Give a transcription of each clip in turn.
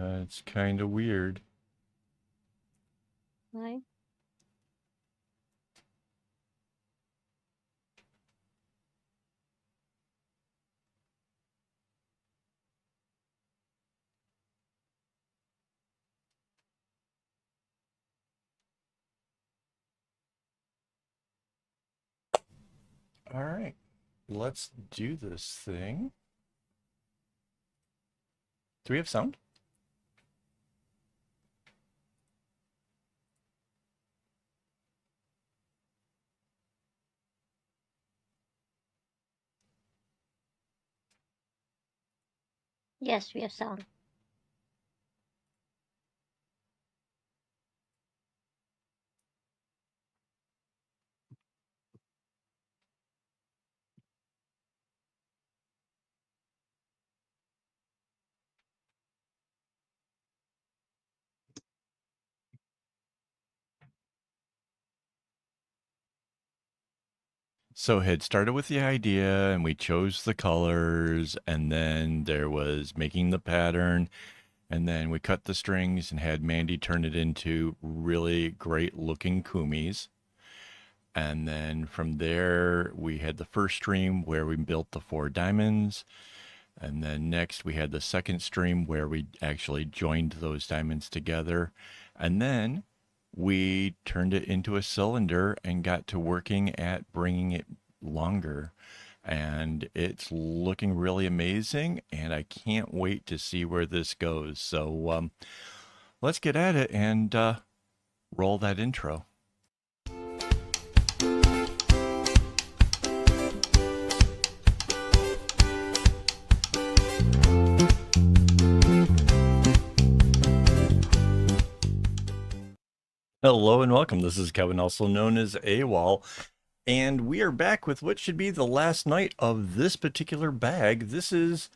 It's kind of weird. Why? All right, let's do this thing. Do we have sound? Yes, we have sound. So it had started with the idea and we chose the colors and then there was making the pattern and then we cut the strings and had Mandy turn it into really great looking kumis. And then from there we had the first stream where we built the 4 diamonds. And then next we had the second stream where we actually joined those diamonds together. And then we turned it into a cylinder and got to working at bringing it longer. And it's looking really amazing. And I can't wait to see where this goes. So let's get at it and roll that intro. Hello and welcome. This is Kevin, also known as AWOL, and we are back with what should be the last night of this particular bag. This is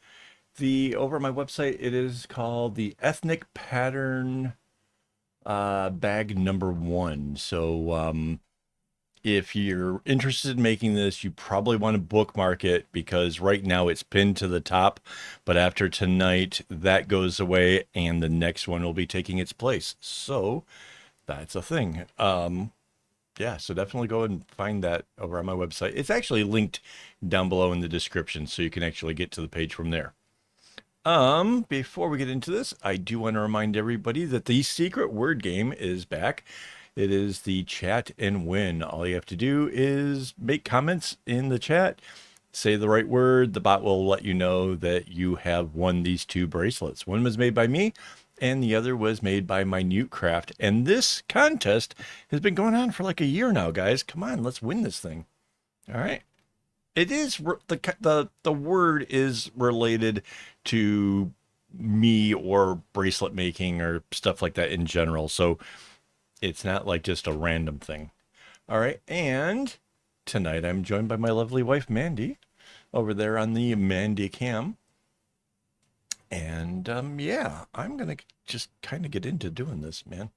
over my website, it is called the Ethnic Pattern bag number 1. So if you're interested in making this, you probably want to bookmark it because right now it's pinned to the top, but after tonight that goes away and the next one will be taking its place. So that's a thing. Yeah, so definitely go and find that over on my website. It's actually linked down below in the description, so you can actually get to the page from there. Before we get into this, I do want to remind everybody that the secret word game is back. It is the chat and win. All you have to do is make comments in the chat, say the right word. The bot will let you know that you have won these 2 bracelets. One was made by me, and the other was made by Minute Craft. And this contest has been going on for like a year now, guys. Come on, let's win this thing. All right. It is the word is related to me or bracelet making or stuff like that in general. So it's not like just a random thing. All right. And tonight I'm joined by my lovely wife Mandy over there on the Mandy cam. And yeah, I'm gonna just kind of get into doing this, man.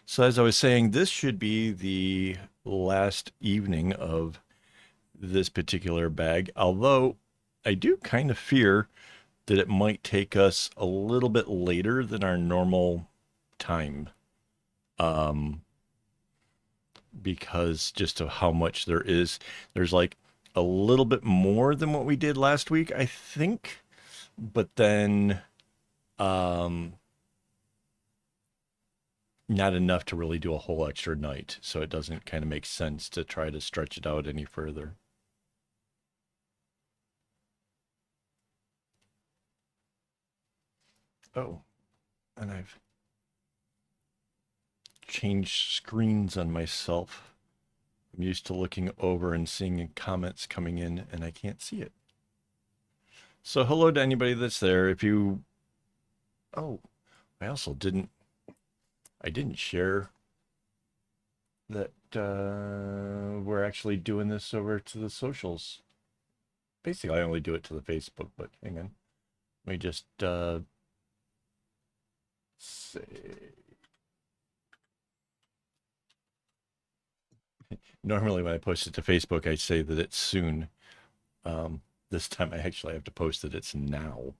So as I was saying, this should be the last evening of this particular bag, although I do kind of fear that it might take us a little bit later than our normal time. Because just of how much there is. There's like a little bit more than what we did last week, I think. But then not enough to really do a whole extra night. So it doesn't kind of make sense to try to stretch it out any further. Oh, and I've changed screens on myself. I'm used to looking over and seeing comments coming in, and I can't see it. So hello to anybody that's there. If you... Oh, I also didn't share that we're actually doing this over to the socials. Basically, I only do it to the Facebook, but hang on. Let me just say... Normally when I post it to Facebook, I say that it's soon. This time I actually have to post that it's now.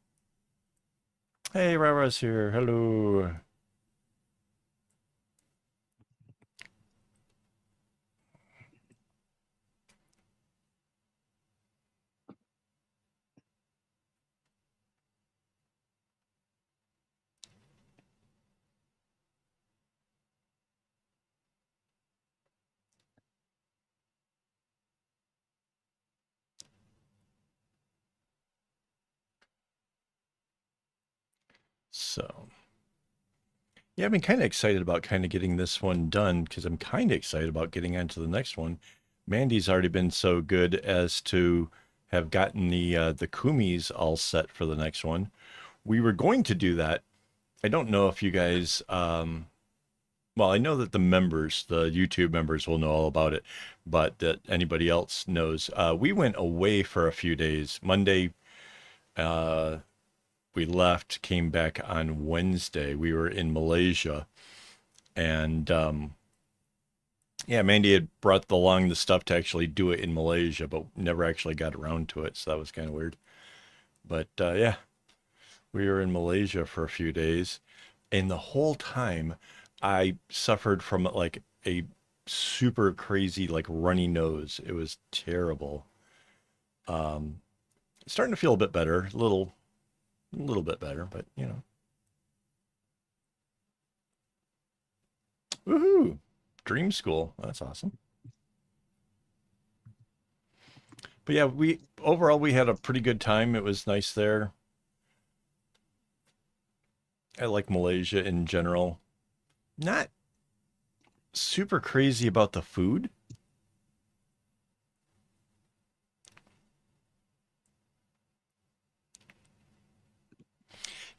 Hey, Rara's here. Hello. So, yeah, I've been kind of excited about kind of getting this one done because I'm kind of excited about getting on to the next one. Mandy's already been so good as to have gotten the kumis all set for the next one. We were going to do that. I don't know if you guys well, I know that the members, the YouTube members will know all about it, but that anybody else knows. We went away for a few days. Monday, uh, we left, came back on Wednesday. We were in Malaysia, and yeah, Mandy had brought along the stuff to actually do it in Malaysia, but never actually got around to it, so that was kind of weird. But yeah, we were in Malaysia for a few days, and the whole time I suffered from like a super crazy like runny nose. It was terrible. Um, Starting to feel a bit better, a little bit better, but you know, woohoo! Dream school. That's awesome. But yeah, we overall we had a pretty good time. It was nice there. I like Malaysia in general. Not super crazy about the food.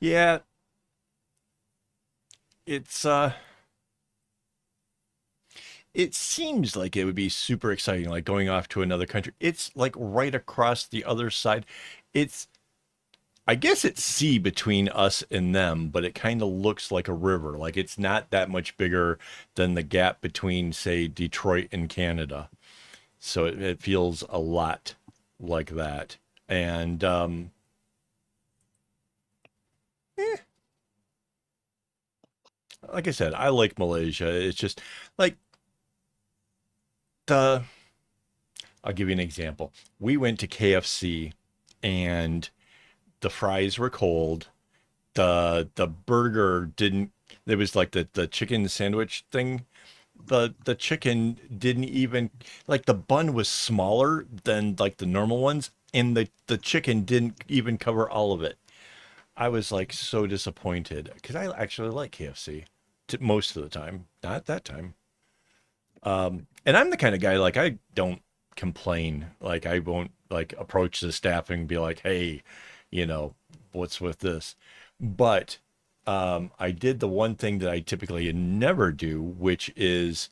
Yeah, it's it seems like it would be super exciting, like going off to another country. It's like right across the other side. It's I guess it's sea between us and them, but it kind of looks like a river. Like it's not that much bigger than the gap between, say, Detroit and Canada. So it feels a lot like that. And eh, like I said, I like Malaysia. It's just like the. I'll give you an example. We went to KFC and the fries were cold. The burger didn't. It was like the chicken sandwich thing. The chicken didn't even like the bun was smaller than like the normal ones, and the chicken didn't even cover all of it. I was like so disappointed because I actually like KFC most of the time, not that time. And I'm the kind of guy like I don't complain. Like I won't like approach the staff and be like, "Hey, you know, what's with this?" But I did the one thing that I typically never do, which is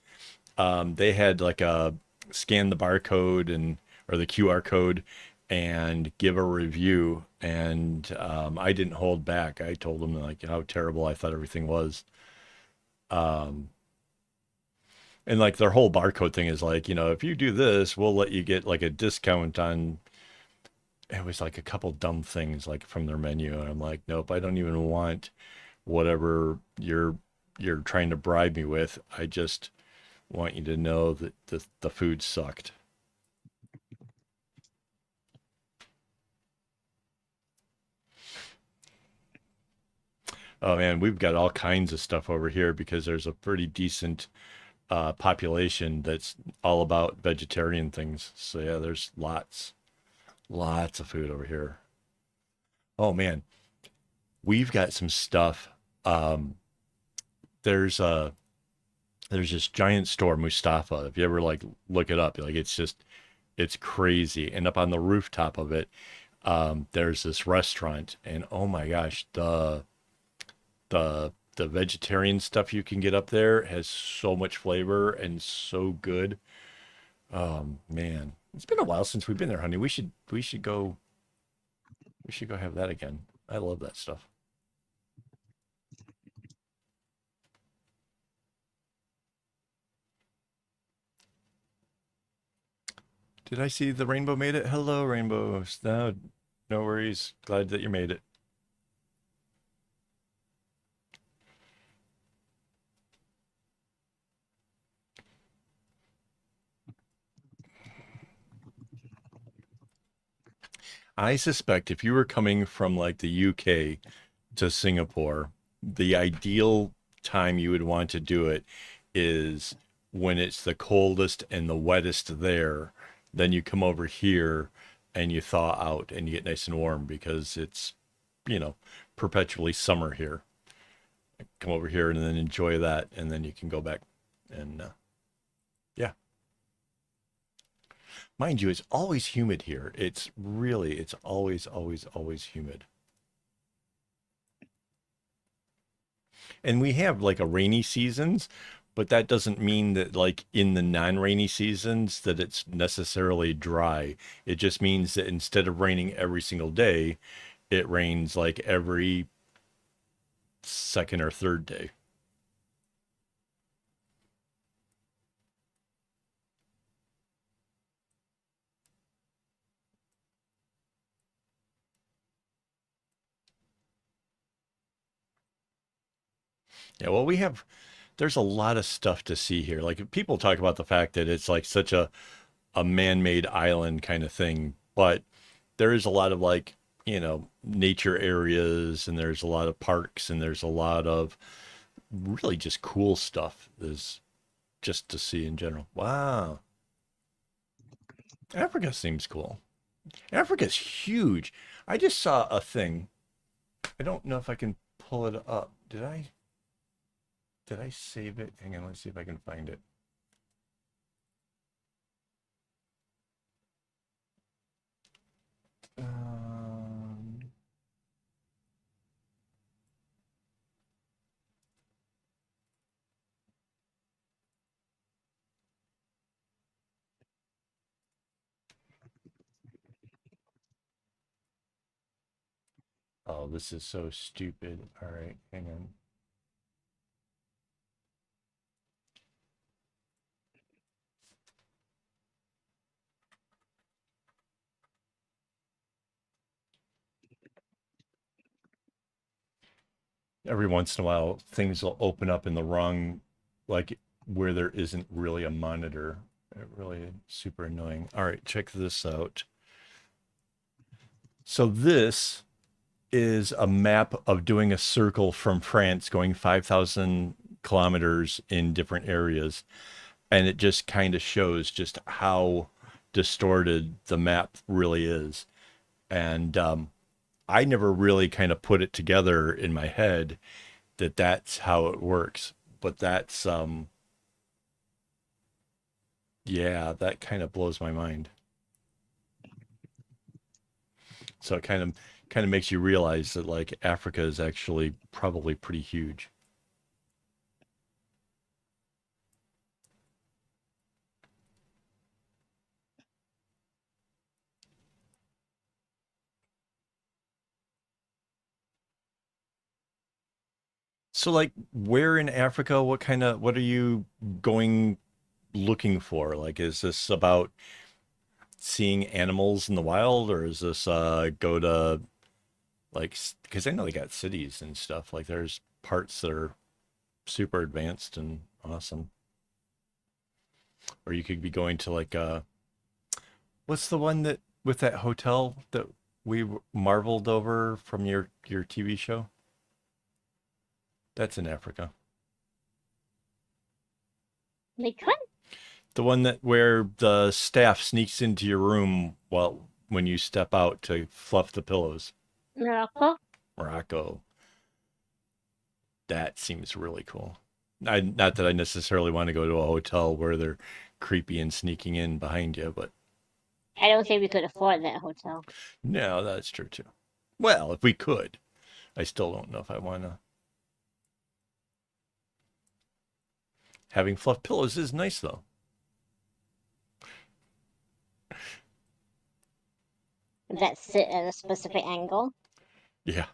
they had like a scan the barcode and or the QR code and give a review. And I didn't hold back. I told them like how terrible I thought everything was. Um, and like their whole barcode thing is like, if you do this, we'll let you get like a discount on. It was like a couple dumb things like from their menu, and I'm like, nope, I don't even want whatever you're trying to bribe me with. I just want you to know that the food sucked. Oh man, we've got all kinds of stuff over here because there's a pretty decent population that's all about vegetarian things. So yeah, there's lots of food over here. Oh man, we've got some stuff. Um, there's a there's this giant store, Mustafa. If you ever like look it up, like it's crazy. And up on the rooftop of it, there's this restaurant, and oh my gosh, the vegetarian stuff you can get up there has so much flavor and so good. Man, it's been a while since we've been there, honey. We should go have that again. I love that stuff. Did I see the rainbow made it? Hello, rainbows. No, no worries. Glad that you made it. I suspect if you were coming from like the UK to Singapore, the ideal time you would want to do it is when it's the coldest and the wettest there. Then you come over here and you thaw out and you get nice and warm because it's, you know, perpetually summer here. Come over here and then enjoy that, and then you can go back and yeah. Mind you, it's always humid here. It's always, always, always humid. And we have like a rainy seasons, but that doesn't mean that like in the non-rainy seasons that it's necessarily dry. It just means that instead of raining every single day, it rains like every second or third day. Yeah, well, there's a lot of stuff to see here. Like people talk about the fact that it's like such a man-made island kind of thing, but there is a lot of like, nature areas, and there's a lot of parks, and there's a lot of really just cool stuff is just to see in general. Wow. Africa seems cool. Africa's huge. I just saw a thing. I don't know if I can pull it up. Did I save it? Hang on, let's see if I can find it. Um, oh, this is so stupid. All right, hang on. Every once in a while, things will open up in the wrong, like where there isn't really a monitor. It really super annoying. All right, check this out. So this is a map of doing a circle from France going 5,000 kilometers in different areas. And it just kind of shows just how distorted the map really is. And I never really kind of put it together in my head that that's how it works. But yeah, that kind of blows my mind. So it kind of makes you realize that like Africa is actually probably pretty huge. So like where in Africa, what are you going looking for? Like is this about seeing animals in the wild, or is this go to like, because I know they got cities and stuff. Like there's parts that are super advanced and awesome. Or you could be going to like what's the one that with that hotel that we marveled over from your TV show? That's in Africa. Which one? The one that where the staff sneaks into your room while when you step out to fluff the pillows. Morocco? Morocco. That seems really cool. Not that I necessarily want to go to a hotel where they're creepy and sneaking in behind you, but I don't think we could afford that hotel. no, that's true too. Well, if we could, I still don't know if I want to. Having fluff pillows is nice though. That sit at a specific angle. Yeah.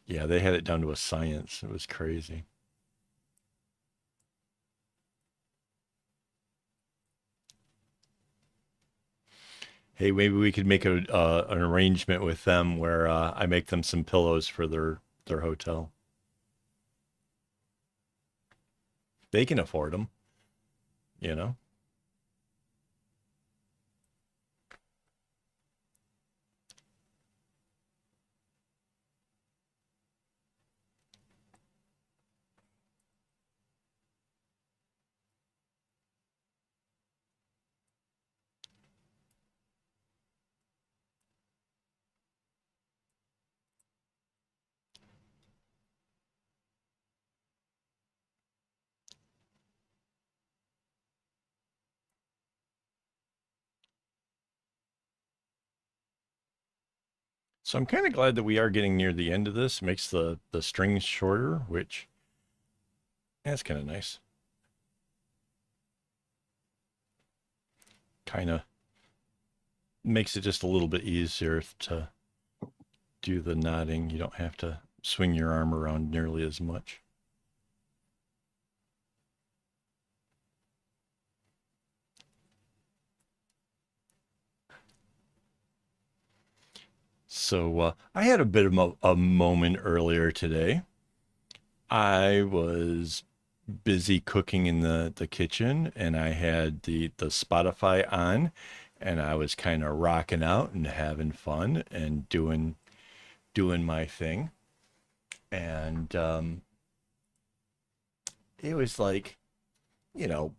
Yeah, they had it down to a science. It was crazy. Hey, maybe we could make an arrangement with them where I make them some pillows for their hotel. They can afford them, you know. So I'm kind of glad that we are getting near the end of this. Makes the strings shorter, which that's kind of nice. Kind of makes it just a little bit easier to do the knotting. You don't have to swing your arm around nearly as much. So I had a bit of a moment earlier today. I was busy cooking in the kitchen, and I had the Spotify on, and I was kind of rocking out and having fun and doing my thing. And it was like, you know,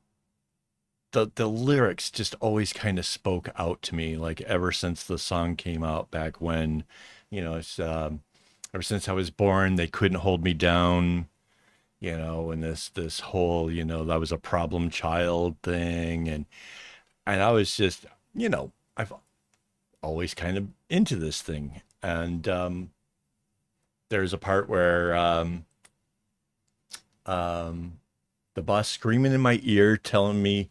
the lyrics just always kind of spoke out to me, like ever since the song came out back when, it's ever since I was born, they couldn't hold me down, and this whole, that was a problem child thing, and I was just, I've always kind of into this thing, and there's a part where um, the boss screaming in my ear, telling me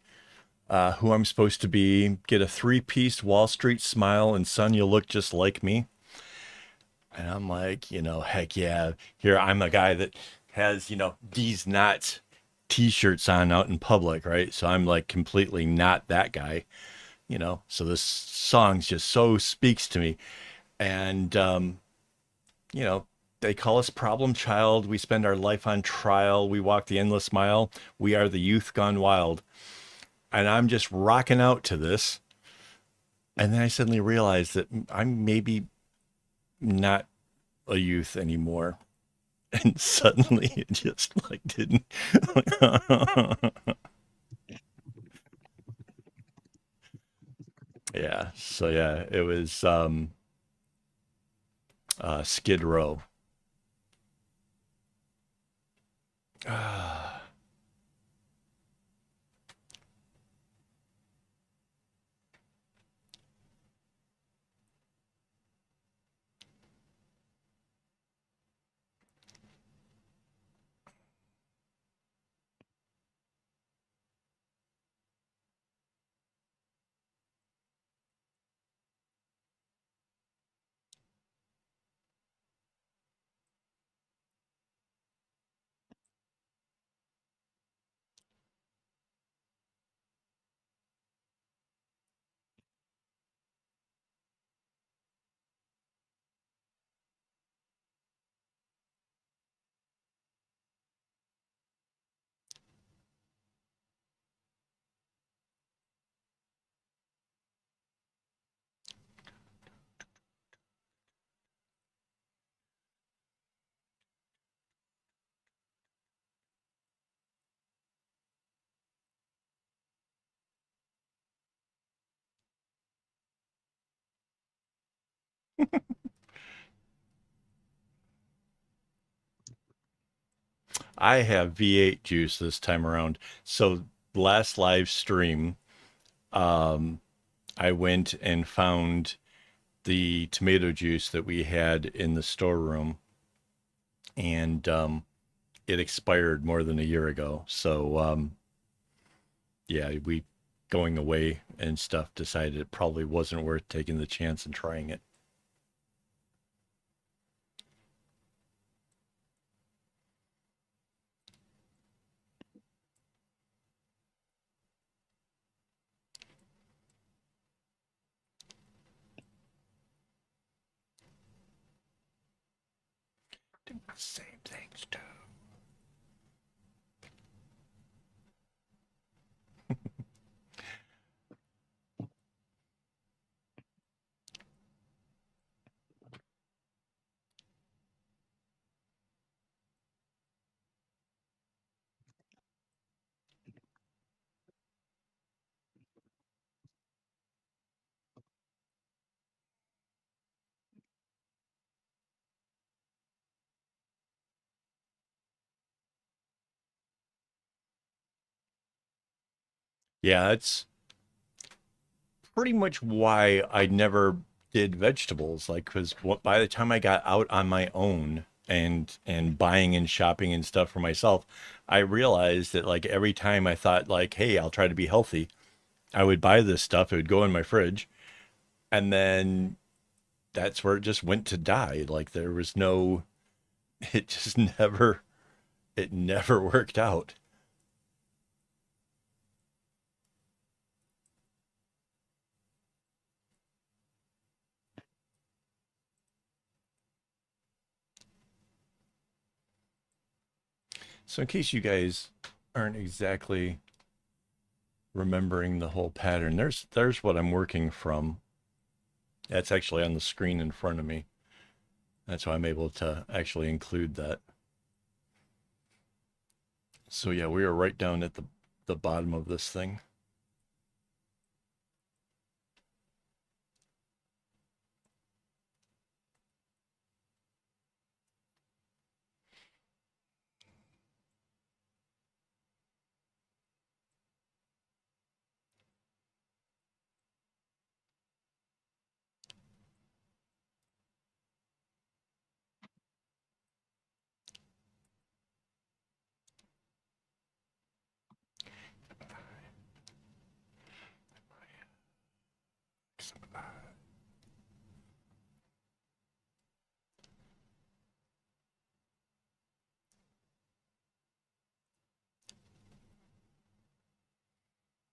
who I'm supposed to be, get a three-piece Wall Street smile, and son, you look just like me. And I'm like, heck yeah. Here, I'm a guy that has, these not t-shirts on out in public, right? So I'm like completely not that guy, So this song just so speaks to me. And, you know, they call us problem child. We spend our life on trial. We walk the endless mile. We are the youth gone wild. And I'm just rocking out to this. And then I suddenly realized that I'm maybe not a youth anymore. And suddenly it just like didn't. Yeah. So yeah, it was Skid Row. I have V8 juice this time around. So last live stream, um, I went and found the tomato juice that we had in the storeroom, and it expired more than a year ago. So yeah, we going away and stuff decided it probably wasn't worth taking the chance and trying it. Same things too. Yeah, it's pretty much why I never did vegetables, like, because by the time I got out on my own and buying and shopping and stuff for myself, I realized that like every time I thought like, hey, I'll try to be healthy, I would buy this stuff, it would go in my fridge, and then that's where it just went to die. Like there was no, it just never, it never worked out. So in case you guys aren't exactly remembering the whole pattern, there's what I'm working from. That's actually on the screen in front of me. That's why I'm able to actually include that. So yeah, we are right down at the bottom of this thing.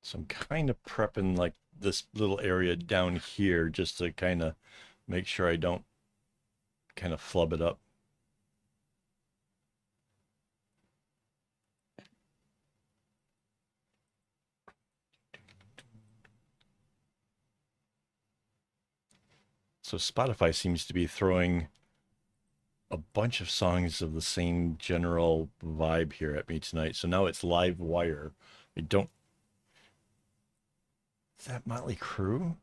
So I'm kind of prepping like this little area down here just to kind of make sure I don't kind of flub it up. So Spotify seems to be throwing a bunch of songs of the same general vibe here at me tonight. So now it's Live Wire. I don't. Is that Motley Crue?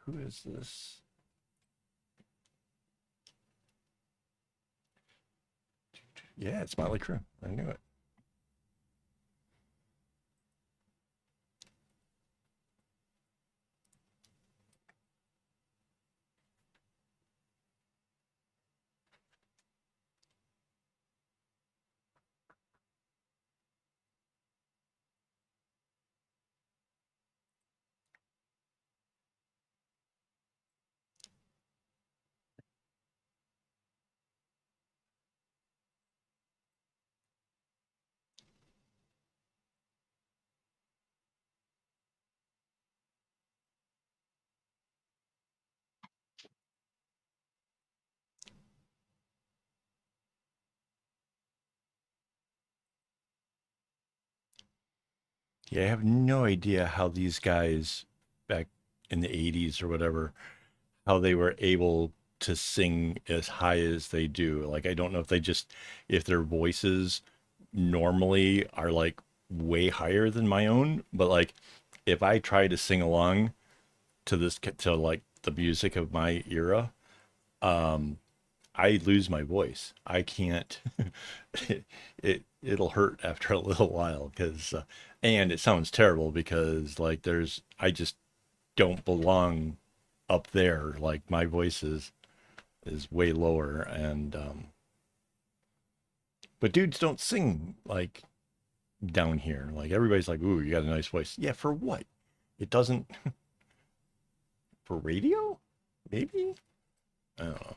Who is this? Yeah, it's Motley Crue. I knew it. Yeah, I have no idea how these guys back in the 80s or whatever, how they were able to sing as high as they do. Like, I don't know if they just, if their voices normally are like way higher than my own, but like if I try to sing along to to like the music of my era, um, I lose my voice. I can't. It'll hurt after a little while because, and it sounds terrible because like I just don't belong up there. Like my voice is way lower, and but dudes don't sing like down here. Like everybody's like, "Ooh, you got a nice voice." Yeah, for what? It doesn't for radio? Maybe? I don't know.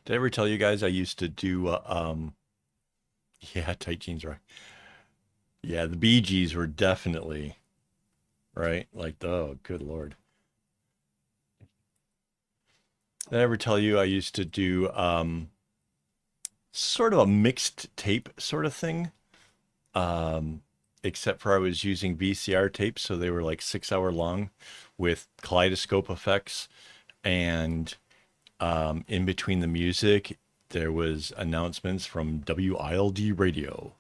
Did I ever tell you guys I used to do yeah, tight jeans, right? Yeah, the Bee Gees were definitely right. Like, oh, good Lord. Did I ever tell you I used to do sort of a mixed tape sort of thing? Um, except for I was using VCR tapes, so they were like 6 hour long with kaleidoscope effects, and in between the music there was announcements from WILD radio.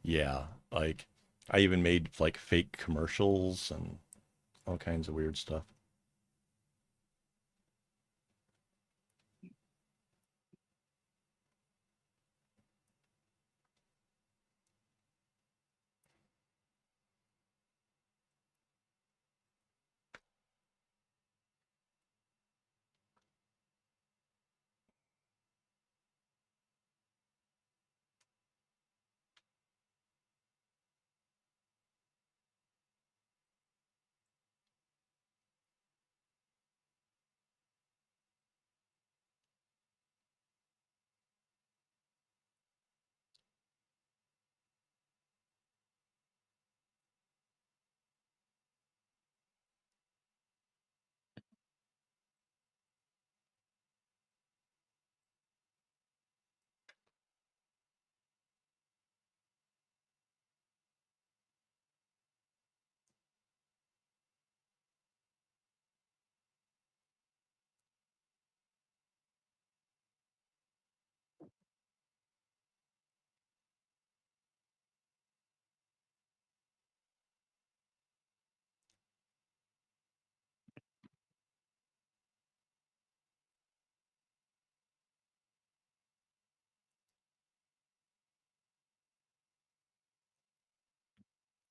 Yeah, like I even made like fake commercials and all kinds of weird stuff.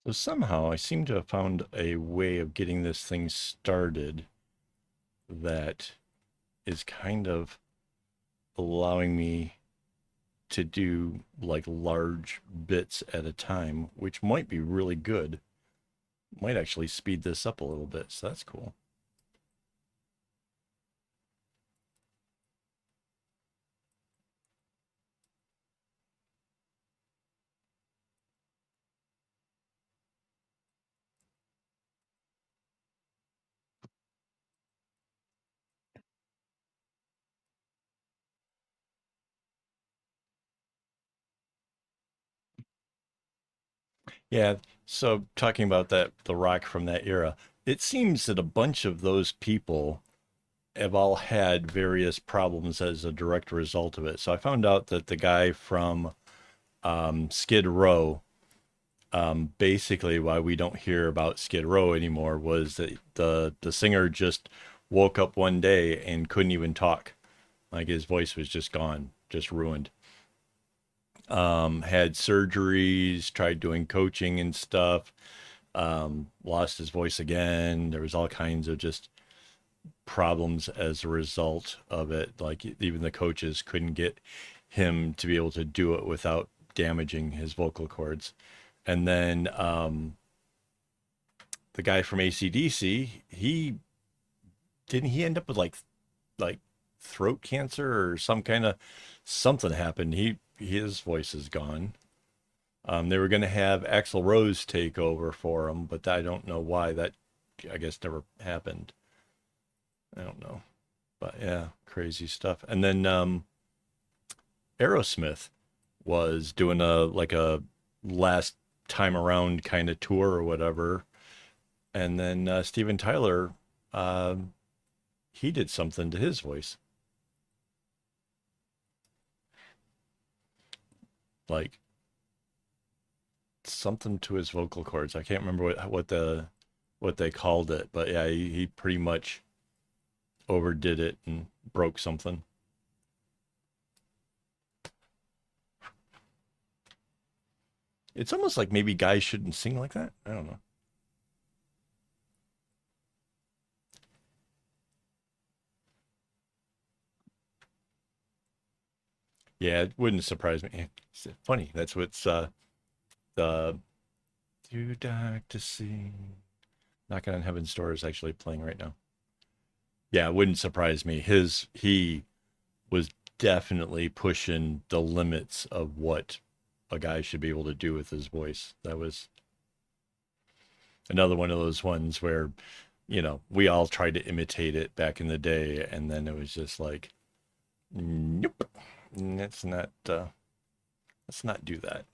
So somehow I seem to have found a way of getting this thing started that is kind of allowing me to do like large bits at a time, which might be really good. Might actually speed this up a little bit, so that's cool. Yeah, so talking about that, the rock from that era, it seems that a bunch of those people have all had various problems as a direct result of it. So I found out that the guy from Skid Row, basically why we don't hear about Skid Row anymore was that the singer just woke up one day and couldn't even talk. Like his voice was just gone, just ruined. Had surgeries, tried doing coaching and stuff, lost his voice again. There was all kinds of just problems as a result of it. Like even the coaches couldn't get him to be able to do it without damaging his vocal cords. And then the guy from ACDC, he end up with like throat cancer or some kind of something happened. His voice is gone. They were going to have Axl Rose take over for him, but I don't know why that, I guess, never happened. I don't know, but yeah, crazy stuff. And then Aerosmith was doing a last time around kind of tour or whatever, and then Steven Tyler, um, he did something to his voice, like something to his vocal cords. I can't remember what they called it, but yeah, he pretty much overdid it and broke something. It's almost like maybe guys shouldn't sing like that. I don't know. Yeah, it wouldn't surprise me. It's funny. That's what's the "You Like to Sing." Knocking on Heaven's Door is actually playing right now. Yeah, it wouldn't surprise me. He was definitely pushing the limits of what a guy should be able to do with his voice. That was another one of those ones where, we all tried to imitate it back in the day, and then it was just like, nope, let's not let's not do that.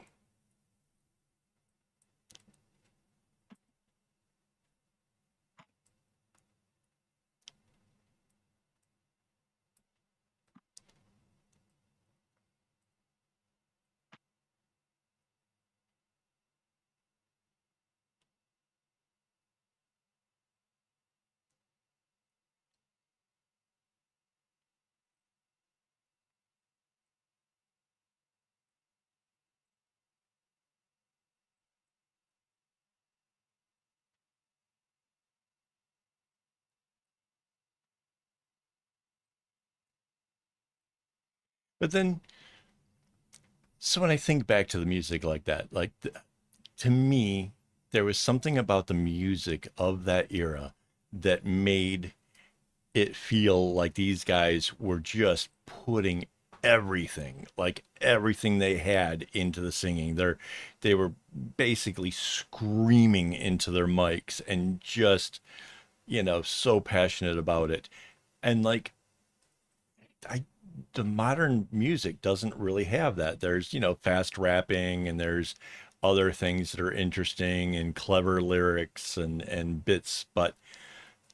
But then, so when I think back to the music like that, to me, there was something about the music of that era that made it feel like these guys were just putting everything they had into the singing. They were basically screaming into their mics and just, so passionate about it. And like I the modern music doesn't really have that. There's, fast rapping and there's other things that are interesting and clever lyrics and bits, but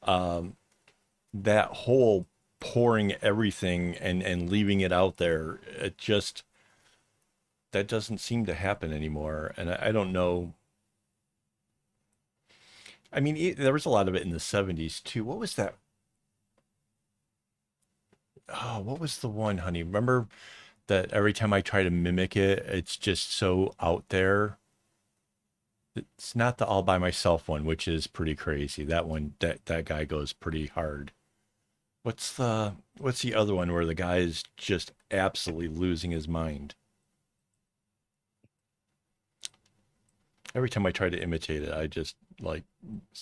um that whole pouring everything and leaving it out there, it just that doesn't seem to happen anymore. And I don't know. I mean, there was a lot of it in the 70s too. What was that? Oh, what was the one, honey? Remember that every time I try to mimic it, it's just so out there. It's not the all by myself one, which is pretty crazy. That one, that guy goes pretty hard. What's the other one where the guy is just absolutely losing his mind? Every time I try to imitate it, I just like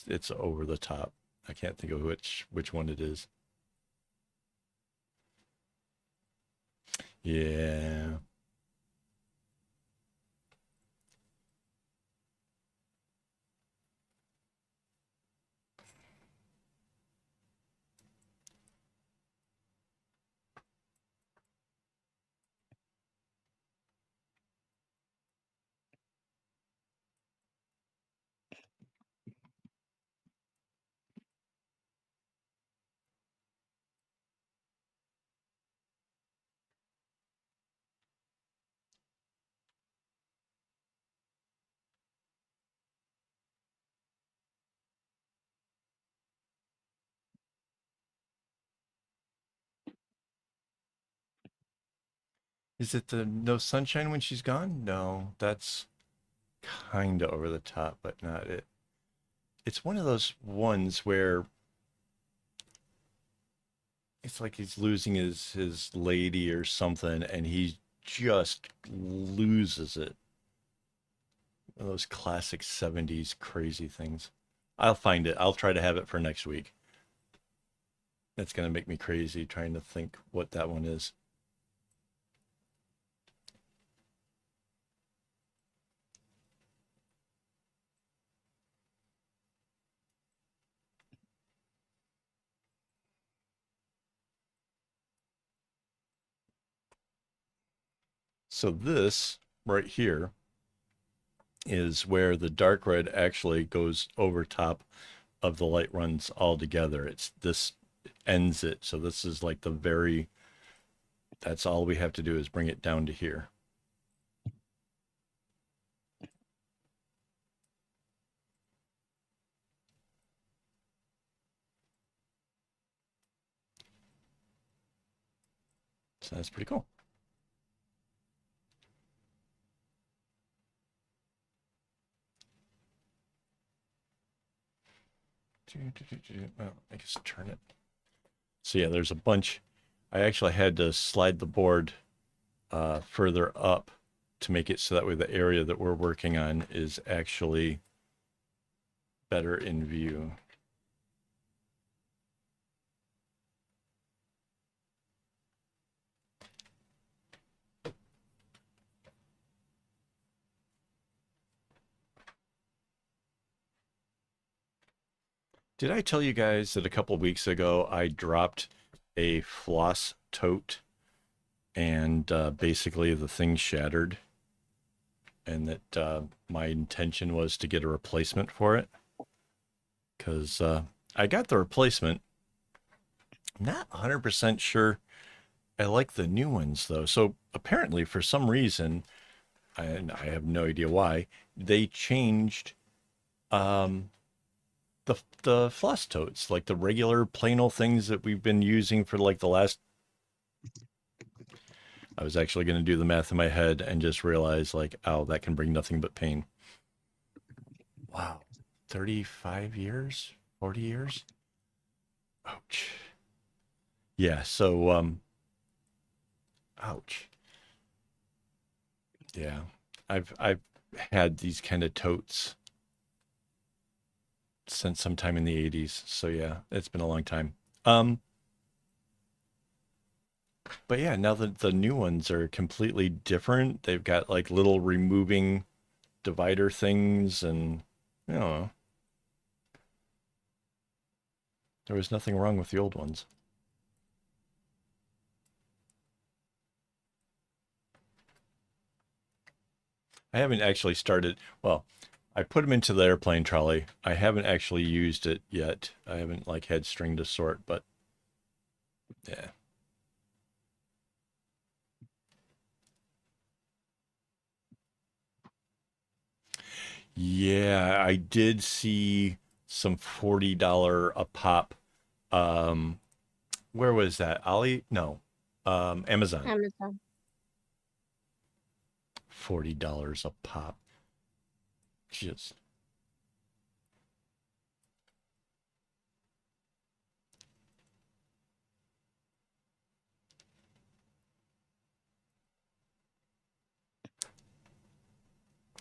it's over the top. I can't think of which one it is. Yeah. Is it the no sunshine when she's gone? No, that's kind of over the top, but not it. It's one of those ones where it's like he's losing his lady or something, and he just loses it. One of those classic 70s crazy things. I'll find it. I'll try to have it for next week. That's going to make me crazy trying to think what that one is. So this right here is where the dark red actually goes over top of the light runs all together. It's this ends it. So this is like the very, that's all we have to do is bring it down to here. So that's pretty cool. Well, I guess turn it. So yeah, there's a bunch. I actually had to slide the board further up to make it so that way the area that we're working on is actually better in view. Did I tell you guys that a couple weeks ago I dropped a floss tote and basically the thing shattered, and that my intention was to get a replacement for it? Because I got the replacement. I'm not 100% sure I like the new ones though. So apparently, for some reason, and I have no idea why, they changed um, the floss totes, like the regular plain old things that we've been using for like the last. I was actually going to do the math in my head and just realize like, oh, that can bring nothing but pain. Wow, 35 years, 40 years. Ouch. Yeah. So ouch. Yeah, I've had these kind of totes since sometime in the 80s. So yeah, it's been a long time. Um, but yeah, now that the new ones are completely different, they've got like little removing divider things, and you know, there was nothing wrong with the old ones. I haven't actually started, well, I put them into the airplane trolley. I haven't actually used it yet. I haven't like had string to sort, but yeah. Yeah, I did see some $40 a pop. Um, where was that? Ali? No. Amazon. Amazon. $40 a pop. Just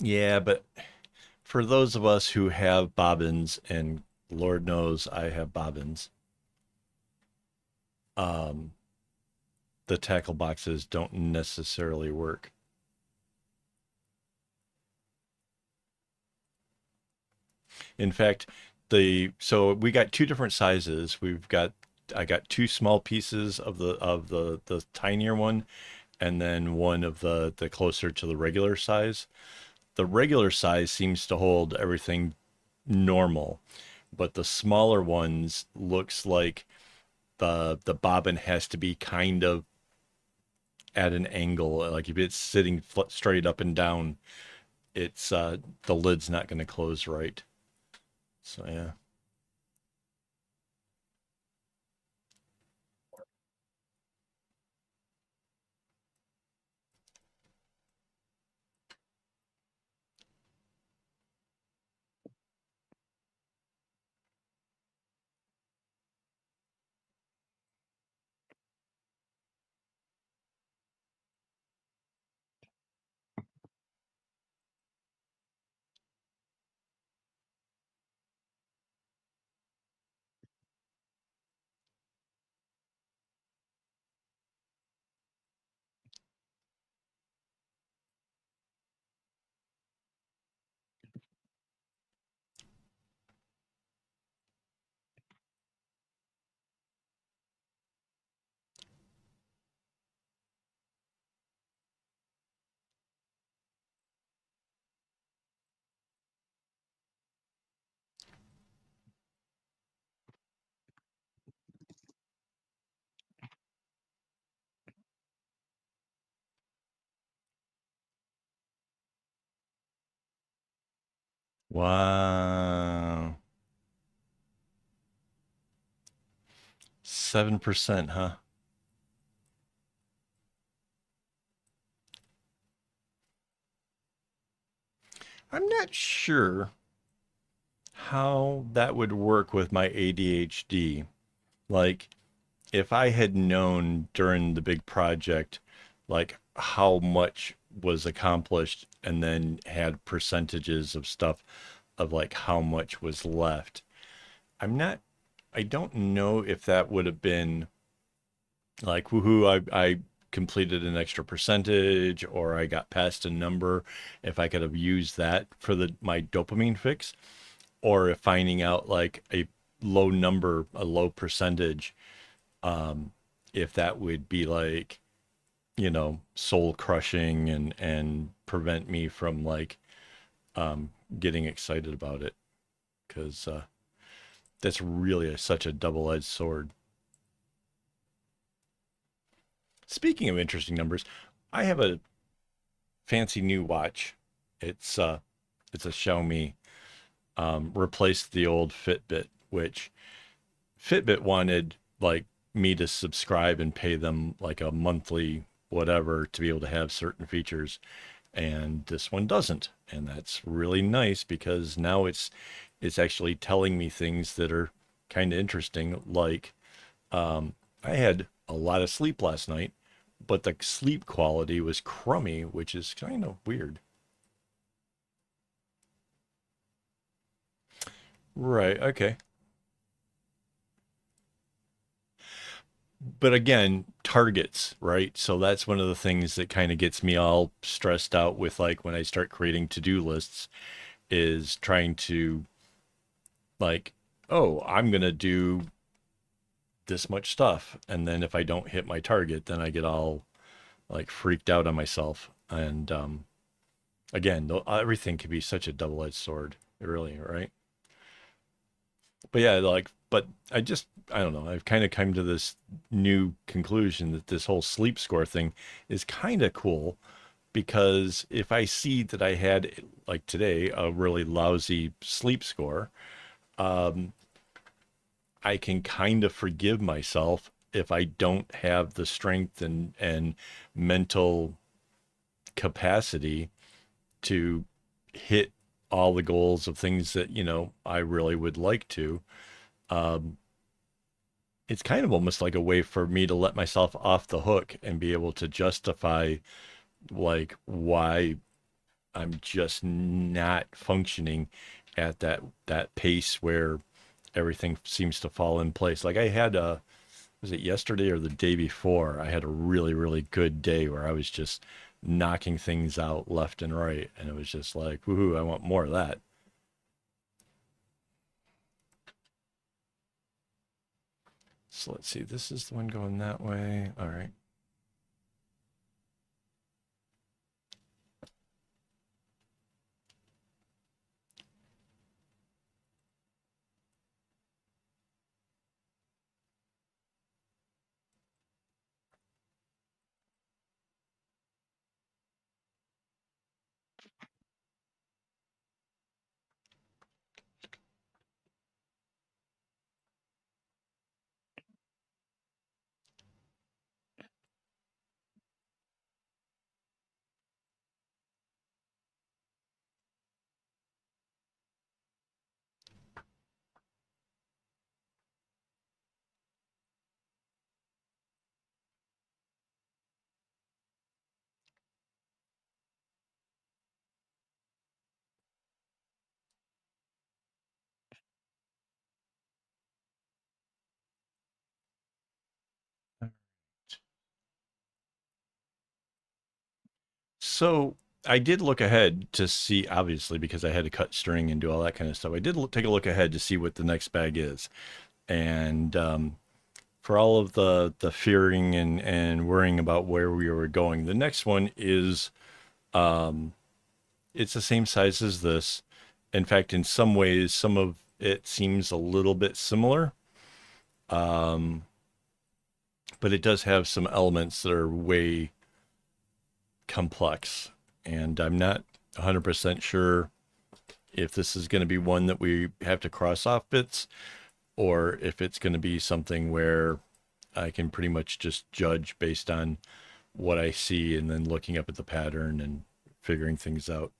Yeah, but for those of us who have bobbins, and Lord knows I have bobbins, um, the tackle boxes don't necessarily work. In fact, the so we got two different sizes. I got two small pieces of the tinier one, and then one of the closer to the regular size. The regular size seems to hold everything normal, but the smaller ones looks like the bobbin has to be kind of at an angle. Like if it's sitting straight up and down, it's the lid's not going to close right. So yeah. Wow. 7%, huh? I'm not sure how that would work with my ADHD. Like, if I had known during the big project, like how much was accomplished and then had percentages of stuff of like how much was left. I'm not, I don't know if that would have been like, woohoo, I completed an extra percentage or I got past a number, if I could have used that for my dopamine fix, or if finding out like a low number, a low percentage, um, if that would be like, soul crushing and prevent me from like getting excited about it, because that's really such a double-edged sword. Speaking of interesting numbers, I have a fancy new watch. It's a Xiaomi, replaced the old Fitbit, which Fitbit wanted like me to subscribe and pay them like a monthly whatever to be able to have certain features, and this one doesn't, and that's really nice because now it's actually telling me things that are kind of interesting, like I had a lot of sleep last night, but the sleep quality was crummy, which is kind of weird. Right, okay. But again, targets, right? So that's one of the things that kind of gets me all stressed out with like when I start creating to-do lists, is trying to like, oh, I'm going to do this much stuff. And then if I don't hit my target, then I get all like freaked out on myself. And again, everything can be such a double-edged sword, really, right? But yeah, like, but I don't know. I've kind of come to this new conclusion that this whole sleep score thing is kind of cool, because if I see that I had, like today, a really lousy sleep score, um, I can kind of forgive myself if I don't have the strength and mental capacity to hit all the goals of things that, I really would like to. Um, it's kind of almost like a way for me to let myself off the hook and be able to justify like why I'm just not functioning at that pace where everything seems to fall in place. Like I had a was it yesterday or the day before? I had a really, really good day where I was just knocking things out left and right. And it was just like, woohoo, I want more of that. So let's see. This is the one going that way. All right. So I did look ahead to see, obviously, because I had to cut string and do all that kind of stuff. I did take a look ahead to see what the next bag is. And for all of the fearing and worrying about where we were going, the next one is um, it's the same size as this. In fact, in some ways, some of it seems a little bit similar, um, but it does have some elements that are way complex. And I'm not 100% sure if this is going to be one that we have to cross off bits or if it's going to be something where I can pretty much just judge based on what I see and then looking up at the pattern and figuring things out.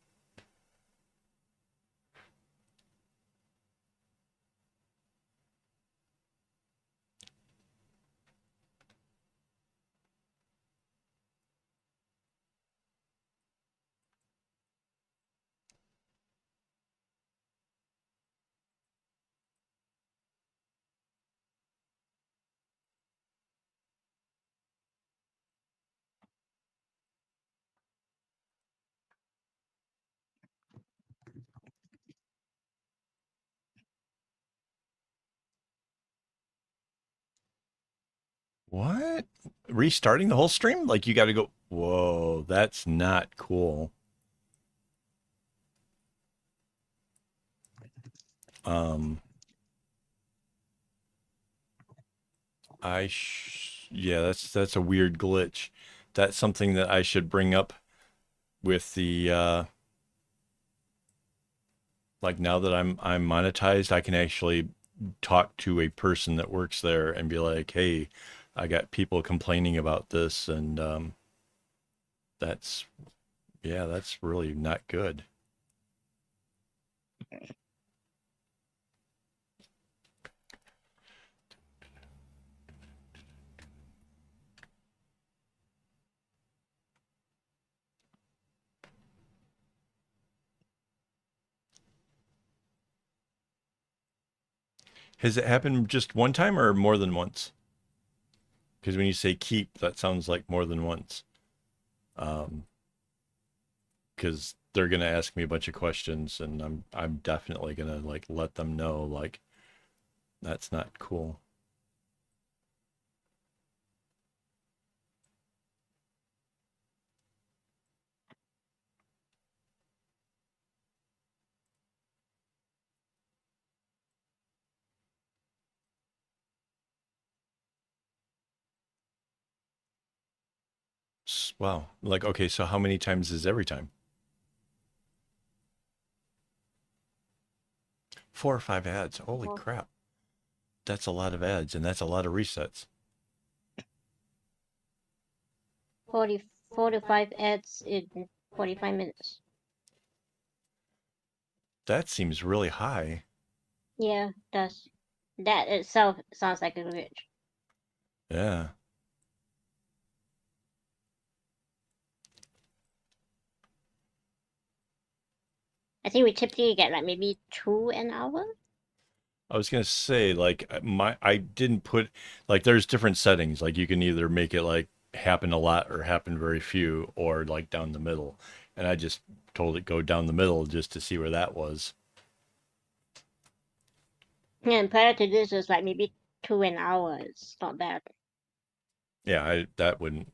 What? Restarting the whole stream? Like you got to go, whoa, that's not cool. Um, yeah, that's a weird glitch. That's something that I should bring up with the like now that I'm monetized, I can actually talk to a person that works there and be like, "Hey, I got people complaining about this," and that's yeah, that's really not good. Has it happened just one time or more than once? Because when you say keep, that sounds like more than once. Um, because they're gonna ask me a bunch of questions, and I'm definitely gonna like let them know like that's not cool. Wow. Like, okay, so how many times is every time? 4 or 5 ads. Holy Well, crap. That's a lot of ads and that's a lot of resets. 40, 45 ads in 45 minutes. That seems really high. Yeah, does. That itself sounds like a glitch. Yeah. I think we typically get like maybe 2 an hour. I was gonna say, like, I didn't put, like, there's different settings. Like, you can either make it like happen a lot or happen very few, or like down the middle. And I just told it go down the middle just to see where that was. Yeah, and prior to this, it was like maybe 2 an hour. It's not bad. Yeah, that wouldn't.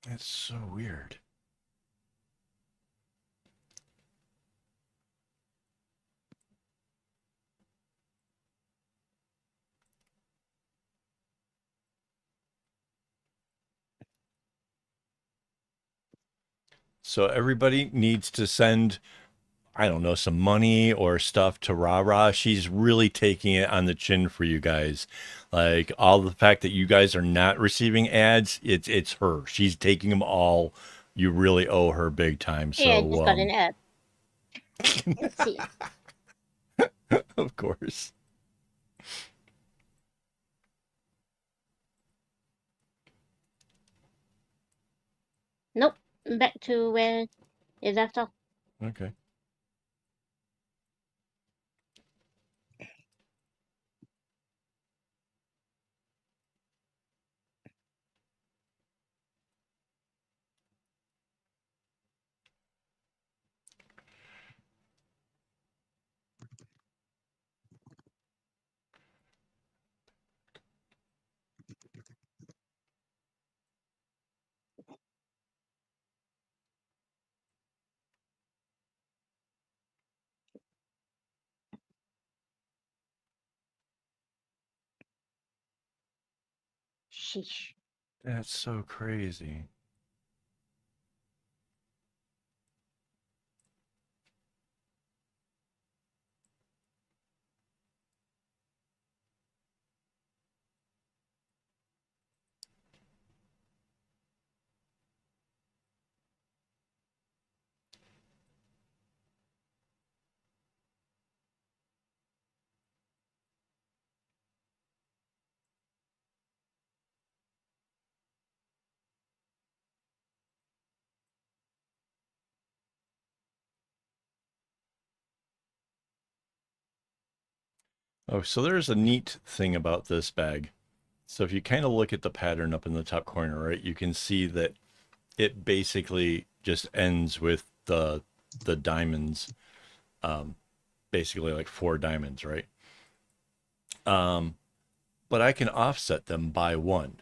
That's so weird. So everybody needs to send, I don't know, some money or stuff to Rara. She's really taking it on the chin for you guys. Like, all the fact that you guys are not receiving ads, it's her. She's taking them all. You really owe her big time. Hey, I just So got an ad. Let's see. of course. Nope. Back to where it left off. Okay. Sheesh. That's so crazy. Oh, so there's a neat thing about this bag. So if you kind of look at the pattern up in the top corner, right, you can see that it basically just ends with the diamonds, um, basically like 4 diamonds, right? Um, but I can offset them by 1.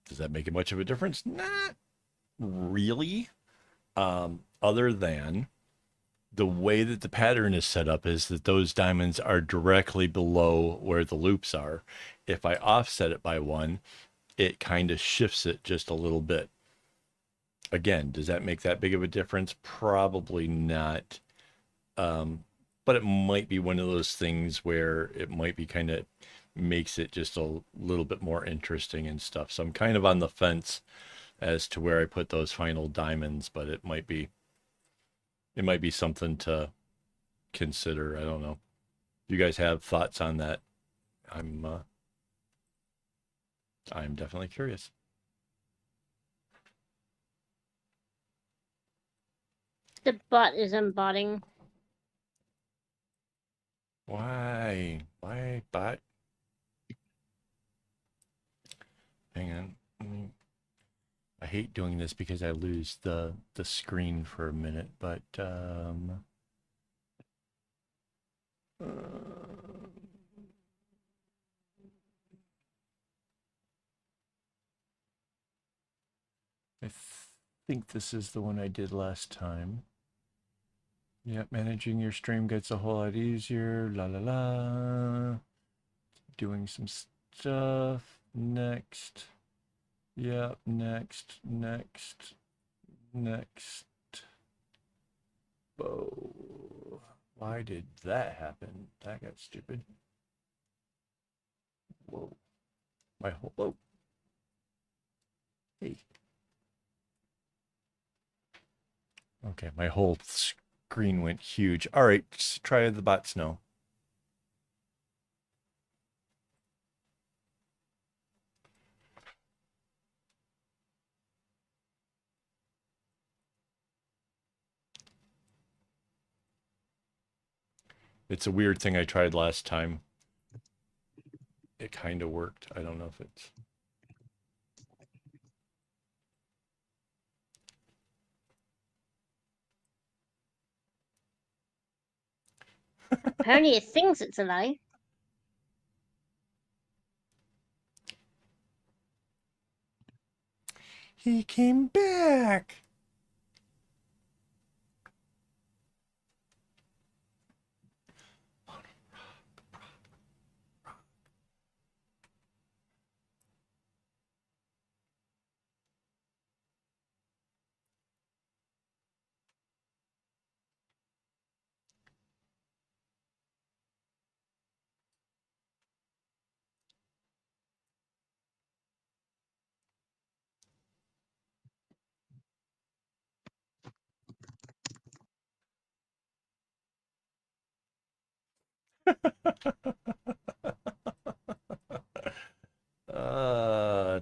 Does that make much of a difference? Not really. Other than the way that the pattern is set up is that those diamonds are directly below where the loops are. If I offset it by 1, it kind of shifts it just a little bit. Again, does that make that big of a difference? Probably not. Um, but it might be one of those things where it might be kind of makes it just a little bit more interesting and stuff. So I'm kind of on the fence as to where I put those final diamonds, but it might be something to consider. I don't know. You guys have thoughts on that? I'm uh, I'm definitely curious. The bot isn't botting. Why? Why bot? Hang on. I hate doing this because I lose the screen for a minute, but uh, I think this is the one I did last time. Yep, managing your stream gets a whole lot easier. La la la. Doing some stuff. Next. Yep, next, next, next. Whoa. Why did that happen? That got stupid. Whoa. My whole. Whoa. Hey. Okay, my whole screen went huge. All right, try the bot snow. It's a weird thing I tried last time. It kind of worked. I don't know if it's... Apparently it thinks it's alive. He came back.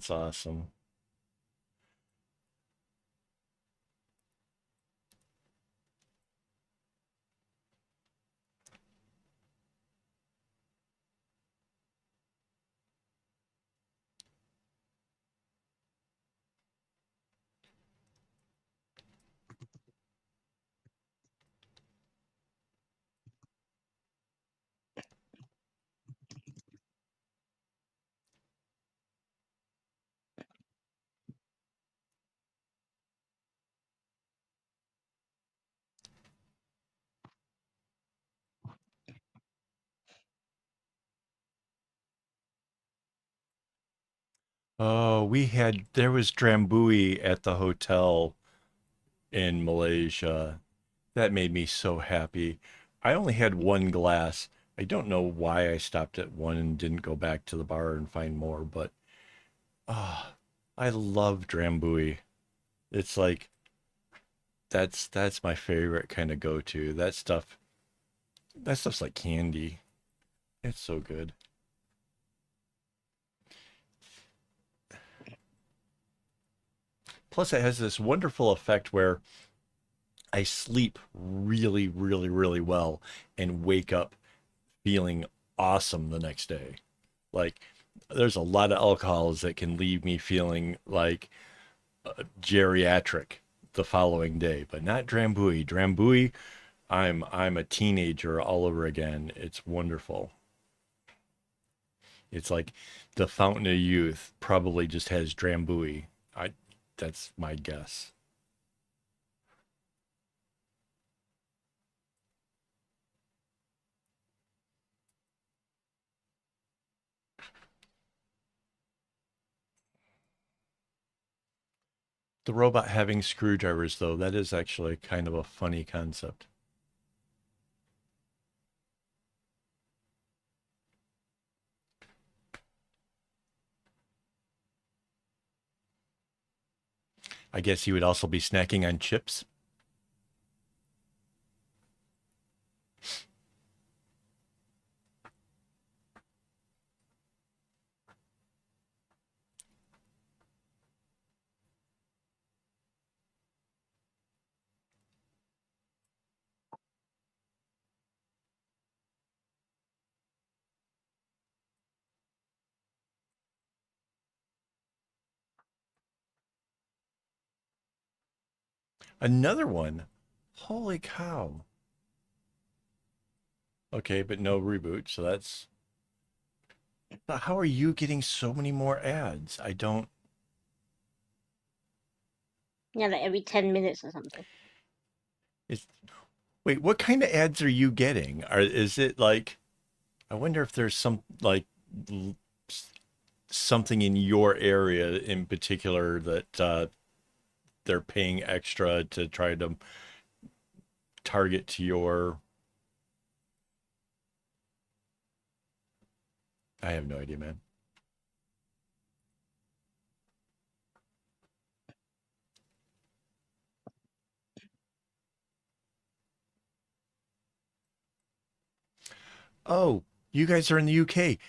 That's awesome. Oh, there was Drambuie at the hotel in Malaysia. That made me so happy. I only had one glass. I don't know why I stopped at one and didn't go back to the bar and find more, but ah, I love Drambuie. It's like that's my favorite kind of go-to. That stuff's like candy. It's so good. Plus it has this wonderful effect where I sleep really, really, really well and wake up feeling awesome the next day. Like there's a lot of alcohols that can leave me feeling like geriatric the following day, but not Drambuie. Drambuie, I'm a teenager all over again. It's wonderful. It's like the fountain of youth probably just has Drambuie. I That's my guess. The robot having screwdrivers though, that is actually kind of a funny concept. I guess he would also be snacking on chips. Another one. Holy cow. Okay, but no reboot, so that's... But how are you getting so many more ads? I don't... Yeah, like every 10 minutes or something. It's... Wait, what kind of ads are you getting? Is it like... I wonder if there's some, like, l- something in your area in particular that they're paying extra to try to target to your... I have no idea, man. Oh, you guys are in the UK.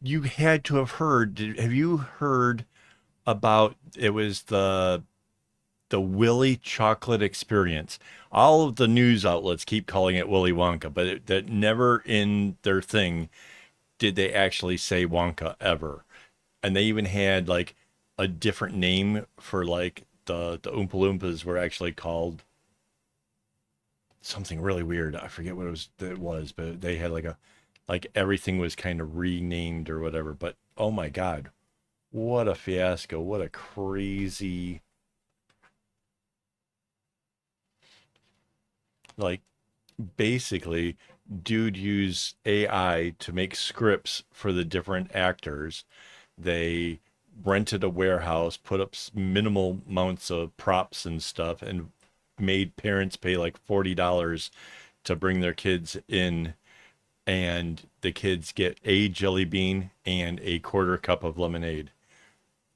You had to have heard. Have you heard about it was the the Willy chocolate experience. All of the news outlets keep calling it Willy Wonka, but that never in their thing did they actually say Wonka ever. And they even had like a different name for like the Oompa Loompas were actually called something really weird. I forget what it was, but they had like everything was kind of renamed or whatever. But oh my God, what a fiasco. What a crazy, like, basically, dude used AI to make scripts for the different actors. They rented a warehouse, put up minimal amounts of props and stuff, and made parents pay like $40 to bring their kids in. And the kids get a jelly bean and a quarter cup of lemonade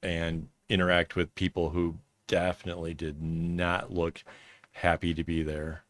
and interact with people who definitely did not look happy to be there.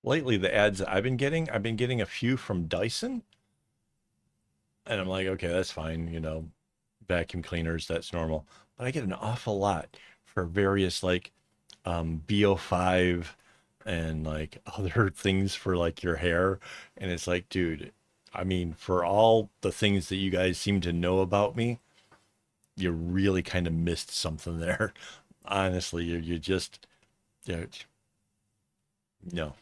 Lately, the ads that I've been getting a few from Dyson, and I'm like, okay, that's fine, vacuum cleaners, that's normal. But I get an awful lot for various like BO5 and like other things for like your hair. And it's like, dude, I mean, for all the things that you guys seem to know about me, you really kind of missed something there. Honestly, you just, you no.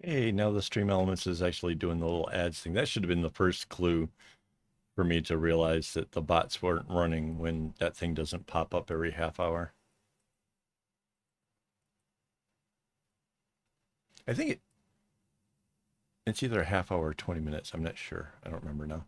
Hey, now the Stream Elements is actually doing the little ads thing. That should have been the first clue for me to realize that the bots weren't running when that thing doesn't pop up every half hour. I think it's either a half hour or 20 minutes. I'm not sure. I don't remember now.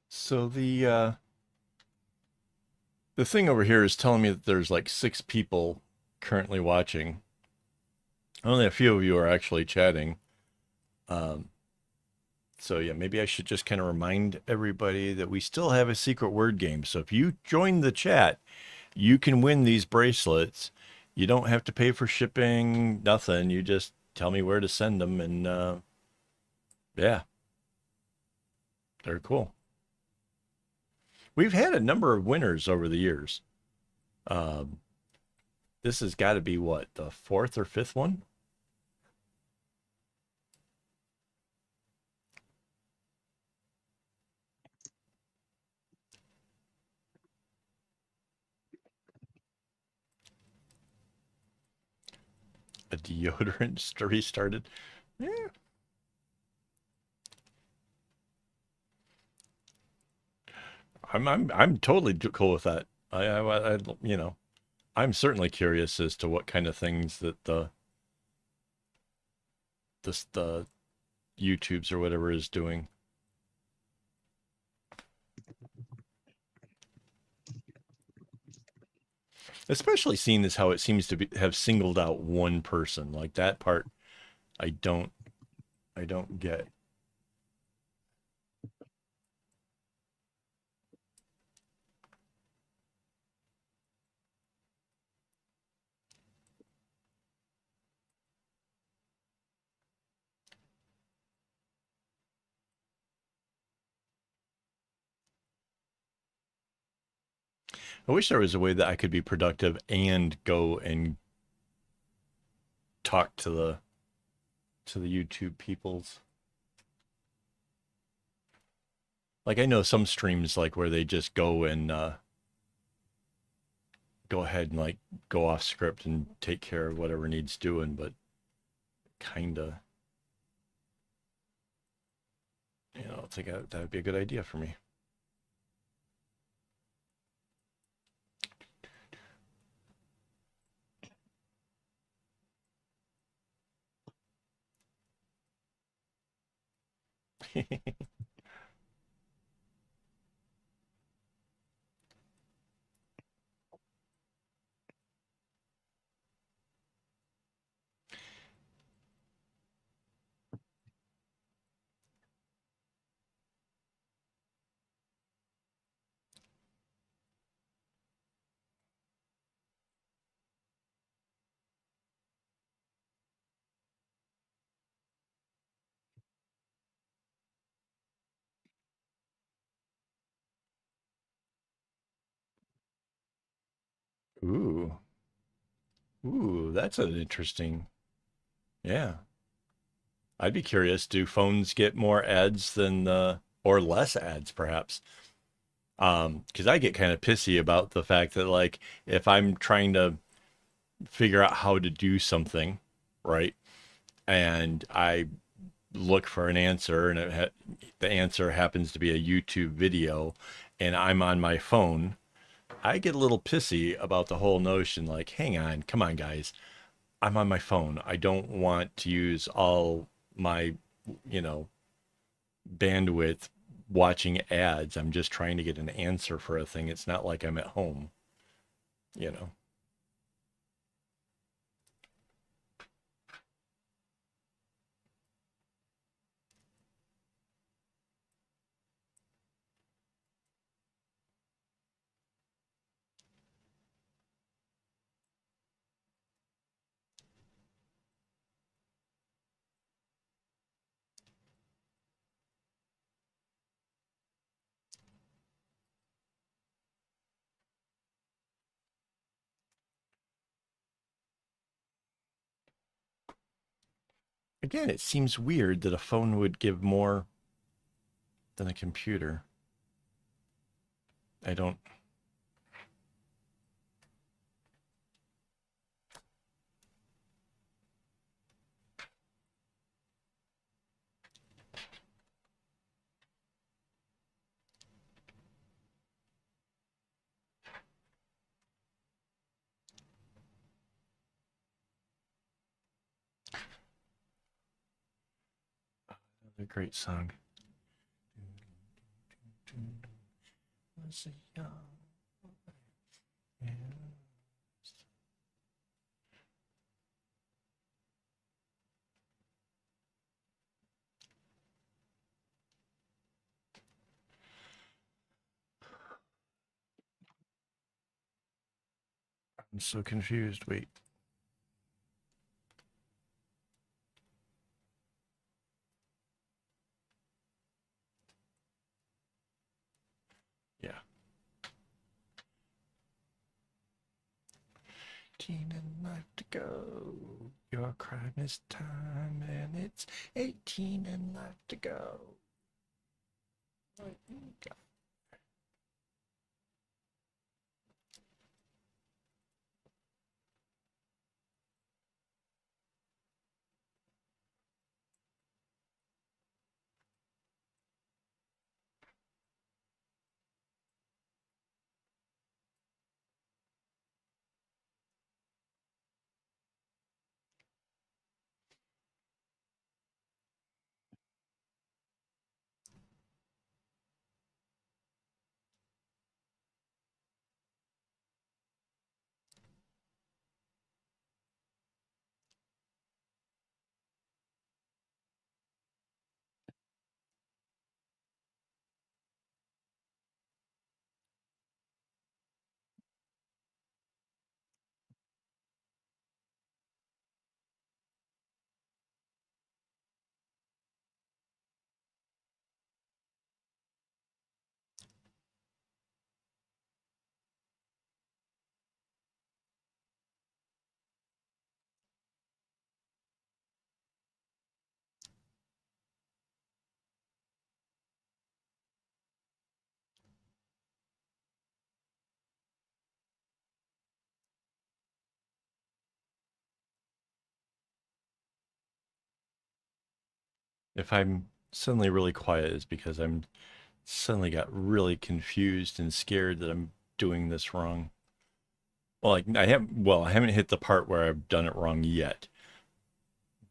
So the thing over here is telling me that there's like 6 people currently watching. Only a few of you are actually chatting. Um, so yeah, maybe I should just kind of remind everybody that we still have a secret word game. So if you join the chat, you can win these bracelets. You don't have to pay for shipping, nothing. You just tell me where to send them, and yeah, they're cool. We've had a number of winners over the years. Um, this has got to be what, the fourth or fifth one? A deodorant restarted. Yeah, I'm totally cool with that. I. I'm certainly curious as to what kind of things that the YouTubes or whatever is doing. Especially seeing as how it seems to have singled out one person. Like that part I don't I don't get. I wish there was a way that I could be productive and go and talk to the YouTube peoples. Like I know some streams like where they just go and go ahead and like go off script and take care of whatever needs doing, but kinda, I think that would be a good idea for me. Ooh, ooh, that's an interesting. Yeah, I'd be curious. Do phones get more ads than or less ads, perhaps? Because I get kind of pissy about the fact that like if I'm trying to figure out how to do something, right, and I look for an answer, and the answer happens to be a YouTube video, and I'm on my phone, I get a little pissy about the whole notion. Like, hang on, come on, guys, I'm on my phone. I don't want to use all my, you know, bandwidth watching ads. I'm just trying to get an answer for a thing. It's not like I'm at home, you know. Again, it seems weird that a phone would give more than a computer. I don't. Another great song. Was a young man. I'm so confused. Wait. Yeah. 18 and life to go. Your crime is time, and it's 18 and life to go. If I'm suddenly really quiet, it's because I'm suddenly got really confused and scared that I'm doing this wrong. Well, like I haven't hit the part where I've done it wrong yet,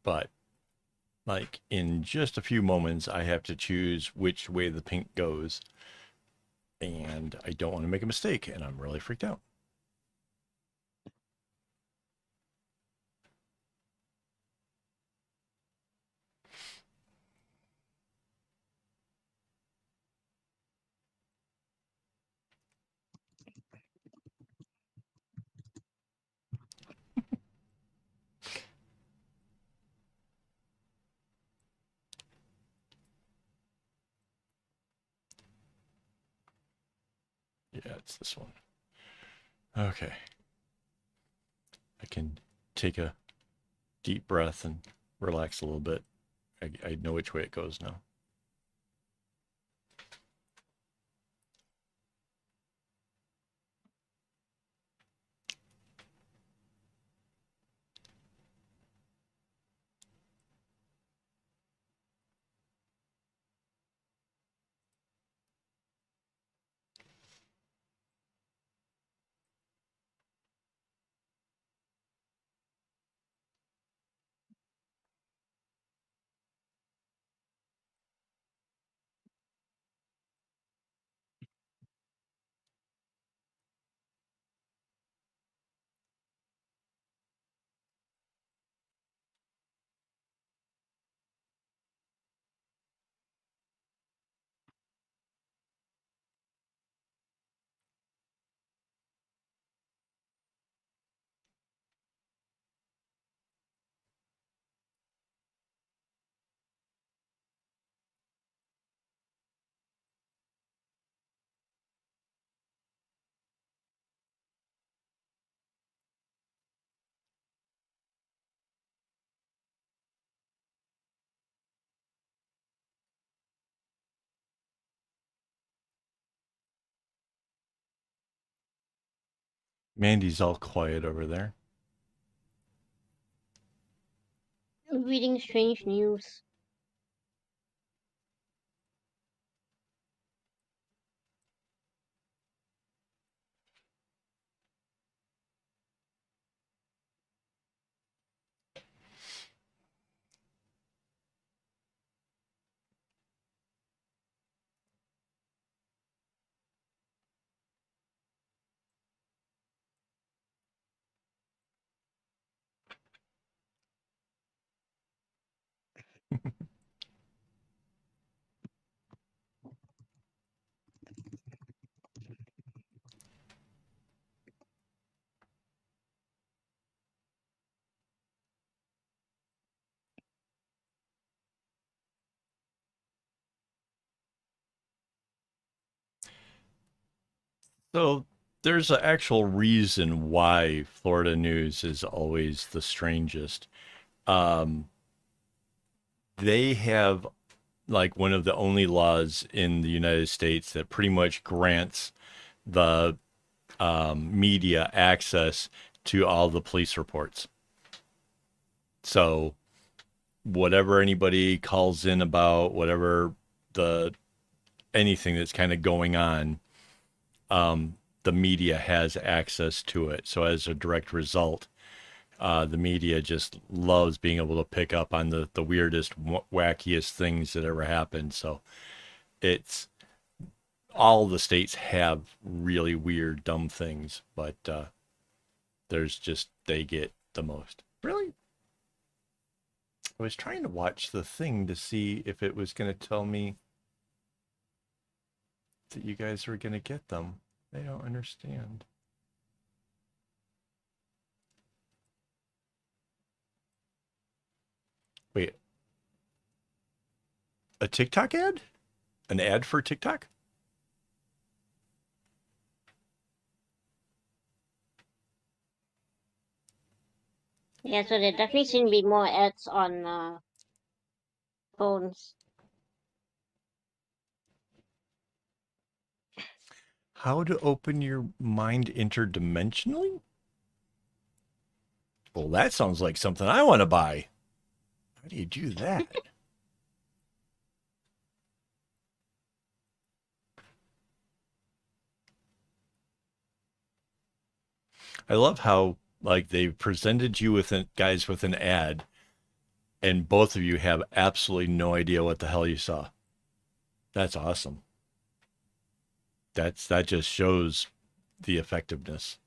but like in just a few moments, I have to choose which way the pink goes, and I don't want to make a mistake, and I'm really freaked out. Yeah, it's this one. Okay. I can take a deep breath and relax a little bit. I know which way it goes now. Mandy's all quiet over there. Reading strange news. So there's an actual reason why Florida news is always the strangest. Um, they have like one of the only laws in the United States that pretty much grants the media access to all the police reports. So whatever anybody calls in about, whatever the anything that's kind of going on, the media has access to it. So as a direct result, the media just loves being able to pick up on the weirdest, wackiest things that ever happened. So it's all the states have really weird, dumb things, but there's just they get the most. Really? I was trying to watch the thing to see if it was going to tell me that you guys were going to get them. I don't understand. Wait, a TikTok ad? An ad for TikTok? Yeah, so there definitely seem to be more ads on phones. How to open your mind interdimensionally? Well, that sounds like something I want to buy. How do you do that? I love how like they presented you with guys with an ad, and both of you have absolutely no idea what the hell you saw. That's awesome. That just shows the effectiveness.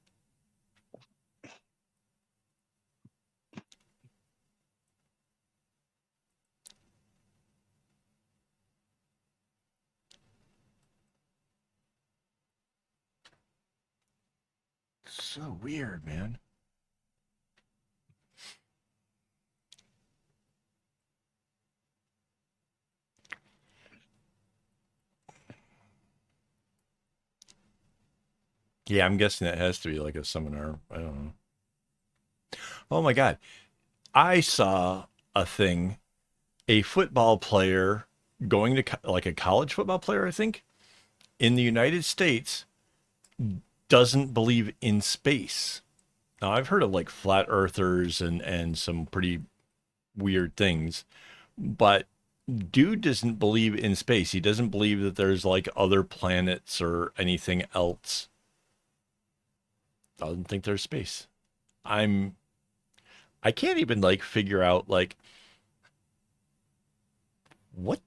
So weird, man. Yeah, I'm guessing that has to be like a seminar. I don't know. Oh my God. I saw a thing, a football player going to like a college football player, I think, in the United States doesn't believe in space. Now, I've heard of like flat earthers and some pretty weird things, but dude doesn't believe in space. He doesn't believe that there's like other planets or anything else. Doesn't think there's space. I'm I can't even like figure out like what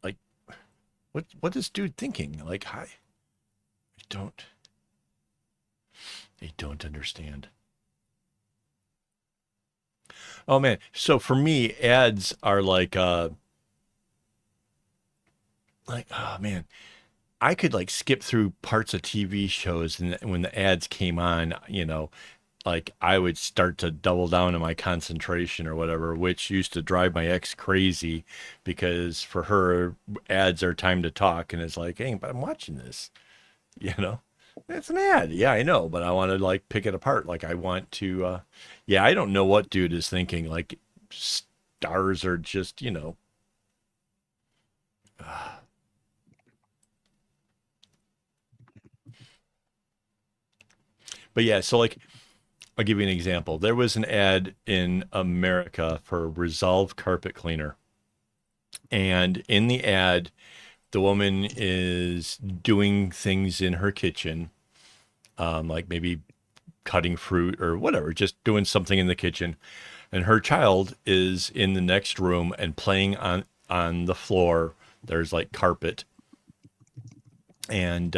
like what is dude thinking? Like don't I don't understand. Oh man. So for me, ads are like oh man, I could like skip through parts of TV shows and when the ads came on, like I would start to double down on my concentration or whatever, which used to drive my ex crazy because for her ads are time to talk and it's like, hey, but I'm watching this, you know. It's an ad. Yeah, I know, but I want to like pick it apart. Like I want to yeah, I don't know what dude is thinking. Like stars are just, but yeah, so like I'll give you an example. There was an ad in America for Resolve carpet cleaner. And in the ad, the woman is doing things in her kitchen, like maybe cutting fruit or whatever, just doing something in the kitchen. And her child is in the next room and playing on the floor. There's like carpet. And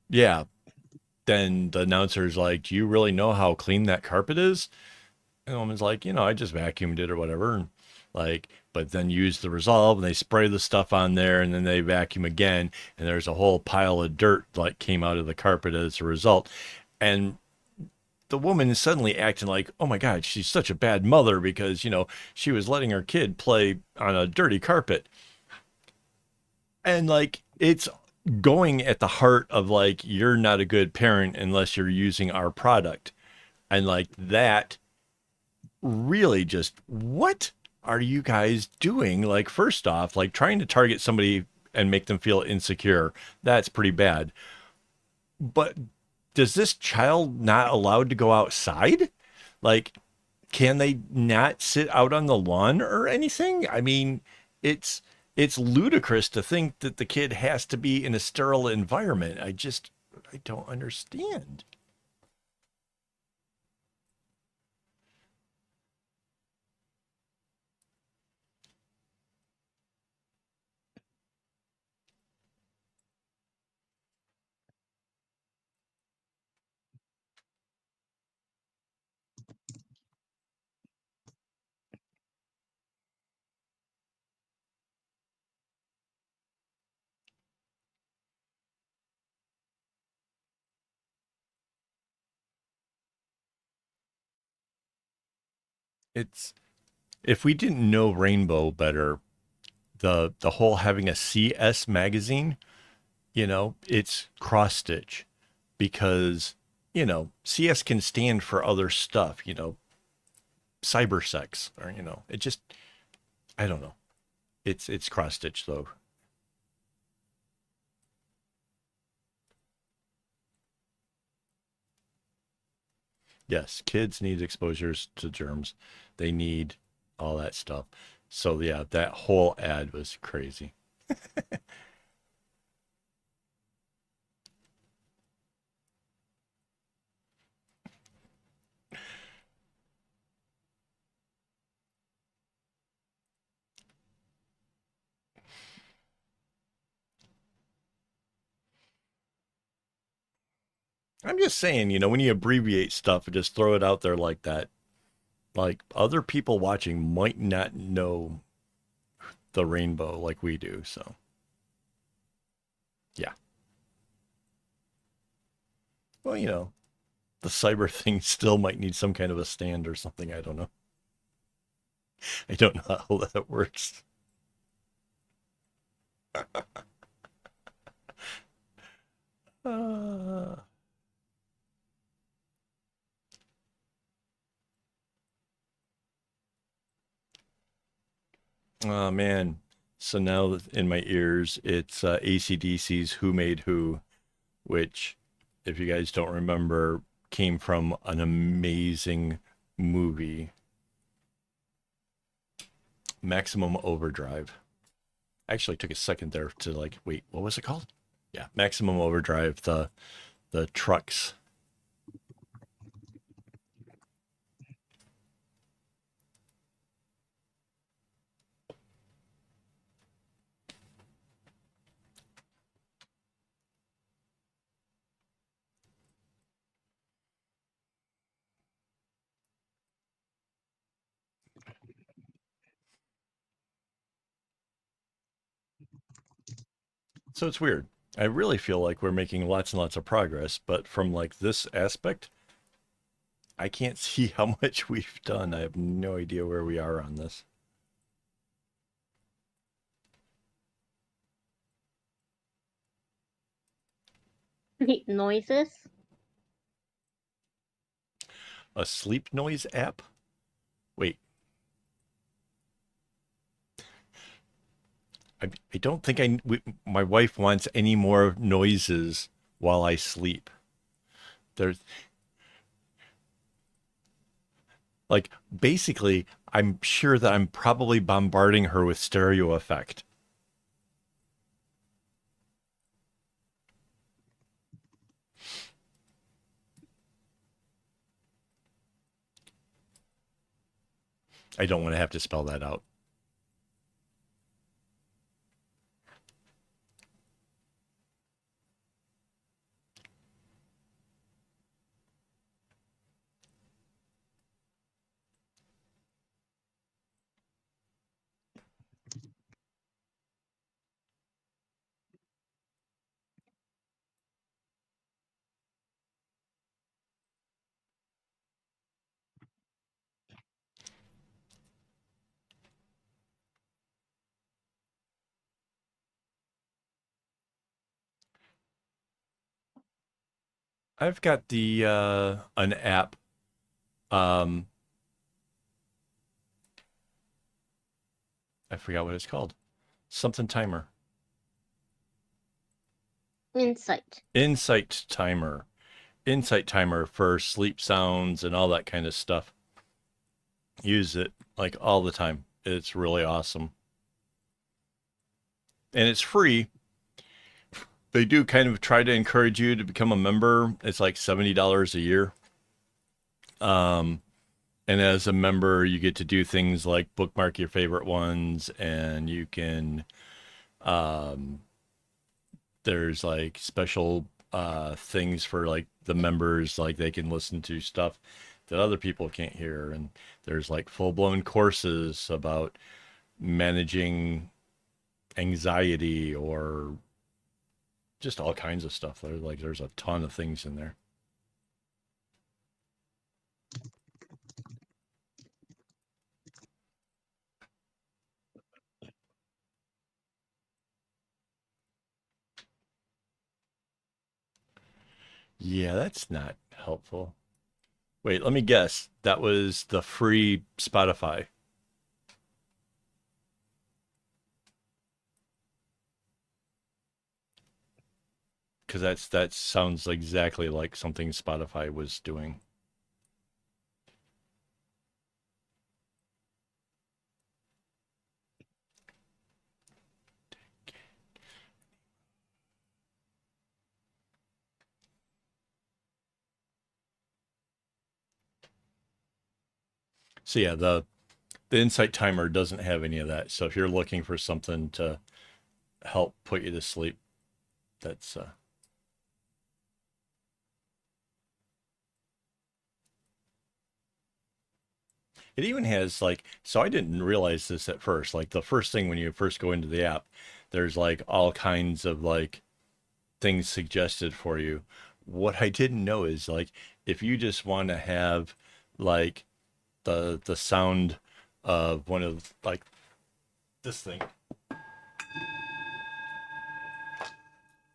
yeah, then the announcer's like, do you really know how clean that carpet is? And the woman's like, I just vacuumed it or whatever. And like, but then use the Resolve and they spray the stuff on there and then they vacuum again. And there's a whole pile of dirt like came out of the carpet as a result. And the woman is suddenly acting like, oh my God, she's such a bad mother because, she was letting her kid play on a dirty carpet. And like, it's going at the heart of like, you're not a good parent unless you're using our product. And like that really just what are you guys doing? Like, first off, like trying to target somebody and make them feel insecure. That's pretty bad. But does this child not allowed to go outside? Like, can they not sit out on the lawn or anything? I mean, it's it's ludicrous to think that the kid has to be in a sterile environment. I don't understand. It's if we didn't know Rainbow better, the whole having a CS magazine, it's cross stitch because, CS can stand for other stuff, cyber sex or, it just, I don't know. It's cross stitch though. Yes, kids need exposures to germs. They need all that stuff. So yeah, that whole ad was crazy. I'm just saying, when you abbreviate stuff and just throw it out there like that, like other people watching might not know the rainbow like we do. So, yeah. Well, the cyber thing still might need some kind of a stand or something. I don't know. I don't know how that works. Uh, oh, man. So now in my ears, it's AC/DC's Who Made Who, which, if you guys don't remember, came from an amazing movie, Maximum Overdrive. Actually took a second there to like, wait, what was it called? Yeah, Maximum Overdrive, the trucks. So it's weird. I really feel like we're making lots and lots of progress, but from like this aspect, I can't see how much we've done. I have no idea where we are on this. Noises. A sleep noise app? Wait, I don't think my wife wants any more noises while I sleep. There's like basically, I'm sure that I'm probably bombarding her with stereo effect. I don't want to have to spell that out. I've got the an app. Um, I forgot what it's called. Something timer. Insight. Insight timer. Insight timer for sleep sounds and all that kind of stuff. Use it like all the time. It's really awesome. And it's free. They do kind of try to encourage you to become a member. It's like $70 a year. Um, and as a member, you get to do things like bookmark your favorite ones, and you can um, there's like special things for like the members, like they can listen to stuff that other people can't hear, and there's like full-blown courses about managing anxiety or just all kinds of stuff. There's a ton of things in there. Yeah, that's not helpful. Wait, let me guess. That was the free Spotify. Because that sounds exactly like something Spotify was doing. So yeah, the Insight Timer doesn't have any of that. So if you're looking for something to help put you to sleep, that's It even has like, so I didn't realize this at first. Like the first thing when you first go into the app, there's like all kinds of like things suggested for you. What I didn't know is like if you just want to have like the sound of one of like this thing,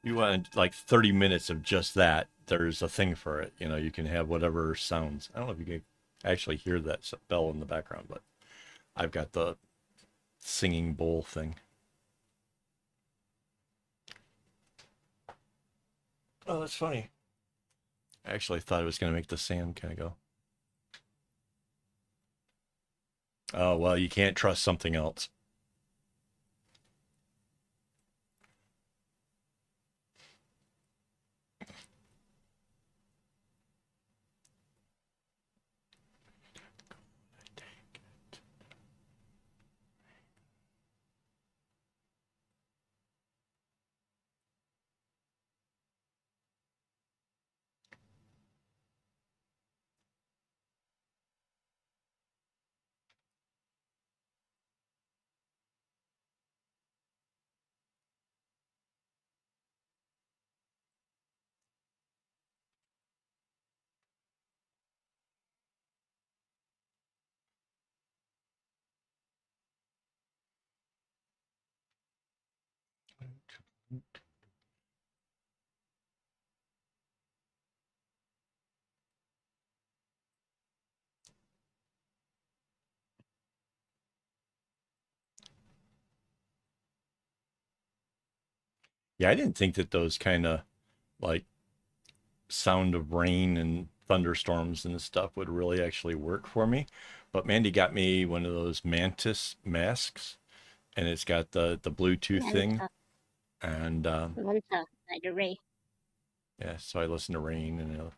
you want like 30 minutes of just that, there's a thing for it. You know, you can have whatever sounds. I don't know if you can actually hear that bell in the background, but I've got the singing bowl thing. Oh, that's funny. I actually thought it was going to make the sand kind of go. Oh, well, you can't trust something else. Yeah, I didn't think that those kind of like sound of rain and thunderstorms and stuff would really actually work for me. But Mandy got me one of those mantis masks, and it's got the Bluetooth thing. Manta, And Manta, like the ray. yeah, so I listen to rain and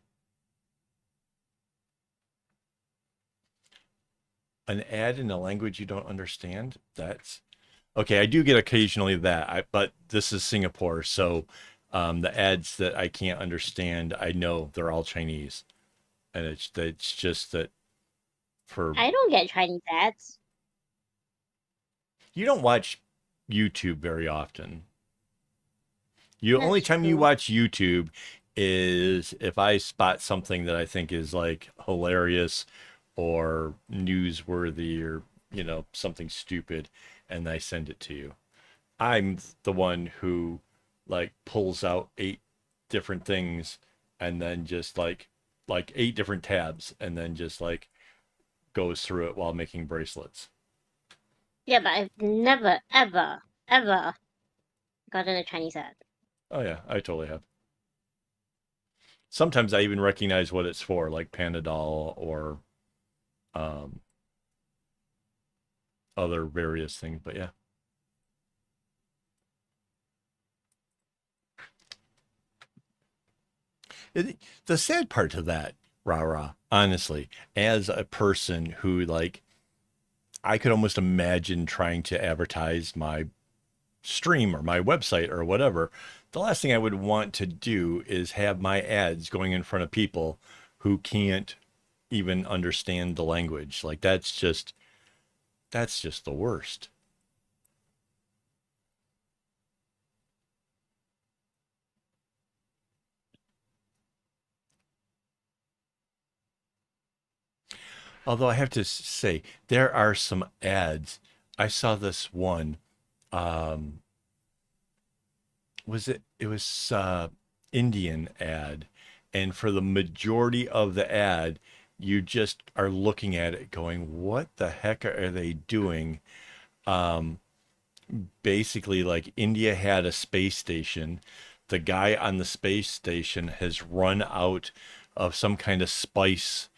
an ad in a language you don't understand. That's okay. I do get occasionally that, but this is Singapore, so the ads that I can't understand, I know they're all Chinese, and it's just that for I don't get Chinese ads. you don't watch YouTube very often. You only That's time you true. watch YouTube is if I spot something that I think is like hilarious or newsworthy or something stupid, and I send it to you. I'm the one who like pulls out eight different things and then just like eight different tabs and then just like goes through it while making bracelets. Yeah, but I've never, ever, ever gotten a Chinese ad. Oh yeah, I totally have. Sometimes I even recognize what it's for, like Panadol or um, other various things. But yeah, the sad part to that, rah, honestly, as a person who like, I could almost imagine trying to advertise my stream or my website or whatever. The last thing I would want to do is have my ads going in front of people who can't even understand the language. Like that's just the worst. Although I have to say, there are some ads. I saw this one. Um, it was Indian ad, and for the majority of the ad, you just are looking at it going, "What the heck are they doing?" Um, Basically, like India had a space station. The guy on the space station has run out of some kind of spice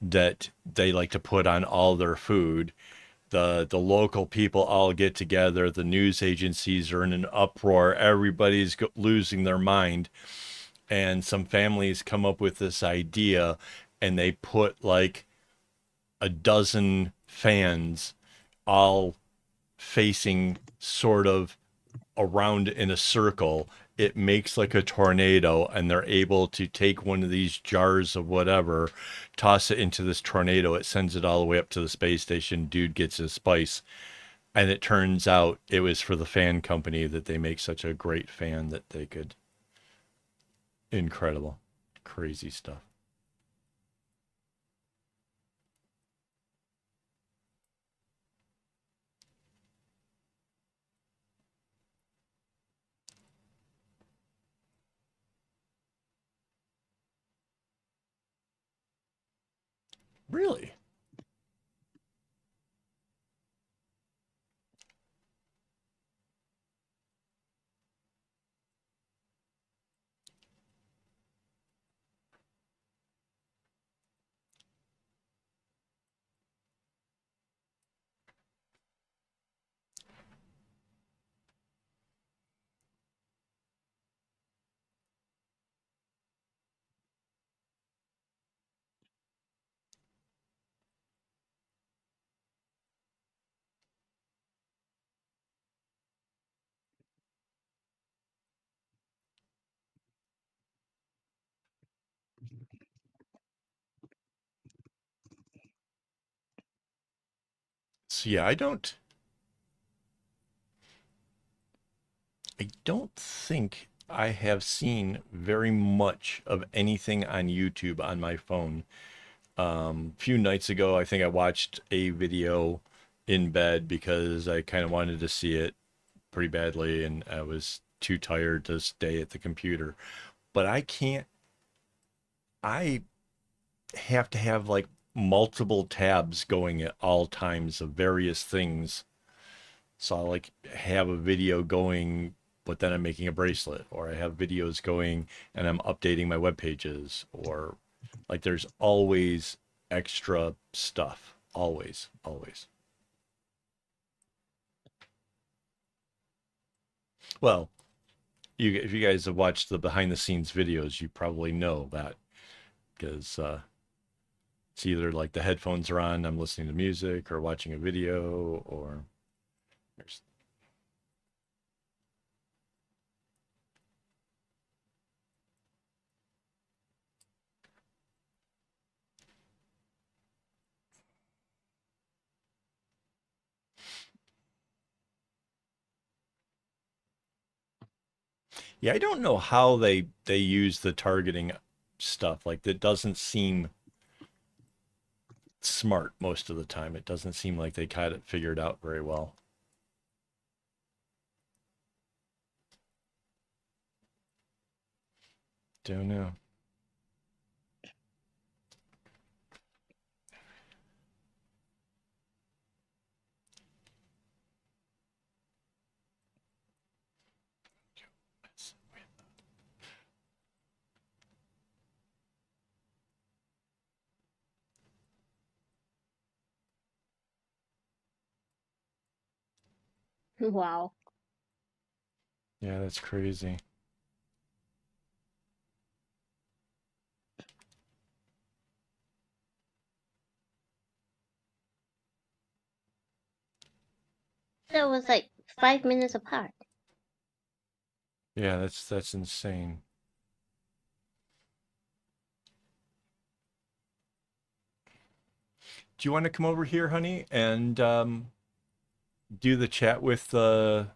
that they like to put on all their food. The local people all get together. The news agencies are in an uproar. Everybody's losing their mind, and some families come up with this idea, and they put like a dozen fans all facing sort of around in a circle, it makes like a tornado, and they're able to take one of these jars of whatever, toss it into this tornado. It sends it all the way up to the space station. Dude gets his spice. And it turns out it was for the fan company that they make such a great fan that they could. Incredible. Crazy stuff. Really? So yeah, I don't think I have seen very much of anything on YouTube on my phone. A few nights ago, I think I watched a video in bed because I kind of wanted to see it pretty badly, and I was too tired to stay at the computer. But I have to have like multiple tabs going at all times of various things. So I'll like have a video going, but then I'm making a bracelet, or I have videos going and I'm updating my web pages, or like there's always extra stuff. Always, always. Well, if you guys have watched the behind the scenes videos, you probably know that because it's either like the headphones are on, I'm listening to music or watching a video, or there's. Yeah, I don't know how they use the targeting stuff. Like that doesn't seem smart most of the time. It doesn't seem like they kind of figured out very well. Don't know. Wow. Yeah, that's crazy. That was like 5 minutes apart. Yeah, that's insane. Do you want to come over here, honey, and do the chat with the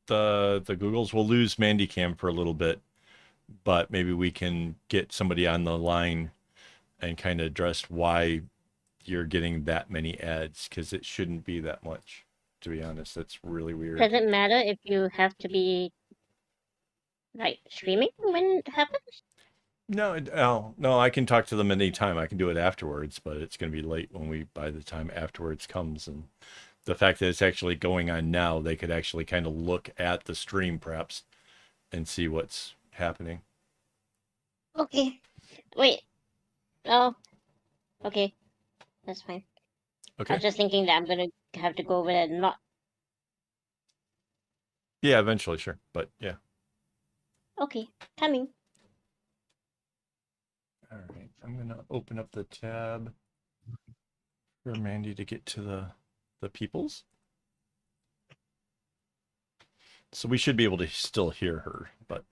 Googles? We'll lose Mandycam for a little bit, but maybe we can get somebody on the line and kind of address why you're getting that many ads, because it shouldn't be that much, to be honest. That's really weird. Does it matter if you have to be like streaming when it happens? No, oh, no, I can talk to them anytime. I can do it afterwards, but it's going to be late by the time afterwards comes. And the fact that it's actually going on now, they could actually kind of look at the stream perhaps and see what's happening. Okay. Wait. Oh, okay. That's fine. I Okay. was just thinking that I'm gonna have to go over there and not. Yeah, eventually, sure. But yeah. Okay, coming. All right. I'm going to open up the tab for Mandy to get to the peoples. So we should be able to still hear her, but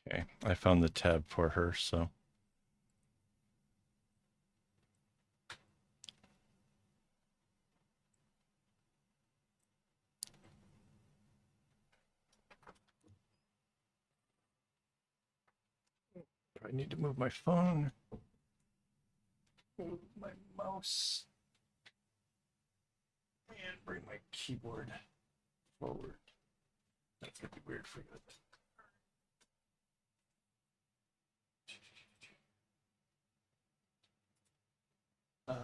okay. I found the tab for her, so. I need to move my phone, move my mouse, and bring my keyboard forward. That's gonna be weird for you. Uh,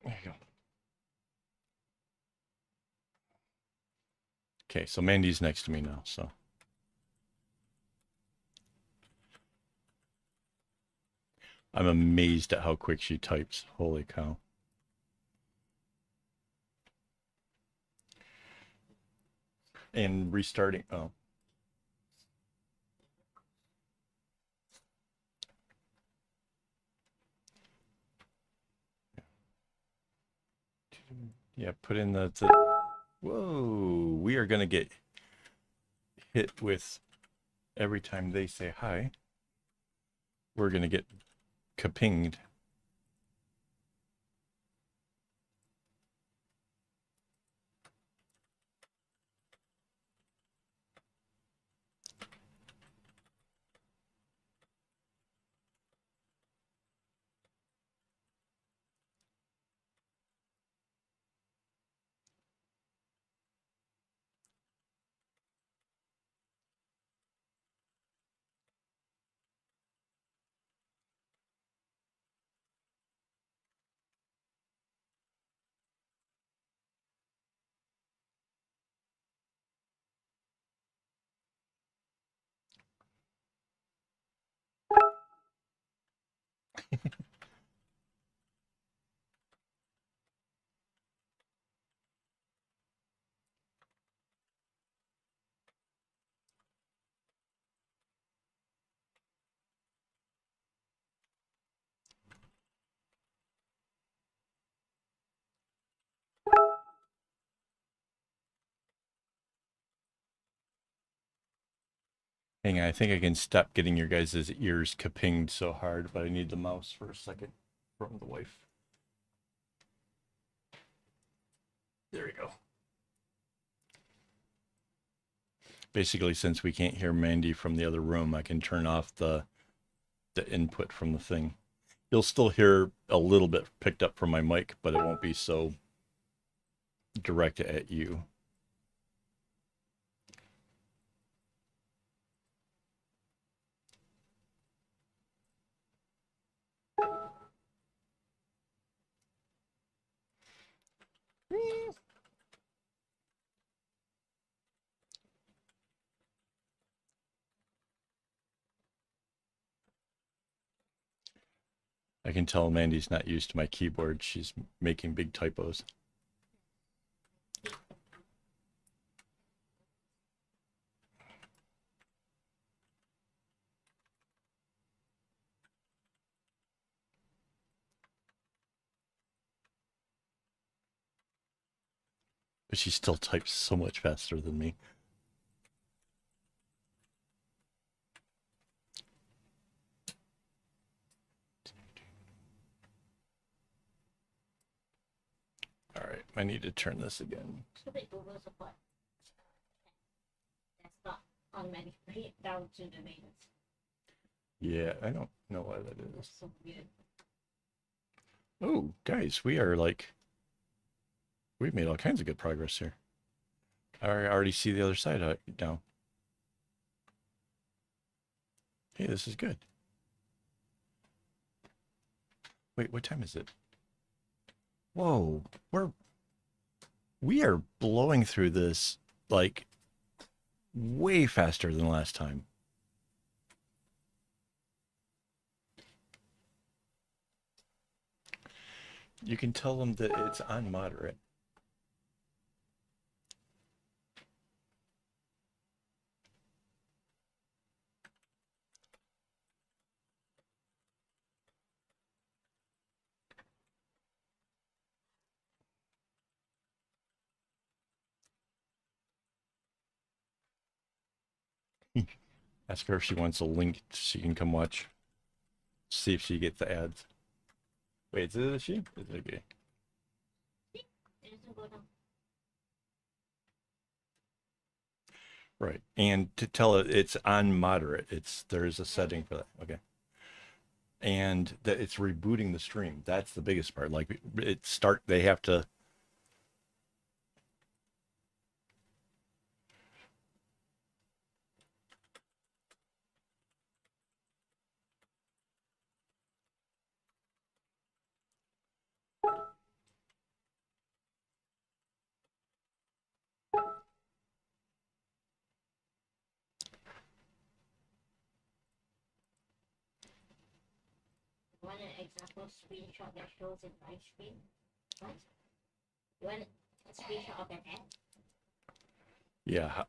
there you go. Okay, so Mandy's next to me now, so. I'm amazed at how quick she types. Holy cow. And restarting. Oh. Yeah, put in the whoa, we are going to get hit with every time they say hi. We're going to get kapinged. Hang on, I think I can stop getting your guys' ears kapinged so hard, but I need the mouse for a second from the wife. There we go. Basically, since we can't hear Mandy from the other room, I can turn off the input from the thing. You'll still hear a little bit picked up from my mic, but it won't be so direct at you. I can tell Mandy's not used to my keyboard. She's making big typos. But she still types so much faster than me. All right, I need to turn this again. Stupid Google support. That's not automatically down to the mains. Yeah, I don't know why that is. That's so weird. Oh, guys, we've made all kinds of good progress here. I already see the other side now. Hey, this is good. Wait, what time is it? Whoa, we are blowing through this like way faster than last time. You can tell them that it's on moderate. Ask her if she wants a link so she can come watch. See if she gets the ads. Wait, is it a she? Is it a gay? It doesn't go down. Right. And to tell it it's on moderate. There is a setting for that. Okay. And that it's rebooting the stream. That's the biggest part. Like they have to. You want an example screenshot that shows in live stream? What? You want a screenshot of an ad? Yeah.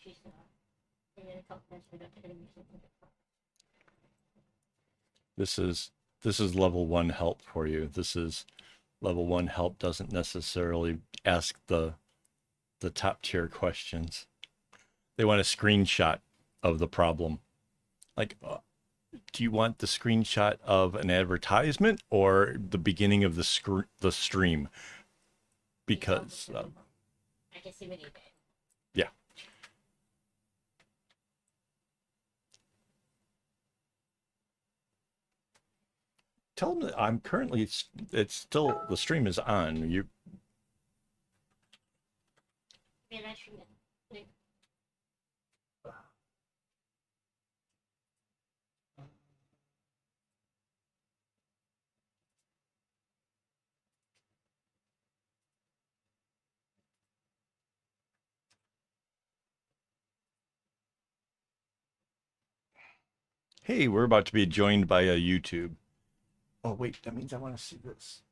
She's in the top left with the television. This is level 1 help for you. This is level 1 help doesn't necessarily ask the top tier questions. They want a screenshot of the problem. Like, do you want the screenshot of an advertisement or the beginning of the stream? Because I can see what you did. yeah. Tell them that I'm currently, it's still, the stream is on. You. Yeah, that's true. Hey, we're about to be joined by a YouTube. Oh, wait, that means I want to see this.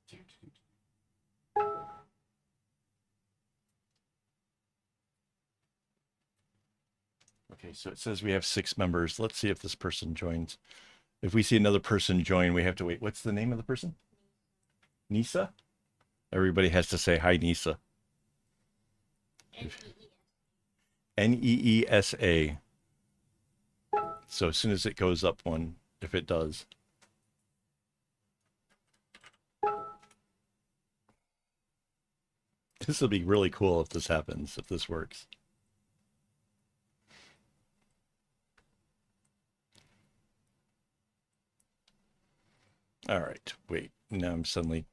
Okay, so it says we have 6 members. Let's see if this person joins. If we see another person join, we have to wait. What's the name of the person? Nisa? Everybody has to say hi, Nisa. Neesa. So as soon as it goes up one, if it does. This will be really cool if this happens, if this works. All right, wait, now I'm suddenly,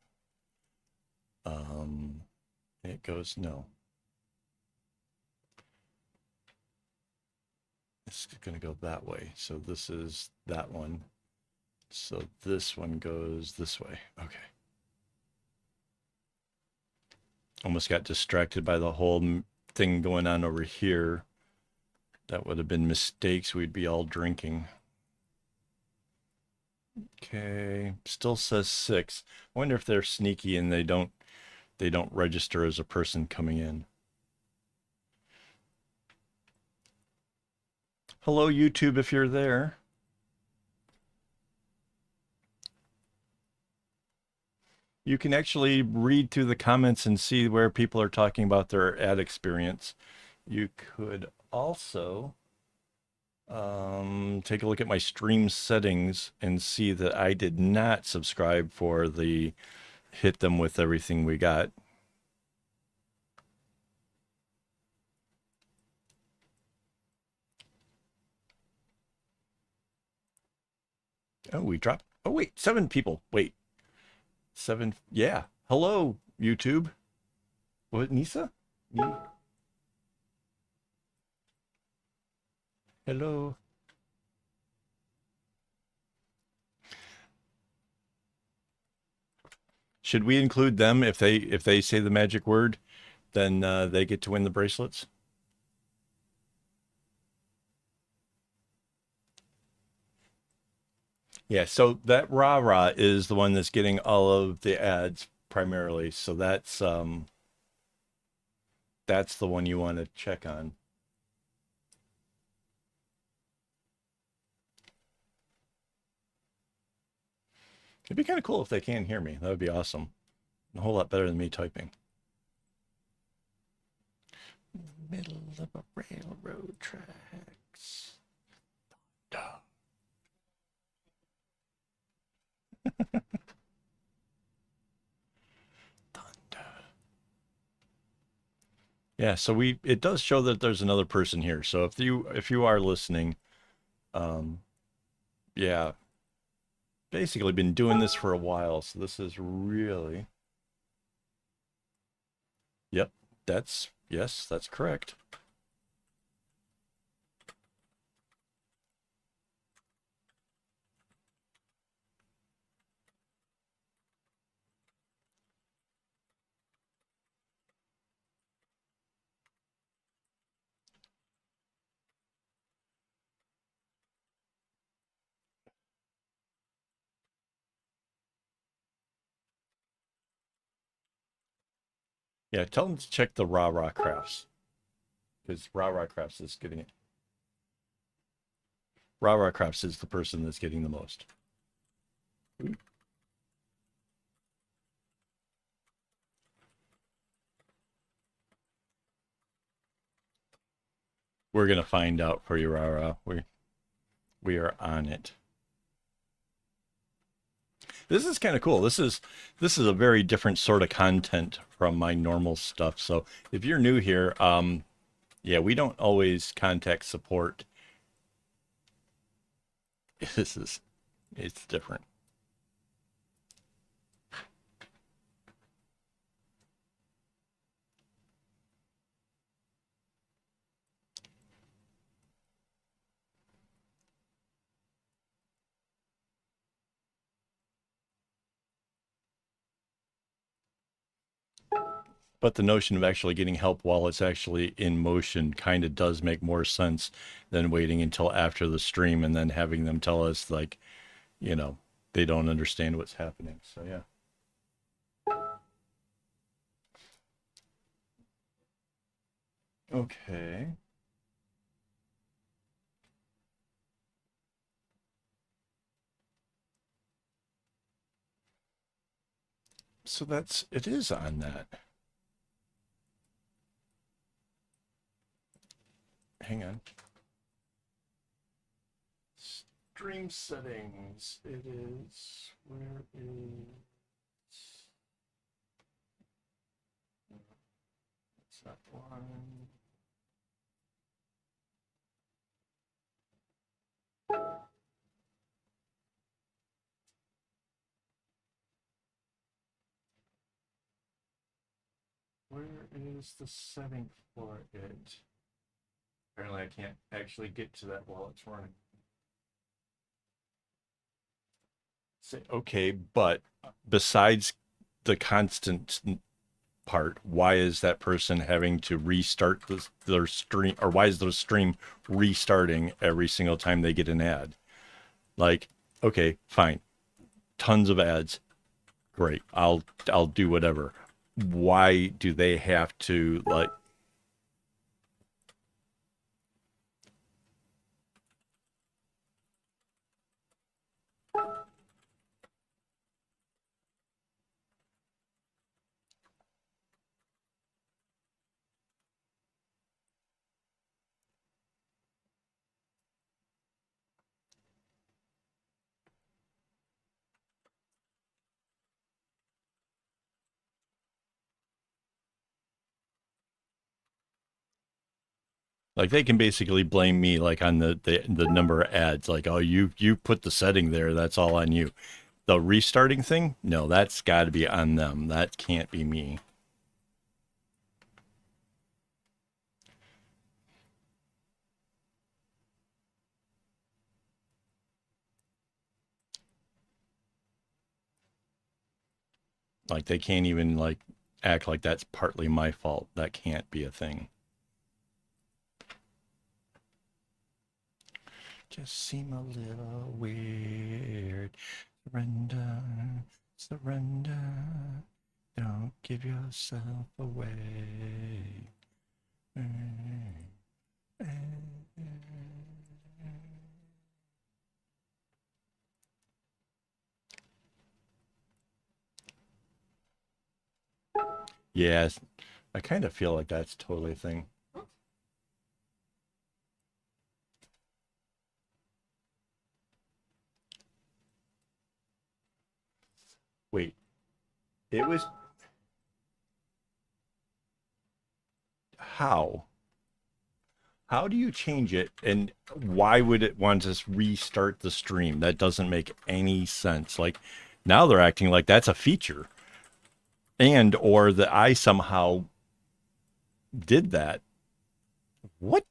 it goes, no. It's gonna go that way. So this is that one. So this one goes this way. Okay. Almost got distracted by the whole thing going on over here. That would have been mistakes. We'd be all drinking. Okay, still says 6. I wonder if they're sneaky and they don't they don't register as a person coming in. Hello, YouTube, if you're there. You can actually read through the comments and see where people are talking about their ad experience. You could also take a look at my stream settings and see that I did not subscribe for the hit them with everything we got. Oh, we dropped. Oh, wait, 7 people. Wait, 7. Yeah. Hello, YouTube. What, Nisa? Hello. Should we include them if they say the magic word, then they get to win the bracelets? Yeah, so that rah rah is the one that's getting all of the ads primarily. So that's the one you want to check on. It'd be kind of cool if they can hear me. That would be awesome. A whole lot better than me typing. Middle of a railroad tracks. Duh. Yeah, so it does show that there's another person here. So if you are listening, yeah, basically been doing this for a while. So this is really, yep, yes, that's correct. Yeah, tell them to check the Rah Rah Crafts because Rah Rah Crafts is getting it. Rah Rah Crafts is the person that's getting the most. We're gonna find out for you, Rah Rah. We are on it. This is kind of cool. This is a very different sort of content from my normal stuff. So if you're new here, yeah, we don't always contact support. It's different. But the notion of actually getting help while it's actually in motion kind of does make more sense than waiting until after the stream and then having them tell us, like, you know, they don't understand what's happening. So, yeah. Okay. So it is on that. Hang on. Stream settings. It is, where is, it's not one. Where is the setting for it? Apparently I can't actually get to that while it's running. Say, okay, but besides the constant part, why is that person having to restart their stream, or why is their stream restarting every single time they get an ad? Like, okay, fine, tons of ads, great, I'll do whatever. why do they have to like they can basically blame me like on the number of ads, like, oh, you put the setting there, that's all on you. The restarting thing, no, that's got to be on them. That can't be me. Like they can't even like act like that's partly my fault. That can't be a thing. Just seem a little weird. Surrender, surrender. Don't give yourself away. Yes, I kind of feel like that's totally a thing. Wait, it was how? How do you change it, and why would it want us restart the stream? That doesn't make any sense. Like now they're acting like that's a feature, and or that I somehow did that. What?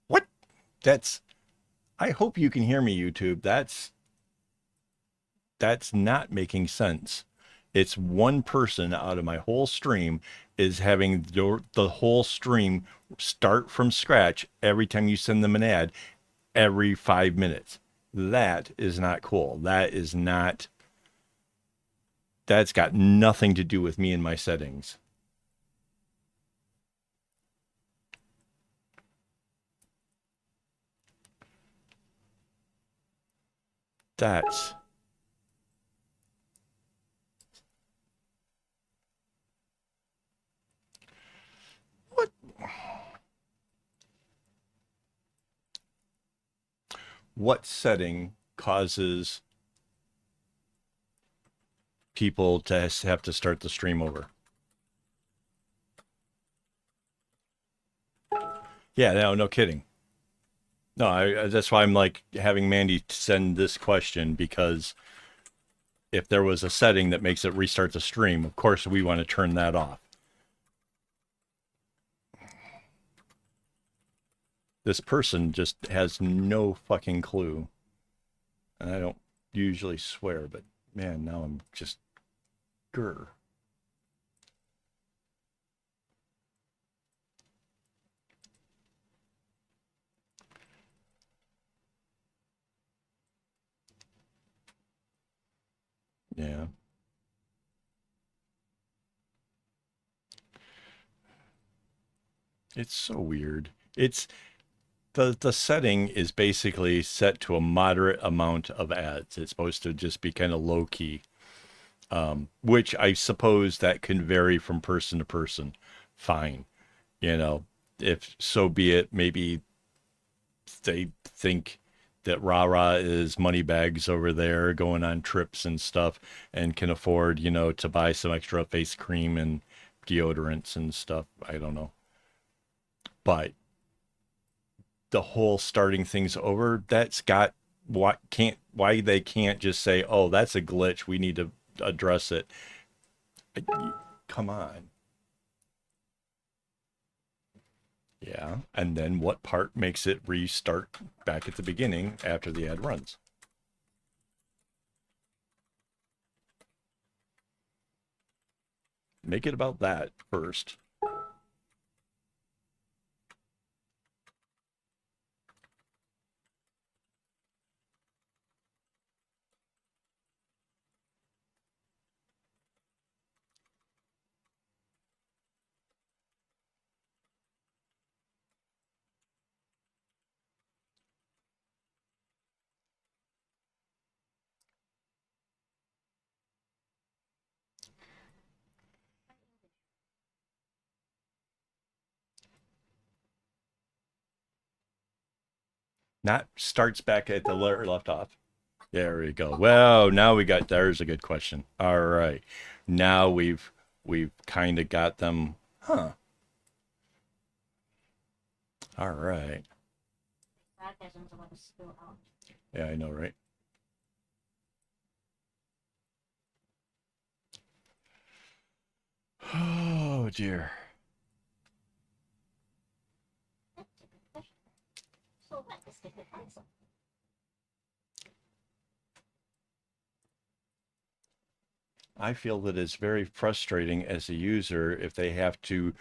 What? That's. I hope you can hear me, YouTube. That's not making sense. It's one person out of my whole stream is having the whole stream start from scratch every time you send them an ad every 5 minutes. That is not cool. That is not, that's got nothing to do with me and my settings. That's what what setting causes people to have to start the stream over? Yeah, no kidding. No, that's why I'm like having Mandy send this question, because if there was a setting that makes it restart the stream, of course we want to turn that off. This person just has no fucking clue. And I don't usually swear, but man, now I'm just grr. Yeah. It's so weird. It's the setting is basically set to a moderate amount of ads. It's supposed to just be kind of low key, which I suppose that can vary from person to person. Fine, you know, if so be it. Maybe they think that Rara is money bags over there going on trips and stuff and can afford, to buy some extra face cream and deodorants and stuff. I don't know. But the whole starting things over, that's got why they can't just say, "Oh, that's a glitch. We need to address it." Come on. Yeah. And then what part makes it restart back at the beginning after the ad runs? Make it about that first. Not starts back at the left off. There we go. Well, now we got, there's a good question. All right. Now we've kind of got them. Huh. All right. Sarcasm's about to spill out. Yeah, I know, right? Oh dear. That's a good question. So what is the good answer? I feel that it's very frustrating as a user if they have to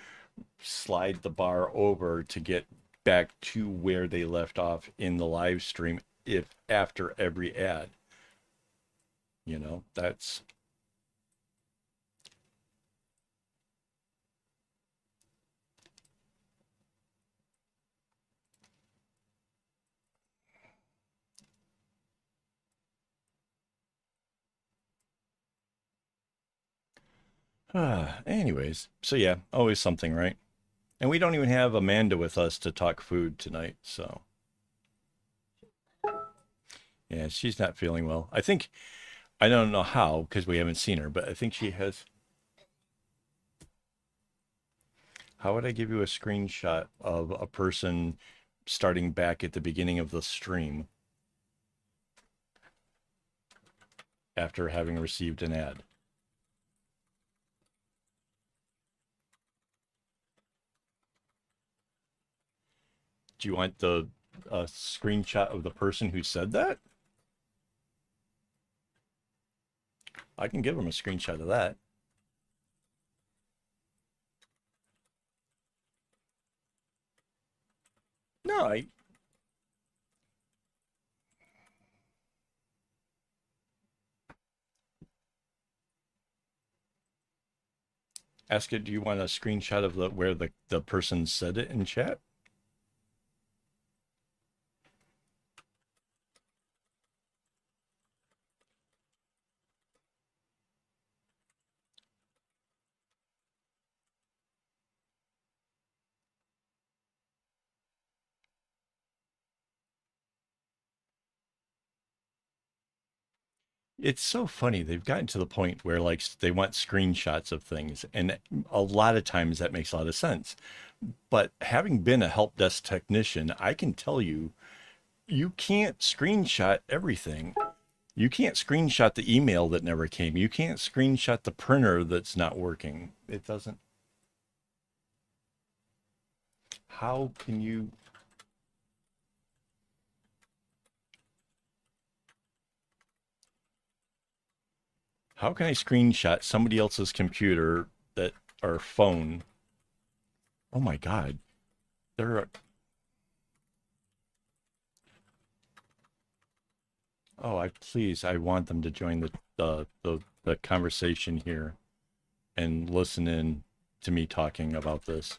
slide the bar over to get back to where they left off in the live stream if after every ad. That's anyways. So yeah, always something, right? And we don't even have Amanda with us to talk food tonight, so yeah, she's not feeling well. I think I don't know how because we haven't seen her, but I think she has. How would I give you a screenshot of a person starting back at the beginning of the stream after having received an ad? Do you want the screenshot of the person who said that? I can give them a screenshot of that. No, I ask it. Do you want a screenshot of where the person said it in chat? It's so funny. They've gotten to the point where like they want screenshots of things, and a lot of times that makes a lot of sense. But having been a help desk technician, I can tell you, you can't screenshot everything. You can't screenshot the email that never came. You can't screenshot the printer that's not working. It doesn't. How can you? How can I screenshot somebody else's computer that or phone? Oh my God. There are, oh, I want them to join the conversation here and listen in to me talking about this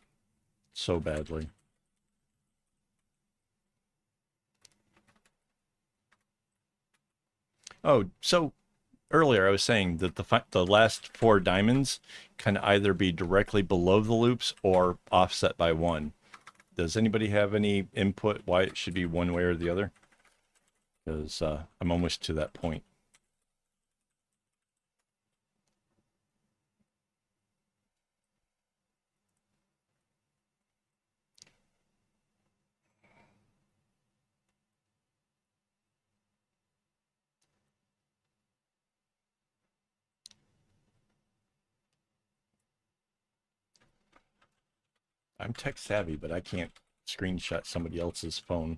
so badly. Oh, so earlier I was saying that the last four diamonds can either be directly below the loops or offset by one. Does anybody have any input why it should be one way or the other? Because I'm almost to that point. I'm tech savvy, but I can't screenshot somebody else's phone.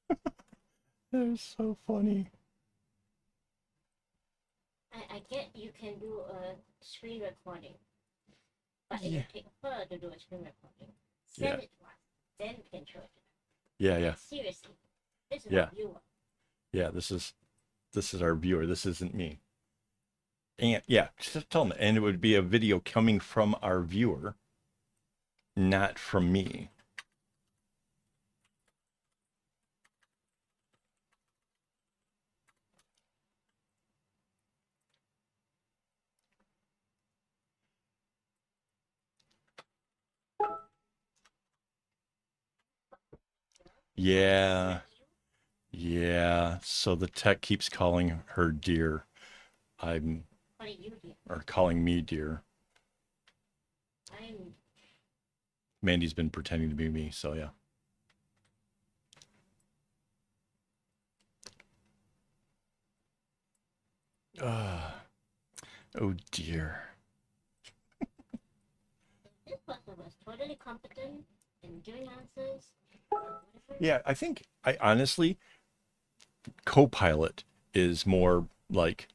That is so funny. I get you can do a screen recording, but it Yeah. will take her to do a screen recording. Yeah. Send it to us, then we can show it to Yeah, them. yeah. Seriously, this is Yeah. our viewer. Yeah, this is our viewer. This isn't me. And yeah, just tell them. And it would be a video coming from our viewer, not from me. Yeah. Yeah, so the tech keeps calling her dear. I'm What did you do? or calling me dear. I'm Mandy's been pretending to be me, so yeah. Ah, oh dear. this person was totally competent in giving answers. Whatever. Yeah, I think I honestly Copilot is more like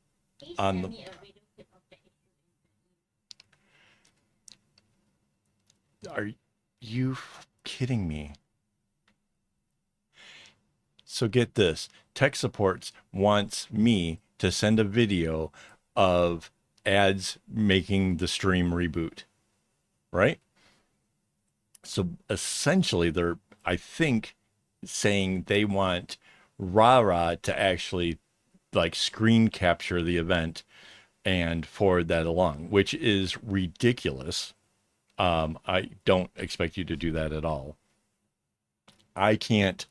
Please on send the me a video clip of the issue. are you kidding me? So get this. Tech supports wants me to send a video of ads making the stream reboot, right? So essentially they're I think saying they want Rara to actually like screen capture the event and forward that along, which is ridiculous. I don't expect you to do that at all. I can't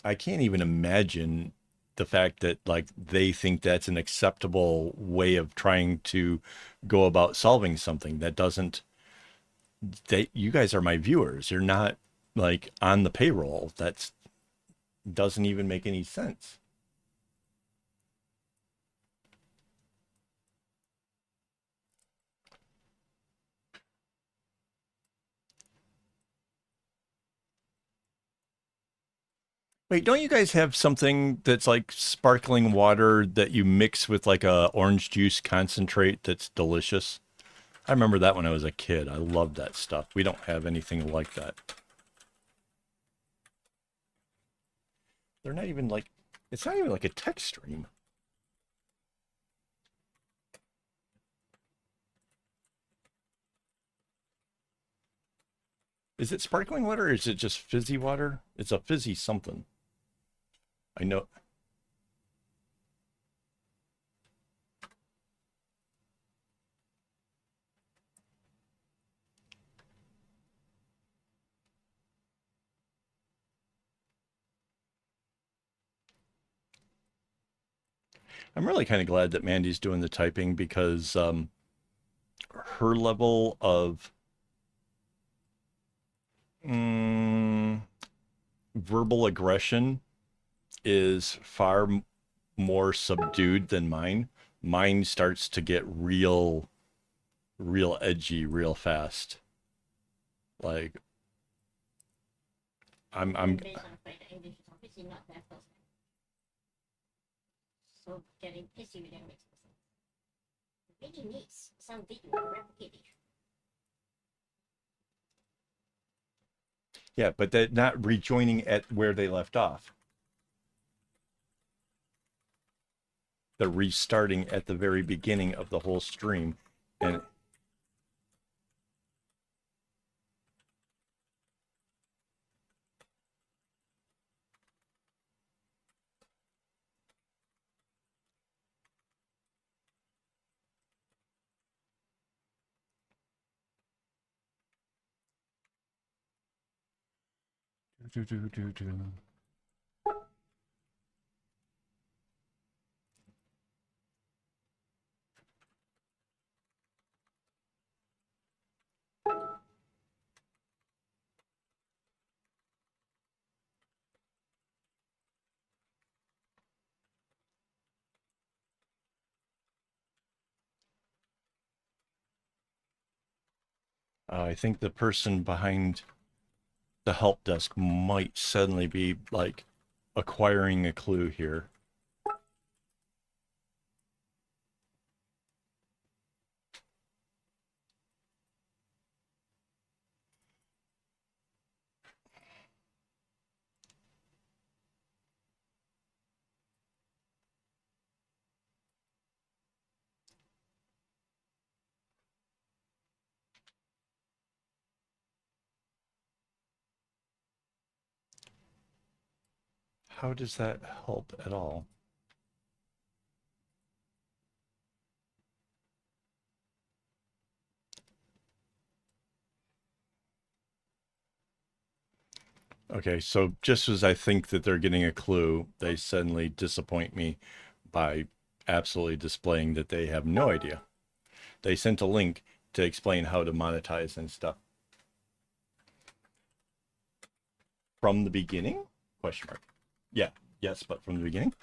I can't even imagine the fact that like they think that's an acceptable way of trying to go about solving something that doesn't that you guys are my viewers. You're not like on the payroll. That's doesn't even make any sense. Wait, don't you guys have something that's like sparkling water that you mix with like a orange juice concentrate that's delicious? I remember that when I was a kid. I loved that stuff. We don't have anything like that. They're not even like it's not even like a text stream. Is it sparkling water or is it just fizzy water? It's a fizzy something. I know. I'm really kind of glad that Mandy's doing the typing because her level of mm, verbal aggression is far more subdued than mine. Mine starts to get real edgy real fast. Like I'm Based on the fact that English is obviously not their first language. So getting pissy with them makes no sense. It really needs some video to replicate the issue. yeah, but they're not rejoining at where they left off. They're restarting at the very beginning of the whole stream. And I think the person behind the help desk might suddenly be like acquiring a clue here. How does that help at all? Okay, so just as I think that they're getting a clue, they suddenly disappoint me by absolutely displaying that they have no idea. They sent a link to explain how to monetize and stuff. From the beginning? Question mark. Yeah, yes, but from the beginning?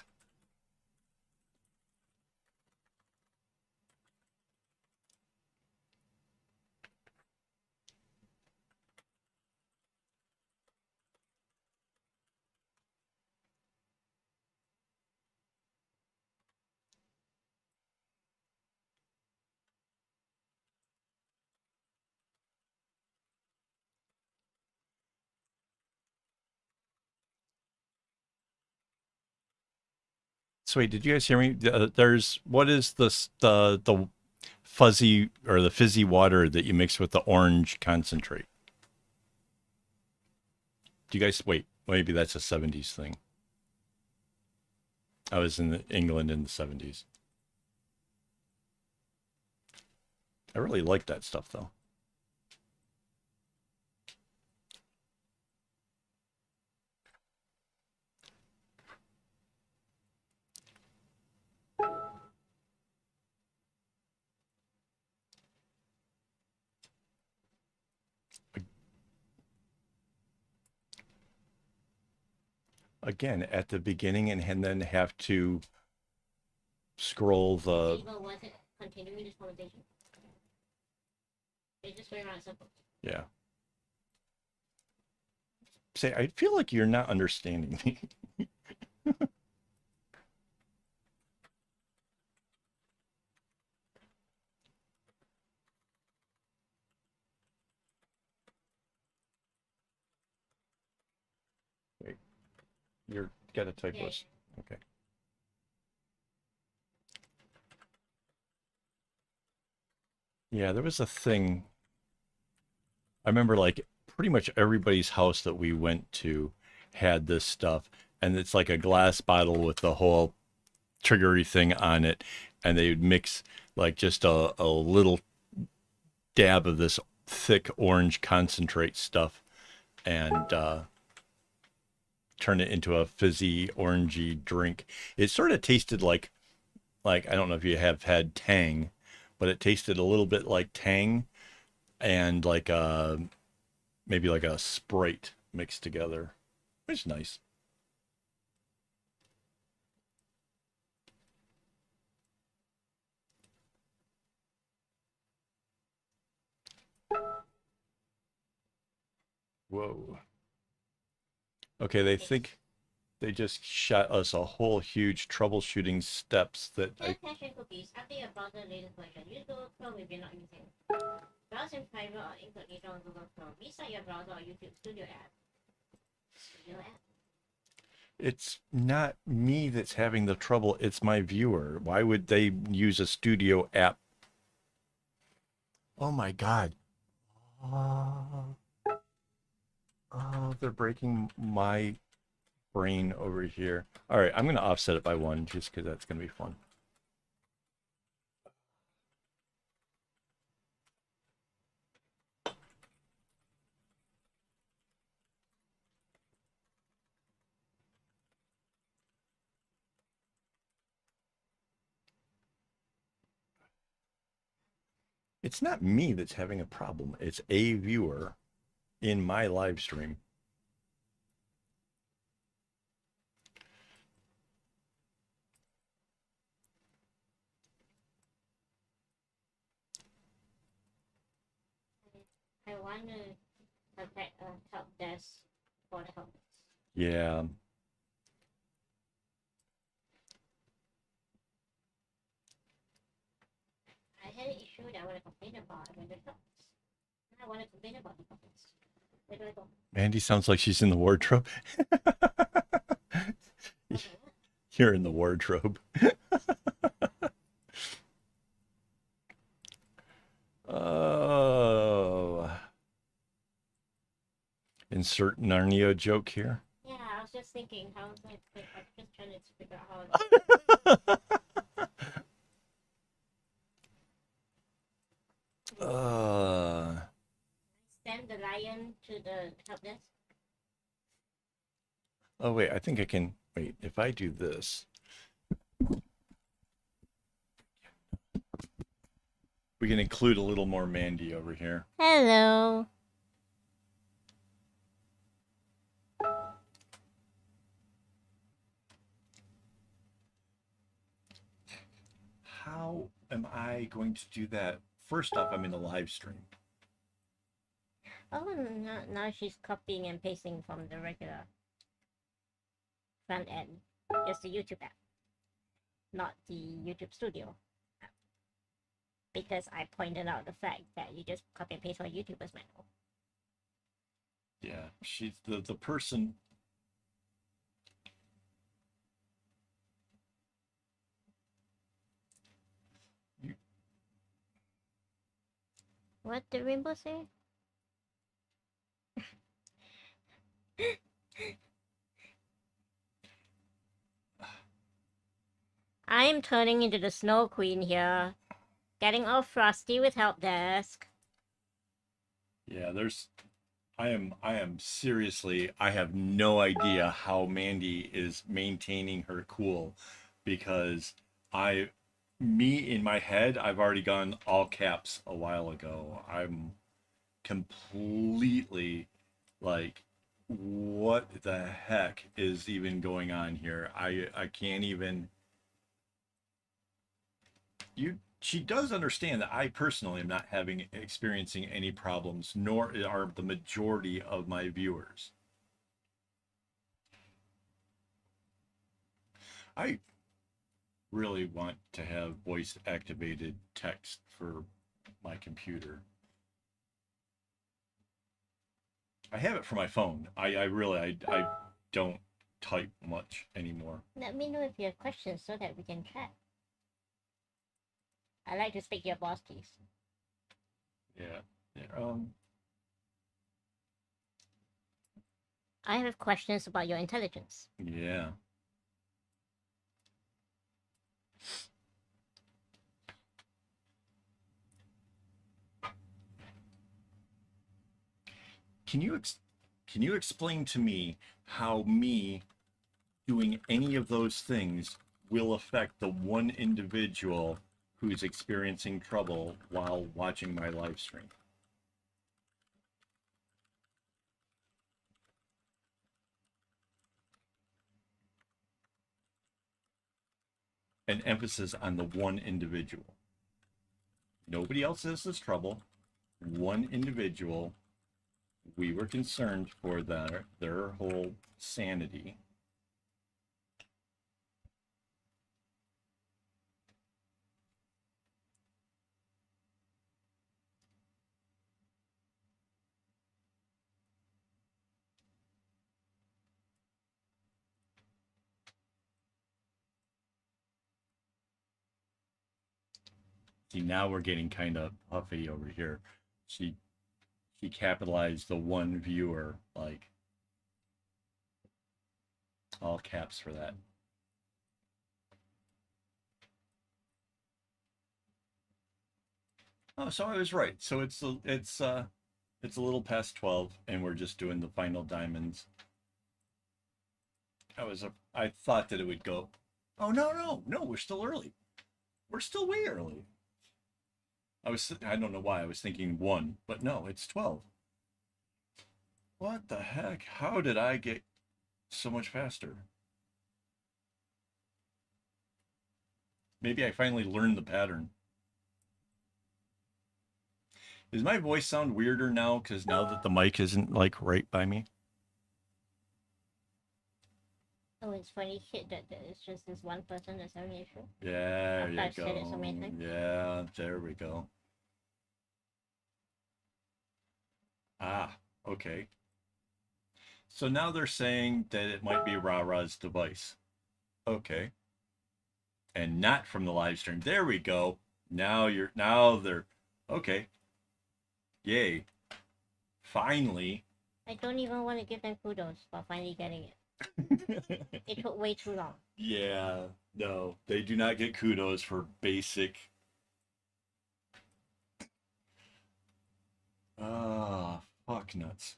So wait, did you guys hear me? There's what is the fuzzy or the fizzy water that you mix with the orange concentrate? Do you guys wait? Maybe that's a '70s thing. I was in England in the '70s. I really like that stuff though. Again, at the beginning and then have to scroll the People want to continue this conversation. It's just very around simple. yeah. Say, I feel like you're not understanding me. Wait, you're got to type Yeah. this. Okay. Yeah, there was a thing. I remember like pretty much everybody's house that we went to had this stuff, and it's like a glass bottle with the whole triggery thing on it, and they would mix like just a little dab of this thick orange concentrate stuff and turn it into a fizzy orangey drink. It sort of tasted like I don't know if you have had Tang, but it tasted a little bit like Tang and like maybe like a Sprite mixed together. It's nice. Whoa. Okay, they think they just shot us a whole huge troubleshooting steps that I Cache cookies. After your browser latest version, use Google Chrome if you're not using it. Browse in private or incognito on Google Chrome. Restart your browser or YouTube Studio app. Studio app. it's not me that's having the trouble, it's my viewer. Why would they use a studio app? Oh my god. Oh, oh, they're breaking my brain over here. All right, I'm going to offset it by one just because that's going to be fun. It's not me that's having a problem. It's a viewer in my live stream. I want to have a help desk for the help desk. Yeah. I had an issue that I want to complain about when the help desk. I want to complain about the help desk. Where do I go? Mandy sounds like she's in the wardrobe. Okay. You're in the wardrobe. Oh. Insert Narnia joke here. Yeah, I was just thinking how was I was just trying to figure out how uh, send the lion to the help desk. Oh, wait, I think I can. Wait, if I do this, we can include a little more Mandy over here. Hello. How am I going to do that? First off, I'm in a live stream. Oh, now she's copying and pasting from the regular front end. It's the YouTube app, not the YouTube Studio app. Because I pointed out the fact that you just copy and paste from YouTuber's manual. Yeah, she's the person. You, What did Rainbow say? I'm turning into the Snow Queen here. Getting all frosty with help desk. yeah, there's. I am seriously. I have no idea how Mandy is maintaining her cool, because I, me in my head, I've already gone all caps a while ago. I'm completely like, what the heck is even going on here? I can't even. She does understand that I personally am not having experiencing any problems, nor are the majority of my viewers. I really want to have voice activated text for my computer. I have it for my phone. I really I don't type much anymore. Let me know if you have questions so that we can chat. I like to speak your boss, please. Yeah. Yeah. I have questions about your intelligence. Yeah. Can you explain to me how me doing any of those things will affect the one individual who's experiencing trouble while watching my live stream? An emphasis on the one individual. Nobody else has this trouble. One individual. We were concerned for their whole sanity. See, now we're getting kind of puffy over here. She capitalized the one viewer, like all caps for that. Oh, so I was right. So it's a little past 12, and we're just doing the final diamonds. I thought that it would go. Oh, no, we're still early. We're still way early. I don't know why I was thinking 1, but no, it's 12. What the heck? How did I get so much faster? Maybe I finally learned the pattern. Does my voice sound weirder now because now that the mic isn't like right by me? Oh, it's funny shit that it's just this one person that's having an issue. Yeah, there After you I've said it go. so many times. Yeah, there we go. Ah, okay. So now they're saying that it might be Rara's device. Okay. And not from the live stream. There we go. Now they're okay. Yay. Finally. I don't even want to give them kudos for finally getting it. It took way too long. Yeah, no, they do not get kudos for basic. Ah, fuck nuts.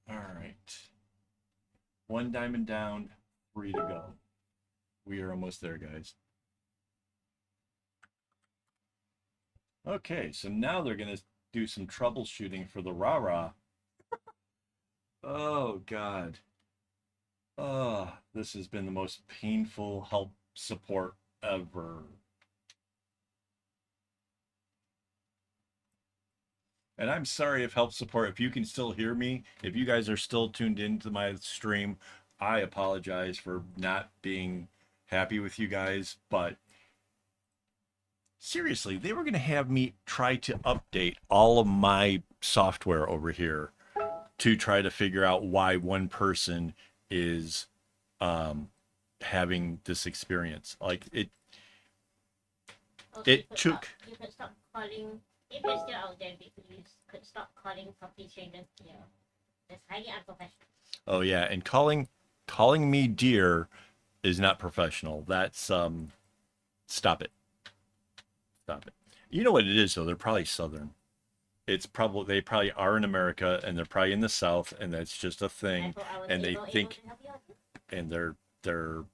All right. One diamond down, 3 to go. We are almost there, guys. Okay, so now they're going to do some troubleshooting for the rah-rah. Oh, God. Oh, this has been the most painful help support ever. And I'm sorry if help support, if you can still hear me, if you guys are still tuned into my stream, I apologize for not being happy with you guys, but seriously, they were going to have me try to update all of my software over here to try to figure out why one person is having this experience. Like Also, it took. You could stop calling. If you're still out there, you could stop calling complete strangers dear. That's highly unprofessional. Oh yeah, and calling me dear is not professional. That's stop it. Stop it. You know what it is though? They're probably Southern. It's probably they probably are in America and they're probably in the South and that's just a thing. And they think and they're oh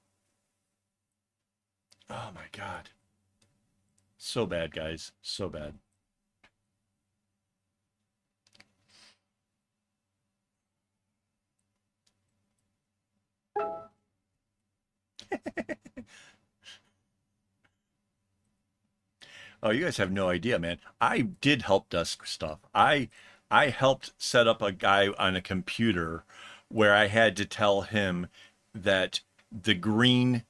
my God. So bad, guys. So bad. Oh, you guys have no idea, man. I did help desk stuff. I helped set up a guy on a computer where I had to tell him that the green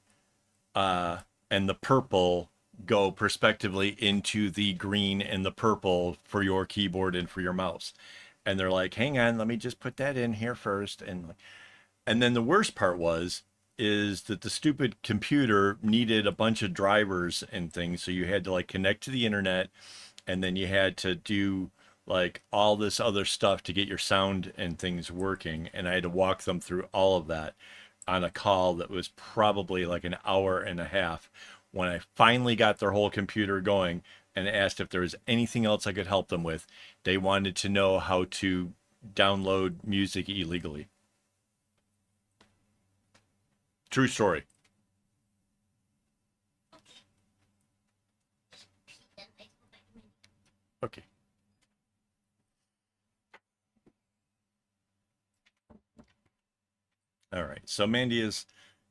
and the purple go prospectively into the green and the purple for your keyboard and for your mouse. And they're like, "Hang on, let me just put that in here first." And then the worst part is that the stupid computer needed a bunch of drivers and things, so you had to like connect to the internet and then you had to do like all this other stuff to get your sound and things working, and I had to walk them through all of that on a call that was probably like an hour and a half. When I finally got their whole computer going and asked if there was anything else I could help them with, they wanted to know how to download music illegally. True story. Okay. All right. So Mandy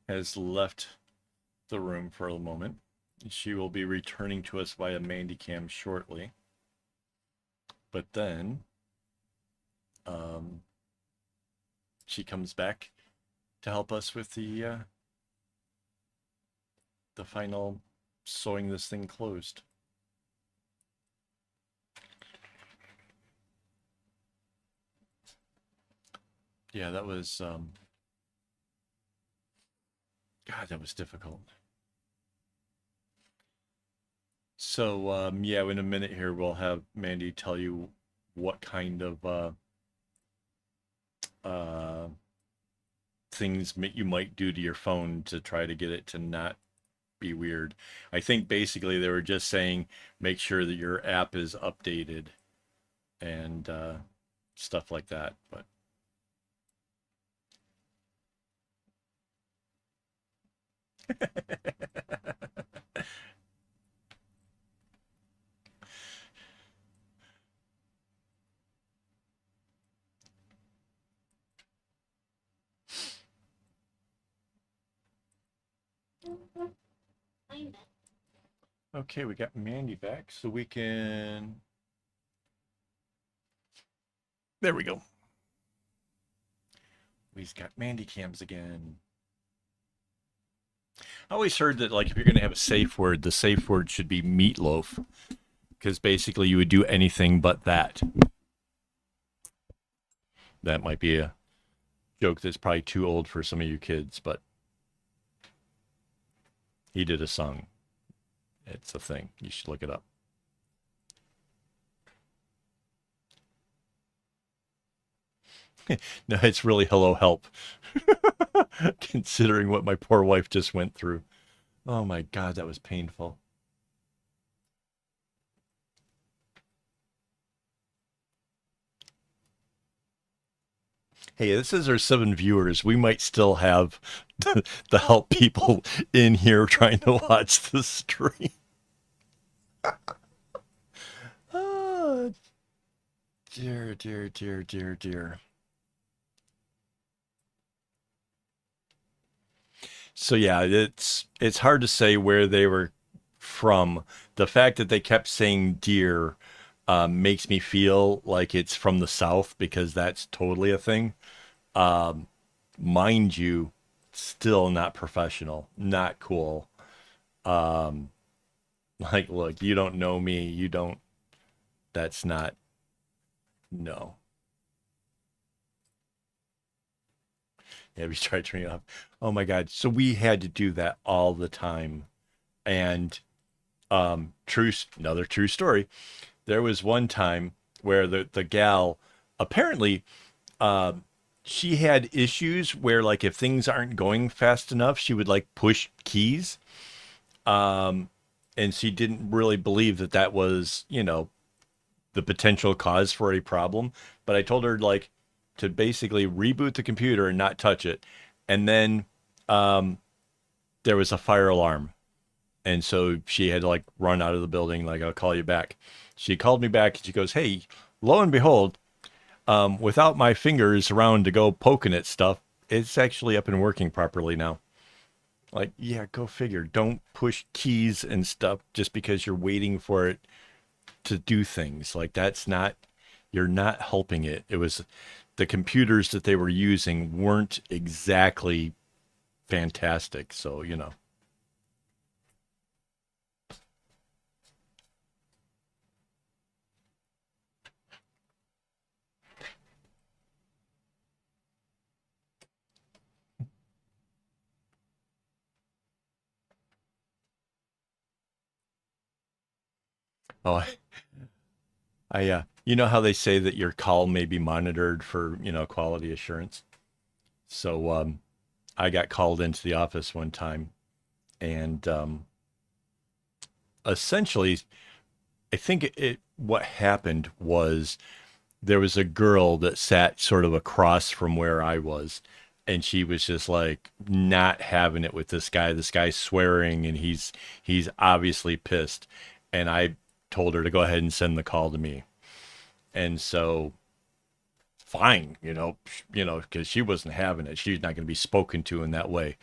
has left the room for a moment. She will be returning to us via MandyCam shortly. But then she comes back to help us with the final sewing this thing closed. Yeah, that was God, that was difficult. So yeah, in a minute here we'll have Mandy tell you what kind of things you might do to your phone to try to get it to not be weird. I think basically they were just saying make sure that your app is updated and stuff like that. But okay, we got Mandy back, so we can. There we go. We've got Mandy cams again. I always heard that like if you're going to have a safe word, the safe word should be meatloaf, because basically you would do anything but that. That might be a joke that's probably too old for some of you kids, but he did a song. It's a thing. You should look it up. No, it's really hello help. Considering what my poor wife just went through. Oh my God, that was painful. Hey, this is our 7 viewers. We might still have the help people in here trying to watch the stream. Oh, dear, dear, dear, dear, dear. So yeah, it's hard to say where they were from. The fact that they kept saying deer makes me feel like it's from the South because that's totally a thing. Um, Mind you, still not professional, not cool. Um, like, look, you don't know me. You don't. That's not. No. Yeah, we tried turning it off. Oh my God. So we had to do that all the time. And another true story. There was one time where the gal apparently uh, she had issues where like if things aren't going fast enough, she would like push keys. Um, and she didn't really believe that that was, the potential cause for a problem. But I told her like to basically reboot the computer and not touch it. And then um, there was a fire alarm. And so she had to like run out of the building, like, I'll call you back. She called me back and she goes, hey, lo and behold, without my fingers around to go poking at stuff, it's actually up and working properly now. Like, yeah, go figure. Don't push keys and stuff just because you're waiting for it to do things. Like, that's not, you're not helping it. It was the computers that they were using weren't exactly fantastic. So, oh, you know how they say that your call may be monitored for, quality assurance. So, I got called into the office one time, and essentially, I think what happened was there was a girl that sat sort of across from where I was, and she was just like not having it with this guy. This guy's swearing, and he's obviously pissed. And I told her to go ahead and send the call to me. And so fine, because she wasn't having it. She's not going to be spoken to in that way.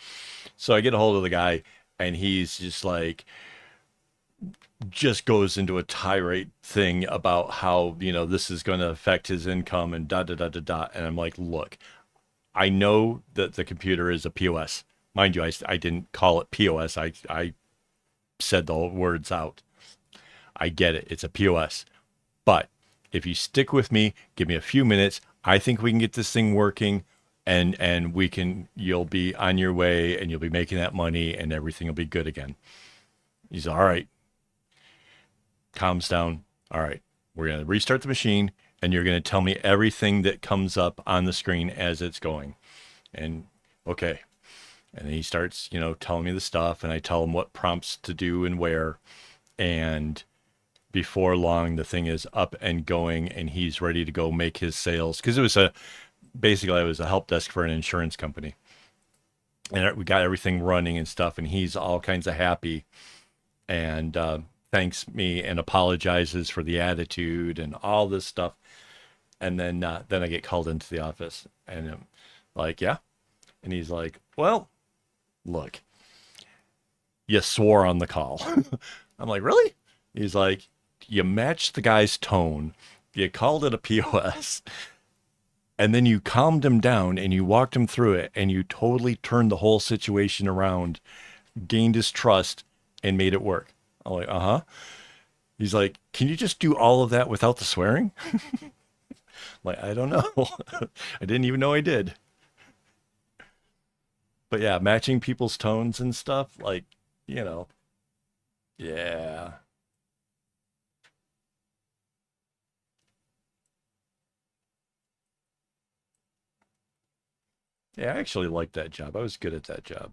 So I get a hold of the guy, and he's just like, just goes into a tirade thing about how, this is going to affect his income and da da da da da. And I'm like, look, I know that the computer is a POS. Mind you, I didn't call it POS. I said the words out. I get it. It's a POS. But if you stick with me, give me a few minutes, I think we can get this thing working, and you'll be on your way and you'll be making that money and everything will be good again. He's all right. Calms down. All right. We're going to restart the machine and you're going to tell me everything that comes up on the screen as it's going. And okay. And then he starts, telling me the stuff, and I tell him what prompts to do and where. And before long, the thing is up and going, and he's ready to go make his sales. Because basically, I was a help desk for an insurance company. And we got everything running and stuff, and he's all kinds of happy. And thanks me and apologizes for the attitude and all this stuff. And then I get called into the office, and I'm like, yeah. And he's like, well, look, you swore on the call. I'm like, really? He's like, you matched the guy's tone, you called it a POS, and then you calmed him down and you walked him through it and you totally turned the whole situation around, gained his trust, and made it work. I'm like, uh-huh. He's like, can you just do all of that without the swearing? I'm like, I don't know. I didn't even know I did. But yeah, matching people's tones and stuff, like, you know, yeah. Yeah, I actually liked that job. I was good at that job.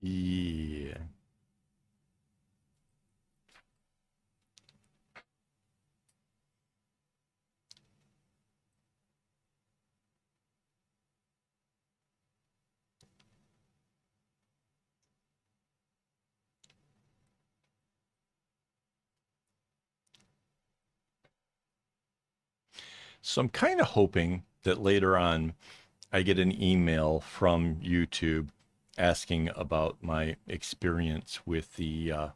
Yeah. So I'm kind of hoping that later on I get an email from YouTube asking about my experience with the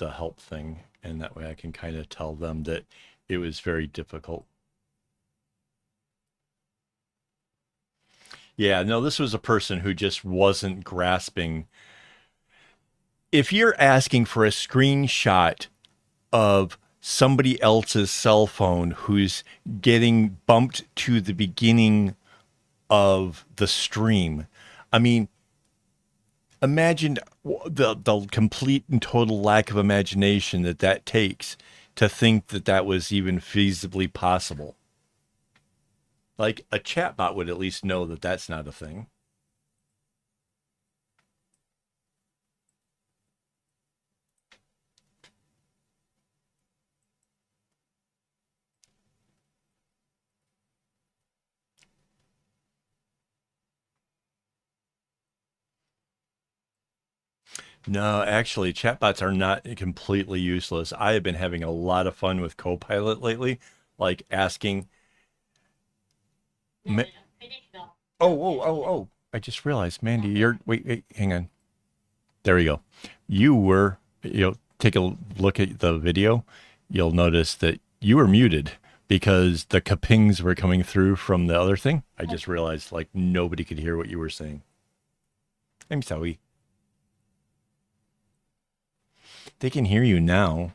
help thing, and that way I can kind of tell them that it was very difficult. Yeah, no, this was a person who just wasn't grasping. If you're asking for a screenshot of somebody else's cell phone who's getting bumped to the beginning of the stream, I mean, imagine the complete and total lack of imagination that that takes to think that that was even feasibly possible. Like a chatbot would at least know that that's not a thing. No, actually, chatbots are not completely useless. I have been having a lot of fun with Copilot lately, like asking. Ma- oh! I just realized, Mandy, you're wait, hang on. There we go. You were, take a look at the video. You'll notice that you were muted because the kapings were coming through from the other thing. I just realized like nobody could hear what you were saying. I'm sorry. They can hear you now.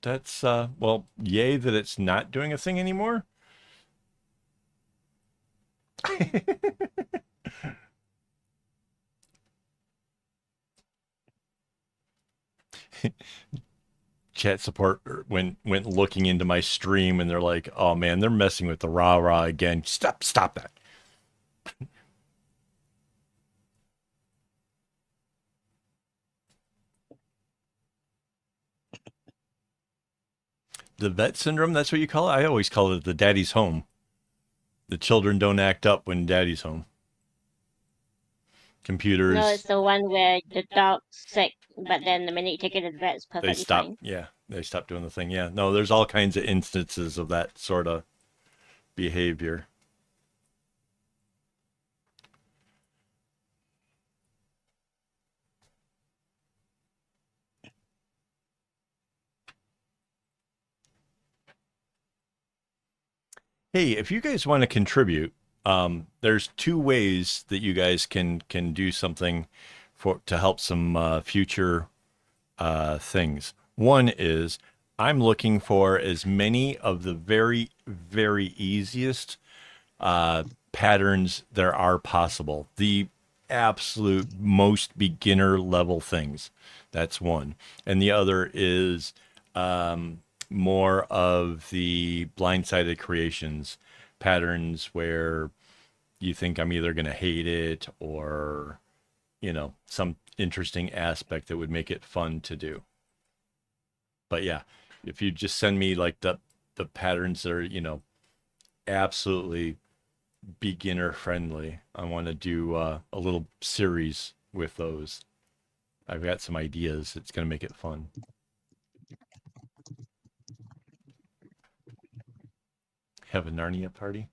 That's well, yay that it's not doing a thing anymore. Chat support went looking into my stream and they're like, "Oh man, they're messing with the rah rah again. Stop that." The vet syndrome, that's what you call it? I always call it the daddy's home. The children don't act up when daddy's home. No, it's Computers, the one where the dog's sick, but then the minute you take it to the vet, it's they perfectly stop. fine. Yeah, they stop doing the thing. Yeah, no, there's all kinds of instances of that sort of behavior. Hey, if you guys want to contribute, there's two ways that you guys can do something for to help some future things. One is I'm looking for as many of the very easiest patterns there are possible. The absolute most beginner level things. That's one. And the other is more of the blindsided creations patterns where you think I'm either going to hate it or some interesting aspect that would make it fun to do. But yeah, if you just send me like the patterns that are, absolutely beginner friendly, I want to do a little series with those. I've got some ideas. It's going to make it fun. Have a Narnia party.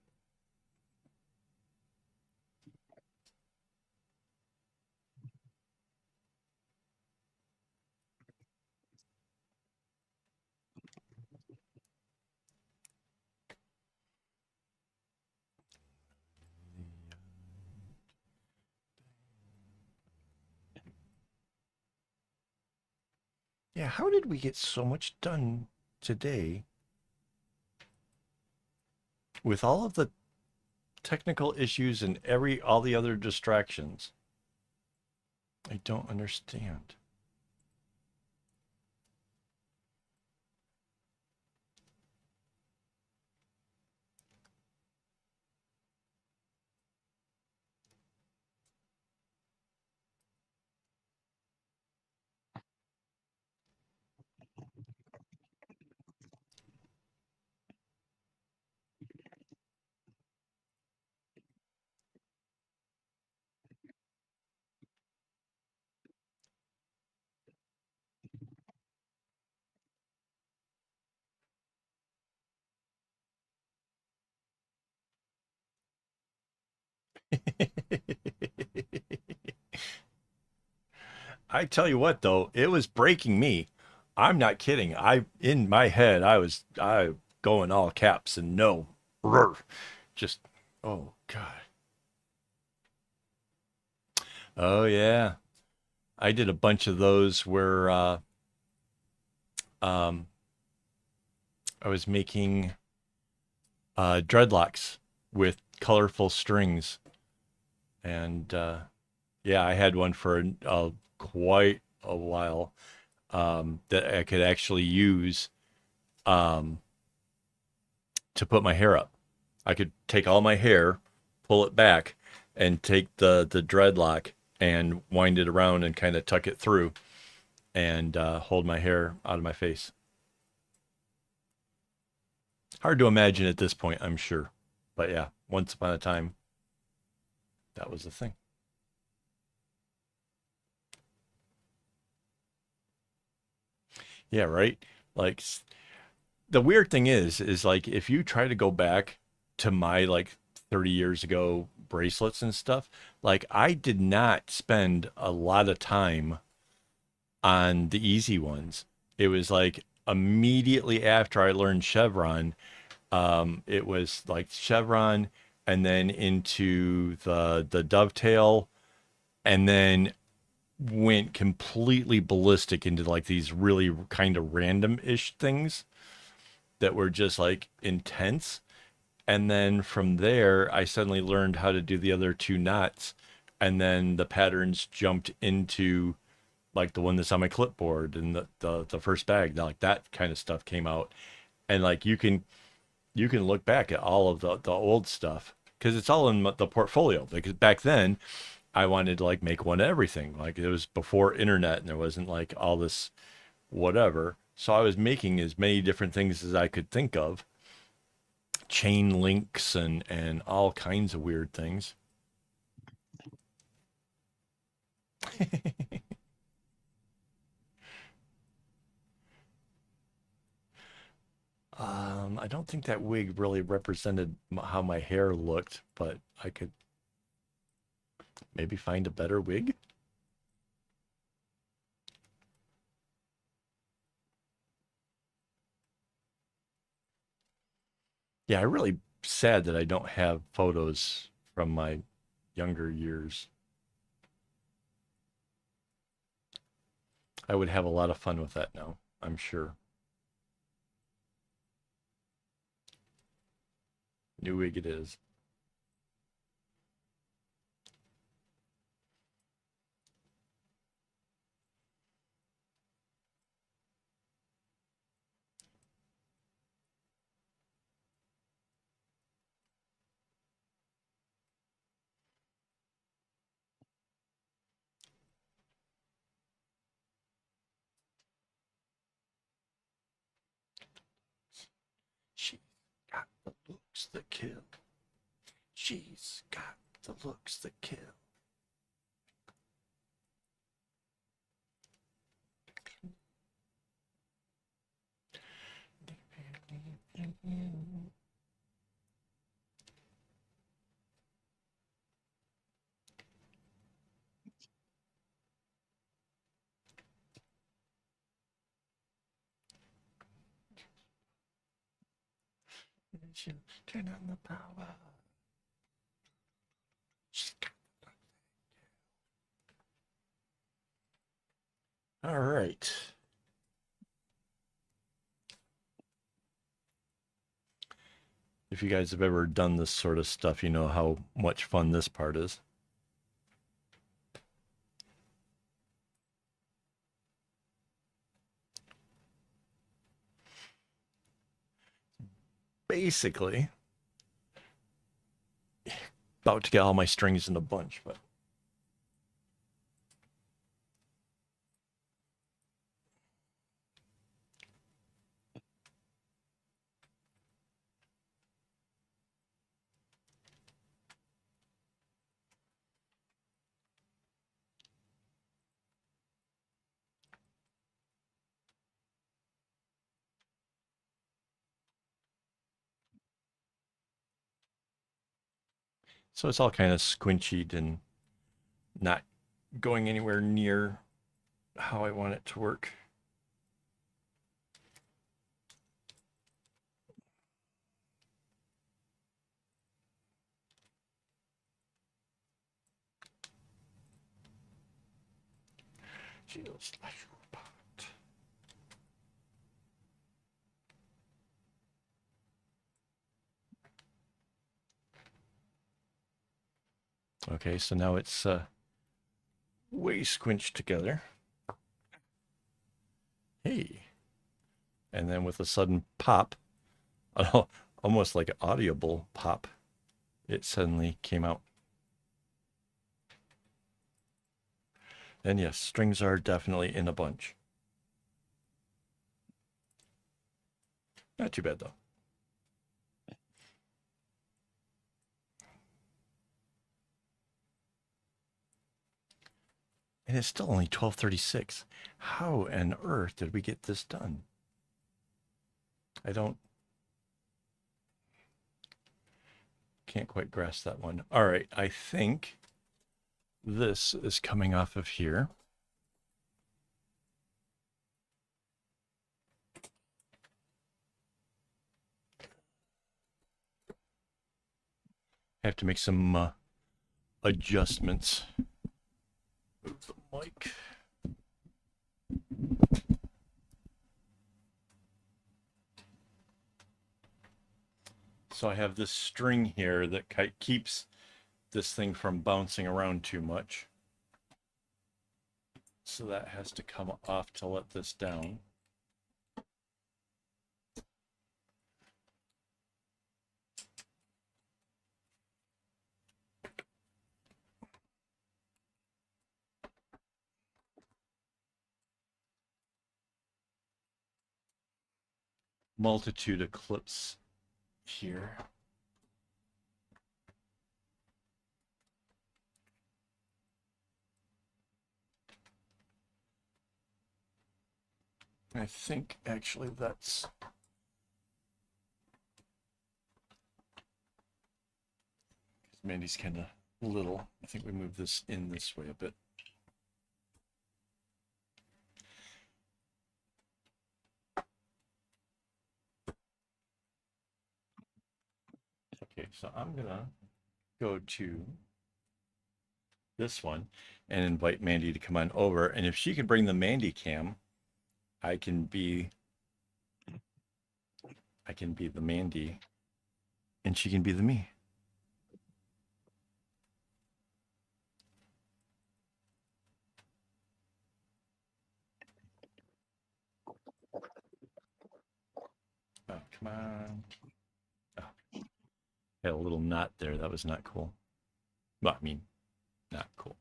Yeah, how did we get so much done today with all of the technical issues and all the other distractions? I don't understand. I tell you what though, it was breaking me. I'm not kidding. I in my head I going all caps and no. Just oh god. Oh yeah. I did a bunch of those where um I was making dreadlocks with colorful strings and yeah, I had one for quite a while that I could actually use um, to put my hair up. I could take all my hair, pull it back, and take the dreadlock and wind it around and kind of tuck it through and hold my hair out of my face. Hard to imagine at this point, I'm sure. But yeah, once upon a time, that was the thing. Yeah, right? Like the weird thing is like if you try to go back to my like 30 years ago bracelets and stuff, like I did not spend a lot of time on the easy ones. It was like immediately after I learned chevron, it was like chevron and then into the dovetail and then went completely ballistic into like these really kind of random-ish things that were just like intense. And then from there, I suddenly learned how to do the other two knots. And then the patterns jumped into like the one that's on my clipboard and the first bag. Like that kind of stuff came out. And like you can look back at all of the old stuff because it's all in the portfolio. Because back then I wanted to like make one of everything. Like it was before internet and there wasn't like all this whatever. So I was making as many different things as I could think of, chain links and all kinds of weird things. I don't think that wig really represented how my hair looked, but I could maybe find a better wig. Yeah, I really sad that I don't have photos from my younger years. I would have a lot of fun with that now, I'm sure. New wig it is. looks that kill. She's got the looks that kill. Turn on the power. All right. If you guys have ever done this sort of stuff, you know how much fun this part is. Basically, about to get all my strings in a bunch, but so it's all kind of squinched and not going anywhere near how I want it to work. Okay, so now it's way squinched together. Hey. And then with a sudden pop, almost like an audible pop, it suddenly came out. And yes, strings are definitely in a bunch. Not too bad though. And it's still only 12:36. How on earth did we get this done? Can't quite grasp that one. All right, I think this is coming off of here. I have to make some adjustments. Move the mic. So I have this string here that keeps this thing from bouncing around too much. So that has to come off to let this down. Multitude of clips here. I think actually that's Mandy's kind of little. I think we move this in this way a bit. Okay, so I'm gonna go to this one and invite Mandy to come on over. And if she could bring the Mandy cam, I can be the Mandy and she can be the me. Oh, come on. Oh. Had a little knot there. That was not cool. Well, I mean, not cool.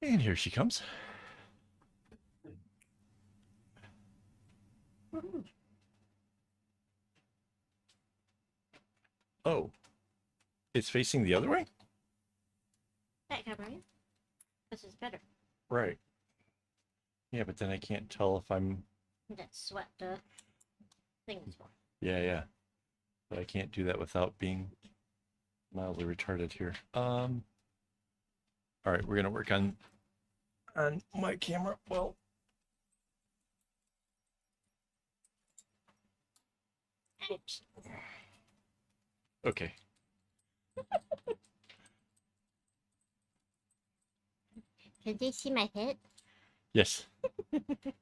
And here she comes. Oh, it's facing the other way? That camera, yeah. This is better. Right. Yeah, but then I can't tell if I'm... That's what the thing is for. Yeah. But I can't do that without being mildly retarded here. All right, we're gonna work on my camera. Well, oops. Okay. Can they see my head? Yes. I can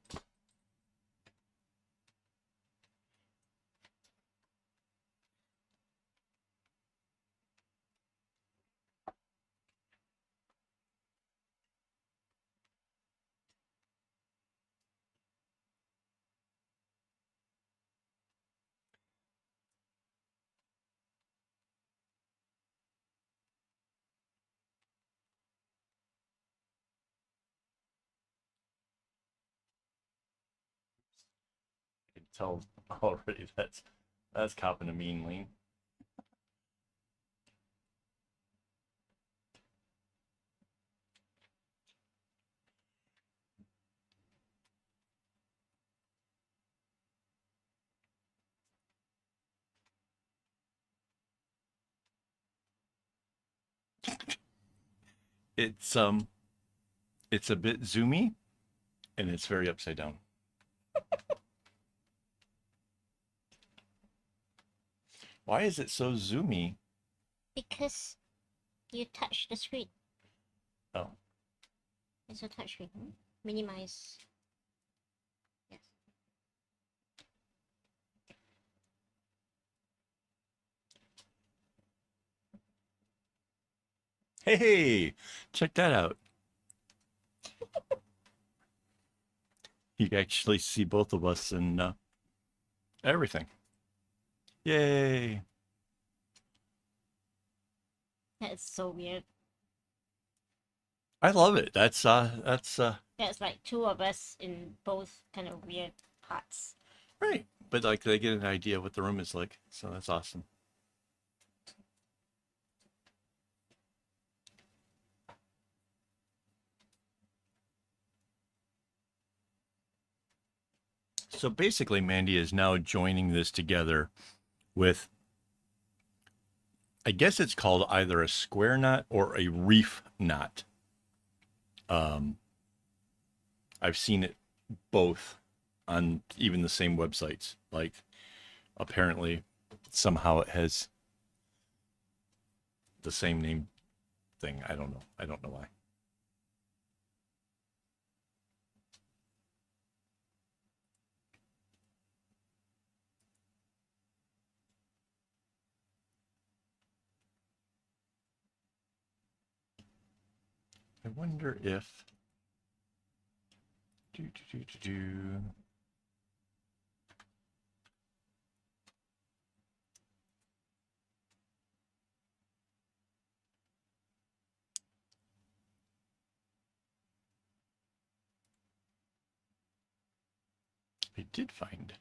tell already that's copping a mean lean. It's a bit zoomy and it's very upside down. Why is it so zoomy? Because you touch the screen. Oh. It's a touch screen. Minimize. Yes. Hey, check that out. You can actually see both of us and everything. Yay. That's so weird. I love it. That's That's like two of us in both kind of weird parts. right. But like they get an idea of what the room is like. So that's awesome. So basically Mandy is now joining this together with, I guess it's called either a square knot or a reef knot. I've seen it both on even the same websites. Like apparently somehow it has the same name thing. I don't know. I don't know why. I wonder if do. I did find.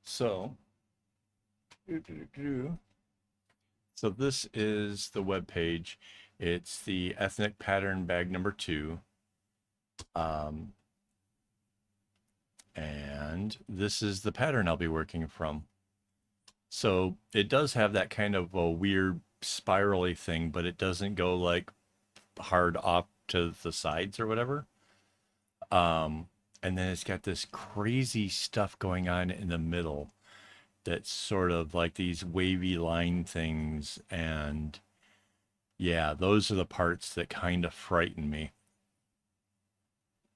So, so this is the web page. It's the ethnic pattern bag number 2. And this is the pattern I'll be working from. So it does have that kind of a weird spirally thing, but it doesn't go like hard off to the sides or whatever. And then it's got this crazy stuff going on in the middle that's sort of like these wavy line things. And yeah, those are the parts that kind of frighten me.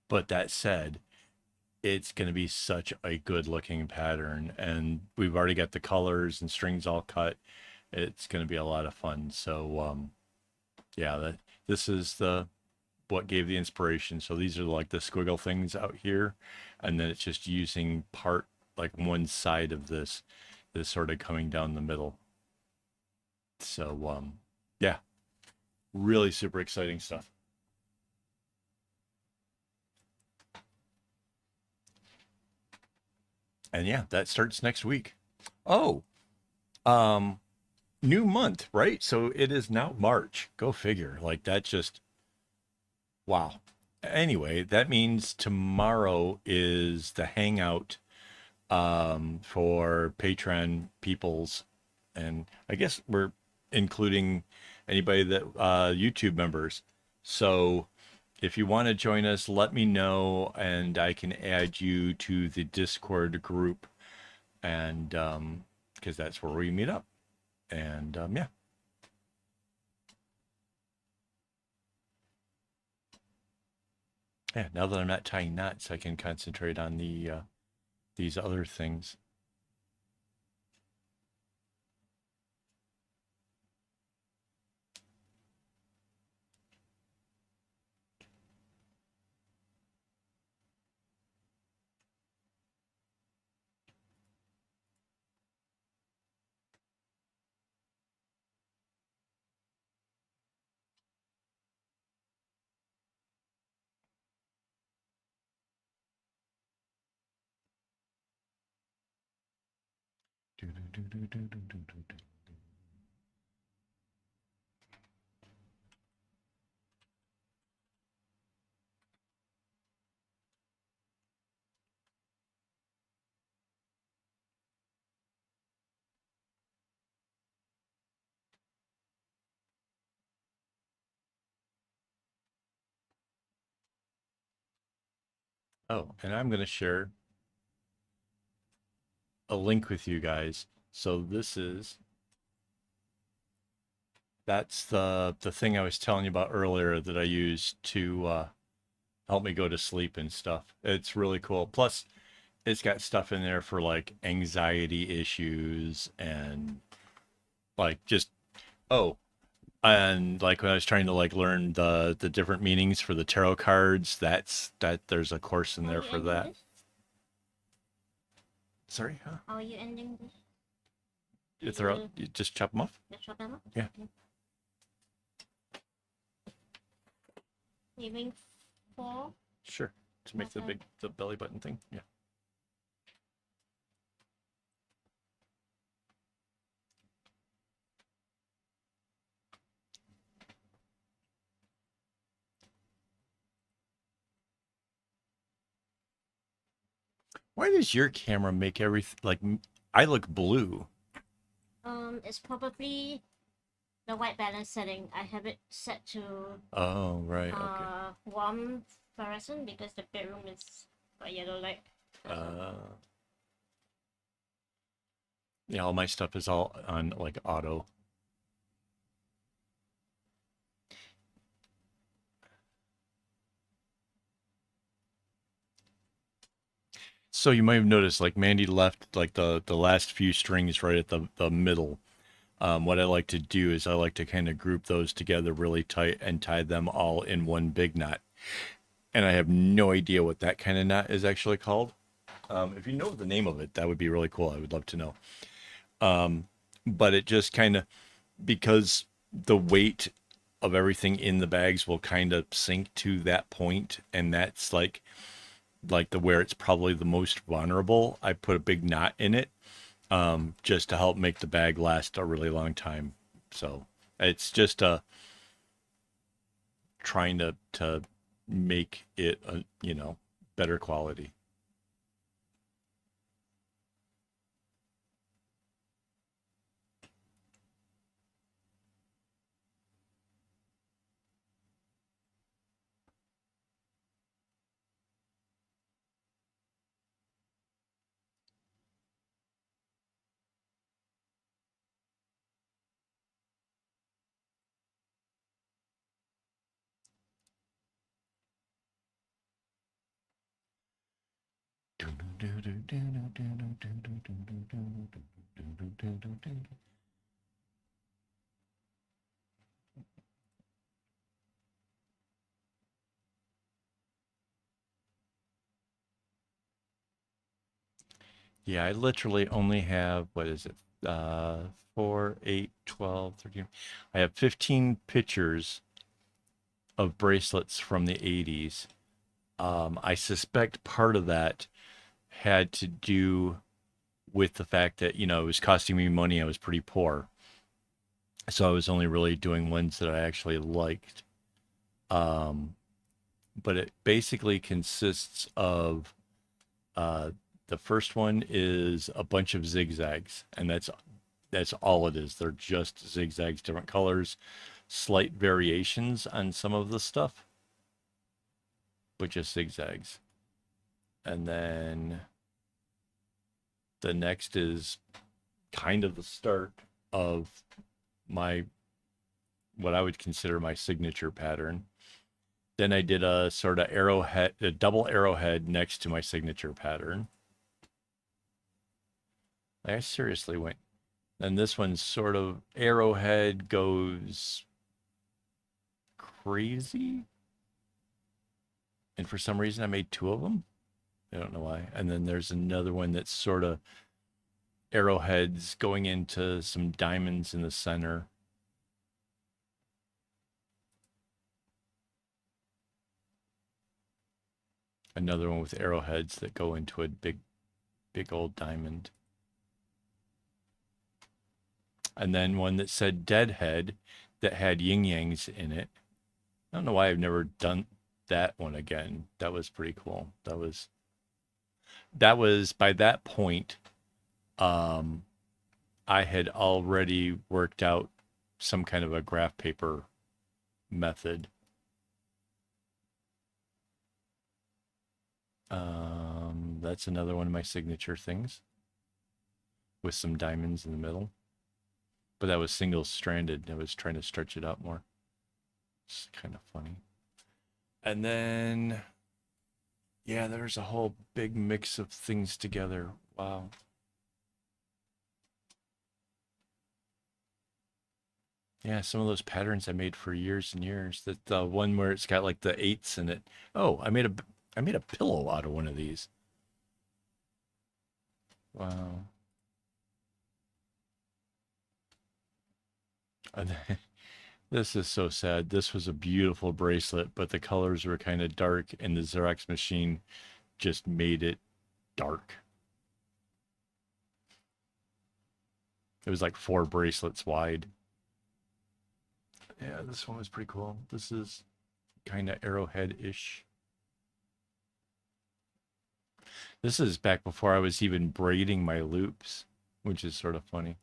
But that said, it's going to be such a good looking pattern. And we've already got the colors and strings all cut. It's going to be a lot of fun. So, yeah, this is what gave the inspiration. So these are like the squiggle things out here, and then it's just using part like one side of this sort of coming down the middle. So yeah, Really super exciting stuff. And yeah, that starts next week. Oh, um, new month, right? So it is now March. Go figure. Like that just wow. Anyway, that means tomorrow is the hangout for Patreon peoples, and I guess we're including anybody that YouTube members. So if you want to join us, let me know, and I can add you to the Discord group, and because that's where we meet up. And yeah. Yeah, now that I'm not tying knots, I can concentrate on these other things. Oh, and I'm going to share a link with you guys. So that's the thing I was telling you about earlier that I use to help me go to sleep and stuff. It's really cool. Plus, it's got stuff in there for like anxiety issues and like just oh, and like when I was trying to like learn the different meanings for the tarot cards, that there's a course in Are there you for ending that. this? Sorry, huh? How are you ending this? If they're out, you just chop them off. Let's chop them up? Yeah. Okay. Leaving 4. Sure. To make Okay. the belly button thing. Yeah. Why does your camera make everything like I look blue? It's probably the white balance setting. I have it set to Oh, right. Okay. warm fluorescent because the bedroom is a yellow light. Yeah, all my stuff is all on like auto. So you might have noticed like Mandy left like the last few strings right at the middle. What I like to do is I like to kind of group those together really tight and tie them all in one big knot. And I have no idea what that kind of knot is actually called. If you know the name of it, that would be really cool. I would love to know. But it just kind of because the weight of everything in the bags will kind of sink to that point, and that's like the where it's probably the most vulnerable. I put a big knot in it just to help make the bag last a really long time. So it's just trying to make it better quality. Yeah, I literally only have, what is it? 4, 8, 12, 13. I have 15 pictures of bracelets from the 80s. I suspect part of that had to do with the fact that, it was costing me money. I was pretty poor. So I was only really doing ones that I actually liked. Um, but it basically consists of uh, the first one is a bunch of zigzags, and that's all it is. They're just zigzags, different colors, slight variations on some of the stuff, but just zigzags. And then the next is kind of the start of my what I would consider my signature pattern. Then I did a sort of arrowhead, a double arrowhead next to my signature pattern. I seriously went. And this one's sort of arrowhead goes crazy. And for some reason, I made two of them. I don't know why. And then there's another one that's sort of arrowheads going into some diamonds in the center. Another one with arrowheads that go into a big, big old diamond. And then one that said deadhead that had yin yangs in it. I don't know why I've never done that one again. That was pretty cool. That was by that point, um, I had already worked out some kind of a graph paper method. That's another one of my signature things with some diamonds in the middle. But that was single stranded. I was trying to stretch it out more. It's kind of funny. And then, yeah, there's a whole big mix of things together. Wow. Yeah, some of those patterns I made for years and years. That the one where it's got like the eights in it. Oh, I made a pillow out of one of these. Wow. And then, this is so sad. This was a beautiful bracelet, but the colors were kind of dark, and the Xerox machine just made it dark. It was like 4 bracelets wide. Yeah, this one was pretty cool. This is kind of arrowhead-ish. This is back before I was even braiding my loops, which is sort of funny.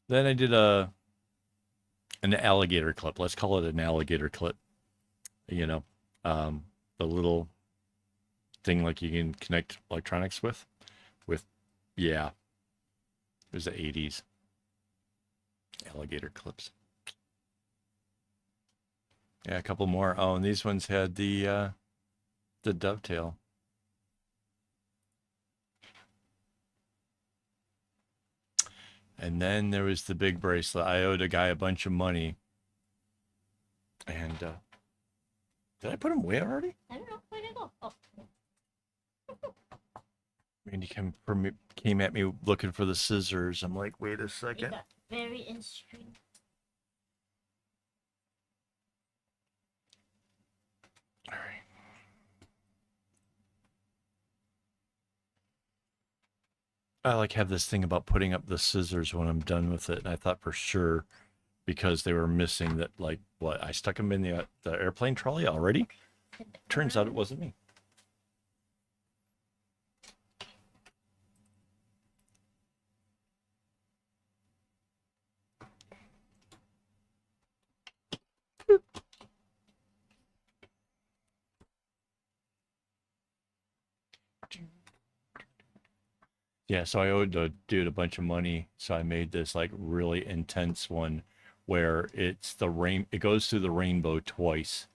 Then I did an alligator clip. Let's call it an alligator clip. You know, the little thing like you can connect electronics with. Yeah, it was the 80s. Alligator clips. Yeah, a couple more. Oh, and these ones had the dovetail. And then there was the big bracelet. I owed a guy a bunch of money. And did I put him away already? I don't know. Where'd it go? Oh. Randy came at me looking for the scissors. I'm like, wait a It second. got very interesting. All right. I like have this thing about putting up the scissors when I'm done with it. And I thought for sure because they were missing that, like, what? I stuck them in the airplane trolley already? Turns out it wasn't me. Yeah, so I owed the dude a bunch of money, so I made this like really intense one where it goes through the rainbow twice.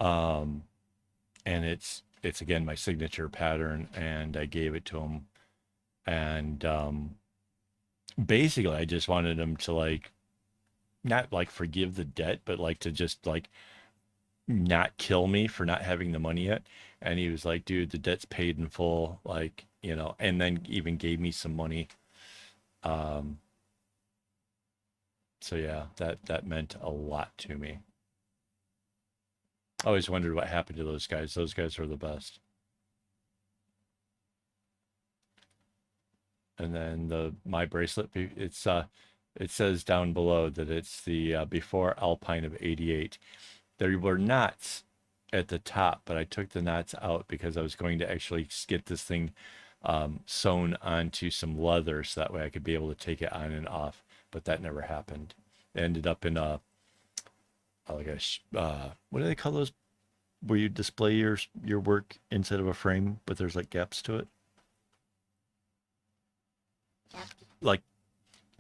Um and it's again my signature pattern, and I gave it to him. And basically I just wanted him to like not like forgive the debt, but like to just like not kill me for not having the money yet. And he was like, dude, the debt's paid in full, like, and then even gave me some money. Um, so yeah, that meant a lot to me. I always wondered what happened to those guys. Those guys were the best. And then my bracelet, it says down below that it's the before Alpine of '88. There were knots at the top, but I took the knots out because I was going to actually get this thing sewn onto some leather so that way I could be able to take it on and off. But that never happened. It ended up in what do they call those? Where you display your work inside of a frame, but there's like gaps to it. Yeah.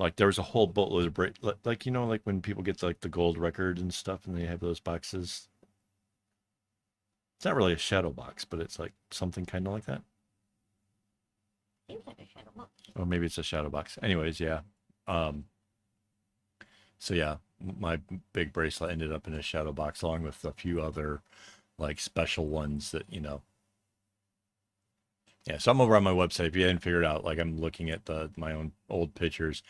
Like there was a whole boatload of like like when people get like the gold record and stuff, and they have those boxes. It's not really a shadow box, but it's like something kind of like that. Seems like a shadow box. Or maybe it's a shadow box. Anyways, yeah. Um, so yeah, my big bracelet ended up in a shadow box along with a few other like special ones that, Yeah, so I'm over on my website. If you hadn't figured out, like I'm looking at my own old pictures.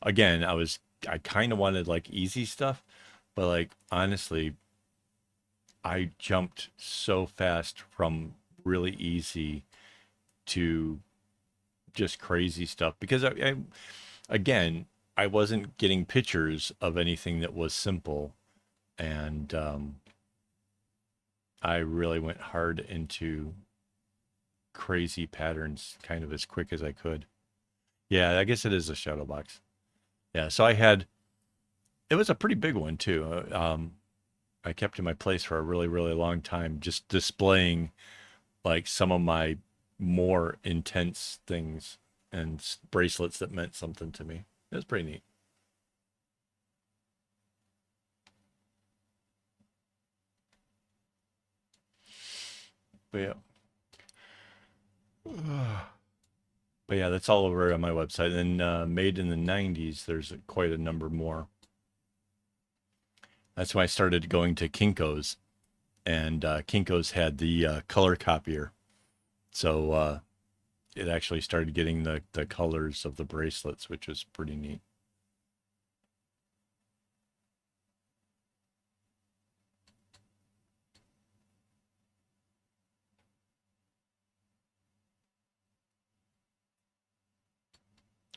Again, I kind of wanted like easy stuff, but like honestly, I jumped so fast from really easy to just crazy stuff because again, I wasn't getting pictures of anything that was simple, and I really went hard into crazy patterns kind of as quick as I could. Yeah, I guess it is a shadow box. Yeah, so it was a pretty big one too. I kept in my place for a really, really long time, just displaying like some of my more intense things and bracelets that meant something to me. It was pretty neat. But yeah. But yeah, that's all over on my website. And made in the 90s, there's quite a number more. That's why I started going to Kinko's, and Kinko's had the color copier. So it actually started getting the colors of the bracelets, which was pretty neat.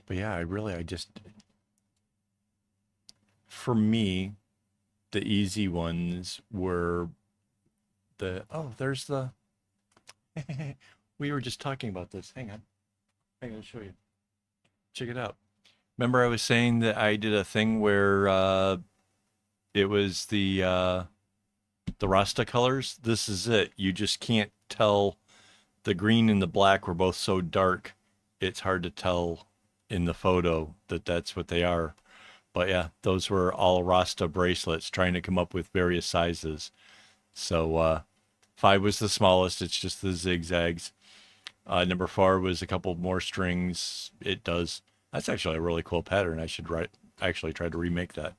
But yeah, for me, the easy ones were there's the, we were just talking about this. Hang on. I'll show you. Check it out. Remember I was saying that I did a thing where it was the Rasta colors? This is it. You just can't tell. The green and the black were both so dark, it's hard to tell in the photo that that's what they are. But yeah, those were all Rasta bracelets, trying to come up with various sizes. So 5 was the smallest. It's just the zigzags. Number 4 was a couple more strings. That's actually a really cool pattern. I should actually try to remake that.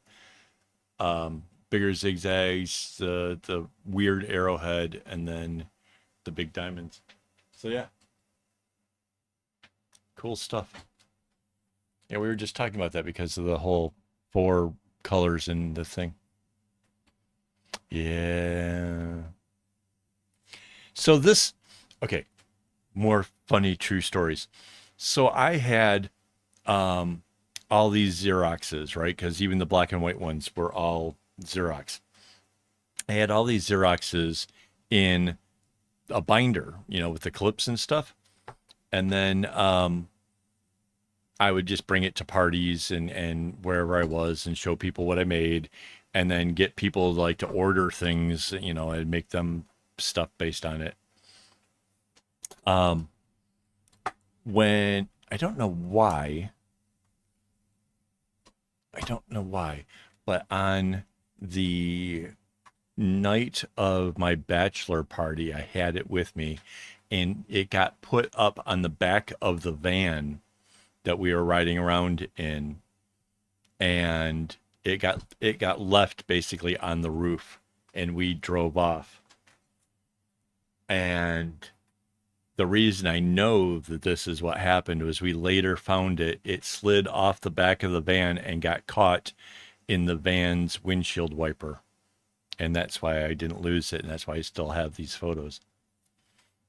Bigger zigzags, the weird arrowhead, and then the big diamonds. So yeah, cool stuff. Yeah, we were just talking about that because of the whole 4 colors in the thing. Yeah. So okay, more funny true stories. So I had all these Xeroxes, right? Because even the black and white ones were all Xerox. I had all these Xeroxes in a binder, with the clips and stuff. And then I would just bring it to parties and wherever I was and show people what I made, and then get people like to order things, and make them stuff based on it. When I don't know why, but on the night of my bachelor party, I had it with me, and it got put up on the back of the van that we were riding around in, and it got left basically on the roof and we drove off. And the reason I know that this is what happened was we later found it slid off the back of the van and got caught in the van's windshield wiper. And that's why I didn't lose it. And that's why I still have these photos,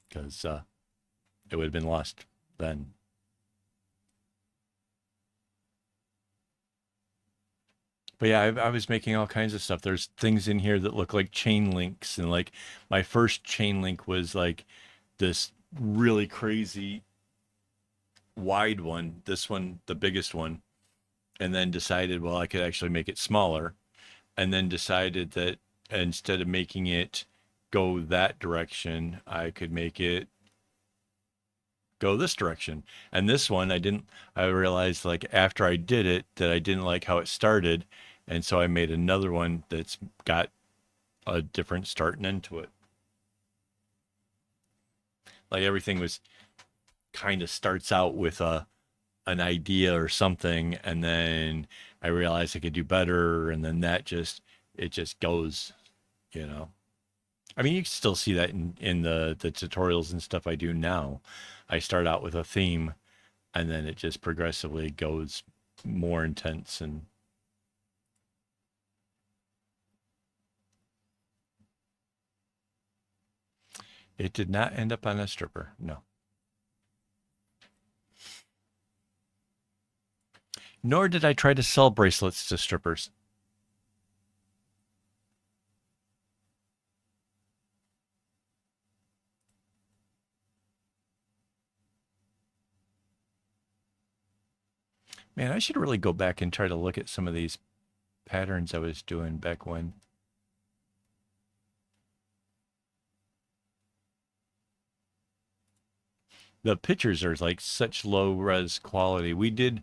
because it would have been lost then. But yeah, I was making all kinds of stuff. There's things in here that look like chain links. And like my first chain link was like this really crazy wide one. This one, the biggest one. And then decided, well, I could actually make it smaller. And then decided that instead of making it go that direction, I could make it go this direction. And this one, I realized like after I did it that I didn't like how it started. And so I made another one that's got a different start and end to it. Like everything was kind of starts out with an idea or something, and then I realized I could do better, and then it just goes, you know. I mean, you can still see that in the tutorials and stuff I do now. I start out with a theme, and then it just progressively goes more intense. And it did not end up on a stripper, no. Nor did I try to sell bracelets to strippers. Man, I should really go back and try to look at some of these patterns I was doing back when. The pictures are like such low res quality. We did,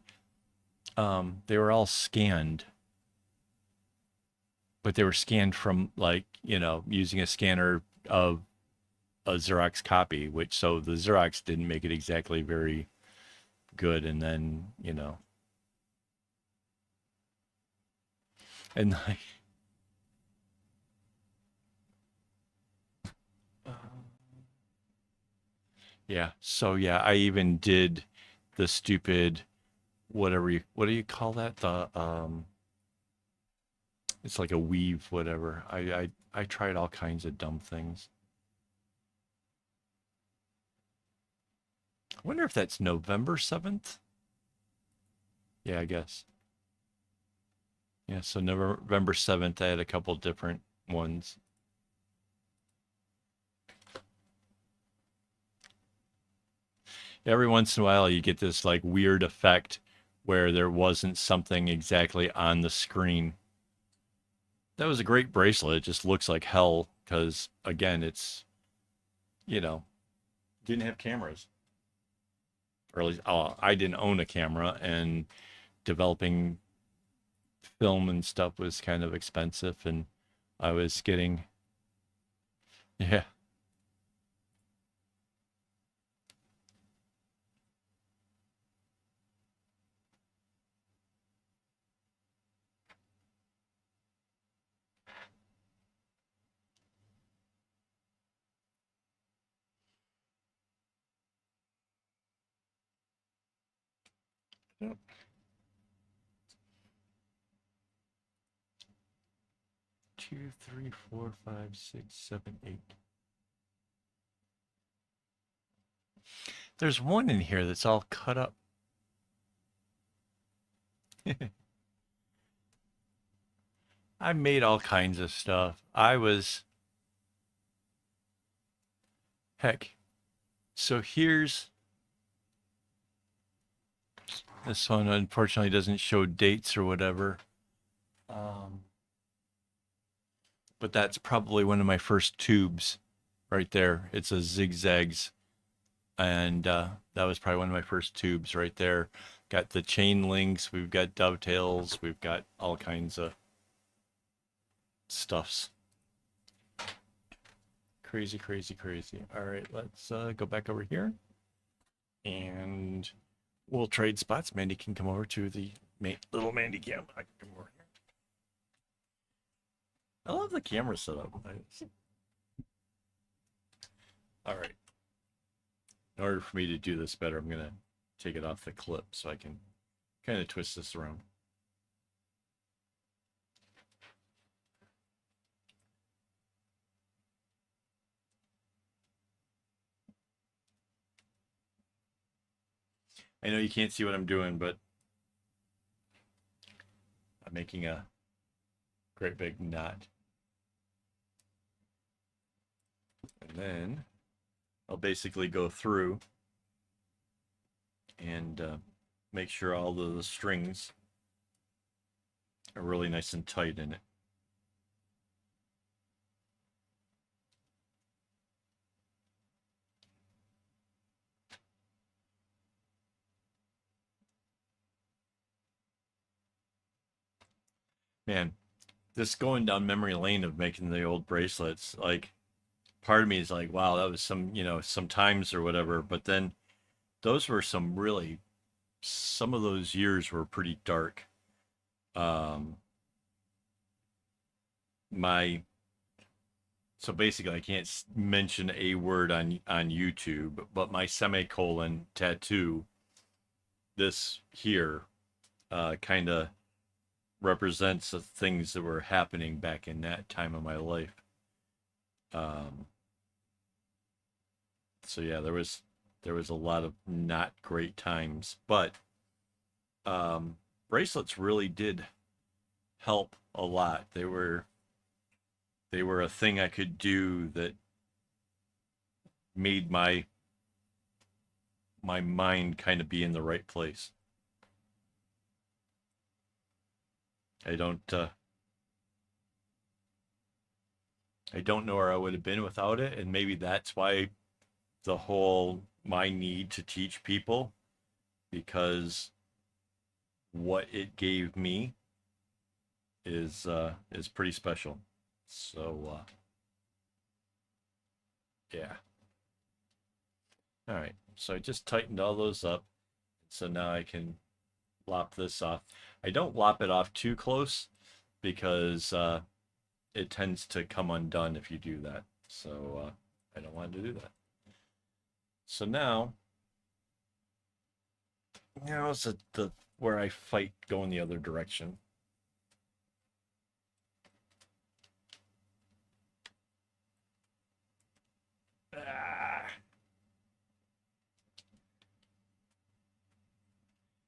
they were all scanned, but they were scanned from like, using a scanner of a Xerox copy, which so the Xerox didn't make it exactly very good. And then, and like, yeah. So yeah, I even did the stupid, what do you call that? It's like a weave, whatever. I tried all kinds of dumb things. I wonder if that's November 7th. Yeah, I guess. Yeah, so November 7th, I had a couple different ones. Every once in a while, you get this like weird effect where there wasn't something exactly on the screen. That was a great bracelet. It just looks like hell because, again, it's, you know, didn't have cameras. Or at least I didn't own a camera, and developing film and stuff was kind of expensive. And I was getting, yeah. Yep. 2, 3, 4, 5, 6, 7, 8. There's one in here that's all cut up. I made all kinds of stuff. Heck. So here's this one. Unfortunately, doesn't show dates or whatever. But that's probably one of my first tubes right there. It's a zigzags. And that was probably one of my first tubes right there. Got the chain links. We've got dovetails. We've got all kinds of stuffs. Crazy, crazy, crazy. All right, let's go back over here. And we'll trade spots. Mandy can come over to the little Mandy cam. I can come over I love the camera setup. All right. In order for me to do this better, I'm going to take it off the clip so I can kind of twist this around. I know you can't see what I'm doing, but I'm making a great big knot. And then I'll basically go through and make sure all the strings are really nice and tight in it. Man, this going down memory lane of making the old bracelets, like part of me is like, wow, that was some, some times or whatever. But then those were some of those years were pretty dark. Um, so basically, I can't mention a word on YouTube, but my semicolon tattoo, this here, kind of represents the things that were happening back in that time of my life. So yeah, there was a lot of not great times, but bracelets really did help a lot. They were a thing I could do that made my mind kind of be in the right place. I don't know where I would have been without it, and maybe that's why the whole my need to teach people, because what it gave me is pretty special. So yeah. All right. So I just tightened all those up. So now I can lop this off. I don't lop it off too close because it tends to come undone if you do that. So I don't want to do that. So now is the where I fight going the other direction.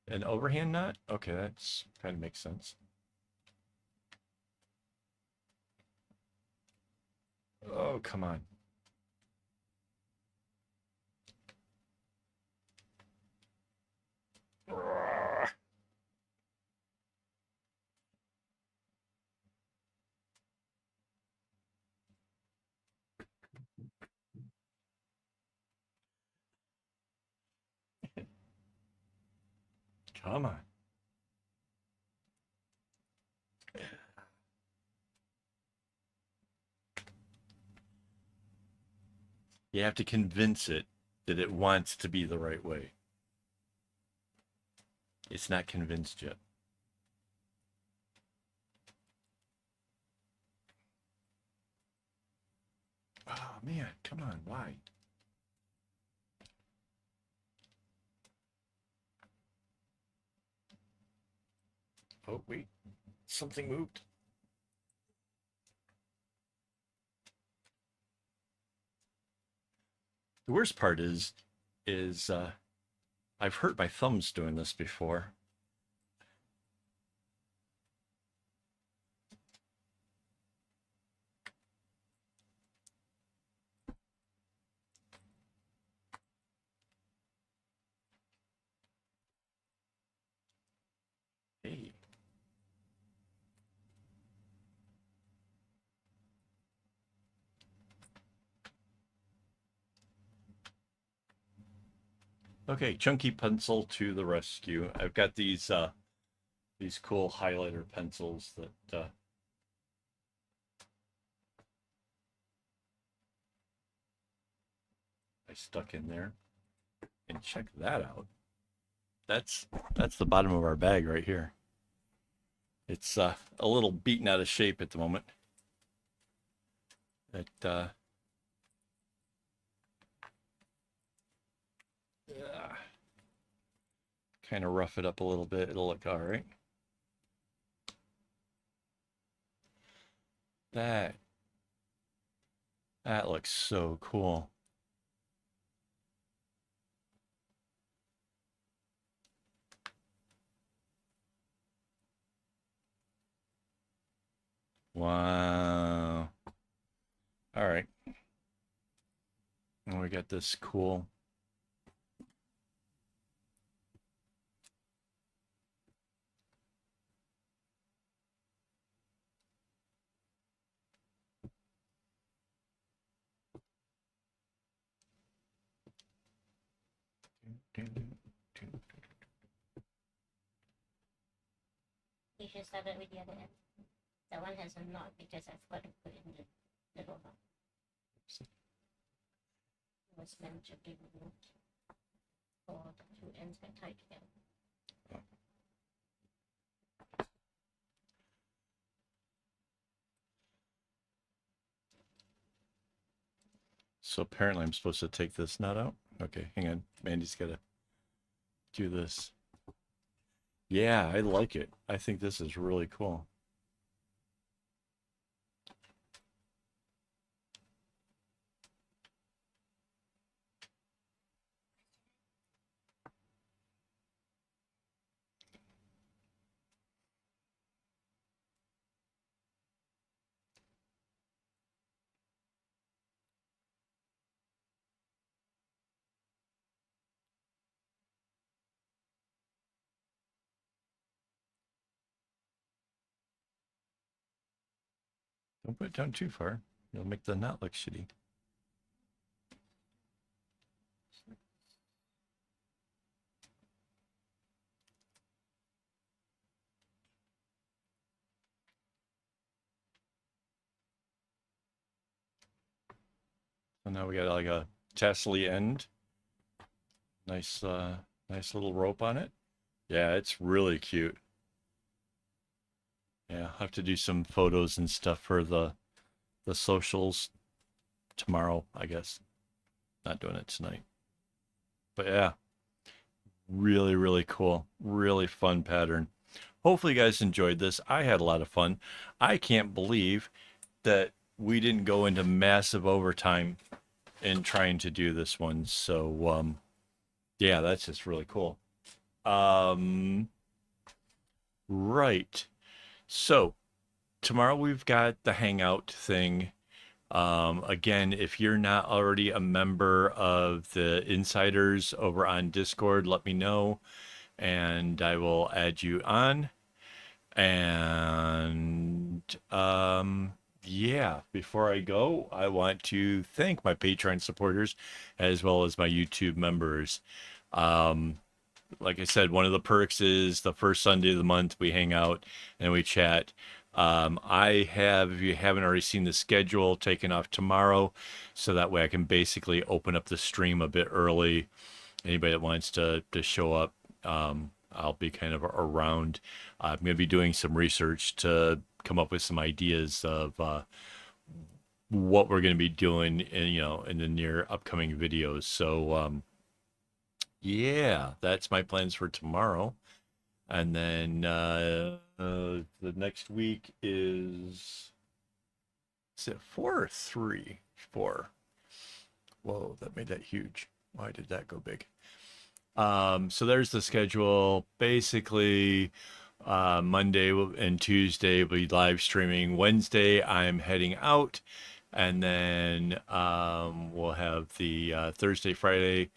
An overhand knot? Okay, that's kind of makes sense. Oh, come on. Come on. You have to convince it that it wants to be the right way. It's not convinced yet. Oh, man, come on, why? Oh, wait, something moved. The worst part is I've hurt my thumbs doing this before. Hey. Okay, chunky pencil to the rescue. I've got these cool highlighter pencils that I stuck in there. And check that out. That's the bottom of our bag right here. It's a little beaten out of shape at the moment. It kind of rough it up a little bit. It'll look all right. That that looks so cool. Wow. All right. And we got this cool. You should start it with the other end. That one has a knot because I forgot to put it in the middle one. It was meant to be removed. Or the two ends get tied together. So apparently I'm supposed to take this nut out. Okay, hang on. Mandy's got to do this. Yeah, I like it. I think this is really cool. Don't put it down too far. You'll make the knot look shitty. So now we got like a tassely end. Nice, nice little rope on it. Yeah, it's really cute. Yeah, I'll have to do some photos and stuff for the socials tomorrow, I guess. Not doing it tonight. But yeah, really, really cool. Really fun pattern. Hopefully you guys enjoyed this. I had a lot of fun. I can't believe that we didn't go into massive overtime in trying to do this one. So yeah, that's just really cool. Right. So tomorrow we've got the hangout thing. Again, if you're not already a member of the insiders over on Discord, let me know and I will add you on. And yeah, before I go, I want to thank my Patreon supporters as well as my YouTube members. Like I said, one of the perks is the first Sunday of the month we hang out and we chat. I have, if you haven't already seen the schedule, taken off tomorrow, so that way I can basically open up the stream a bit early. Anybody that wants to show up, I'll be kind of around. I'm going to be doing some research to come up with some ideas of what we're going to be doing in the near upcoming videos. So yeah, that's my plans for tomorrow. And then the next week is it 4 or 3? 4. Whoa, that made that huge. Why did that go big? So there's the schedule. Basically, Monday and Tuesday we'll be live streaming. Wednesday I'm heading out, and then we'll have the Thursday, Friday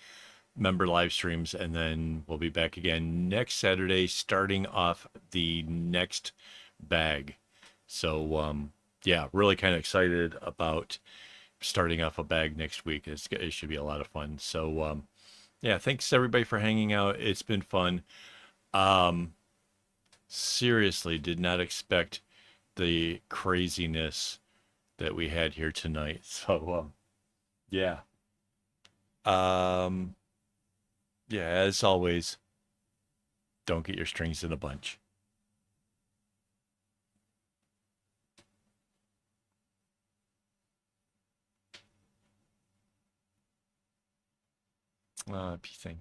member live streams, and then we'll be back again next Saturday, starting off the next bag. So yeah, really kind of excited about starting off a bag next week. It should be a lot of fun. So yeah, thanks everybody for hanging out. It's been fun. Seriously, did not expect the craziness that we had here tonight. So yeah. Yeah, as always, don't get your strings in a bunch. Piecing.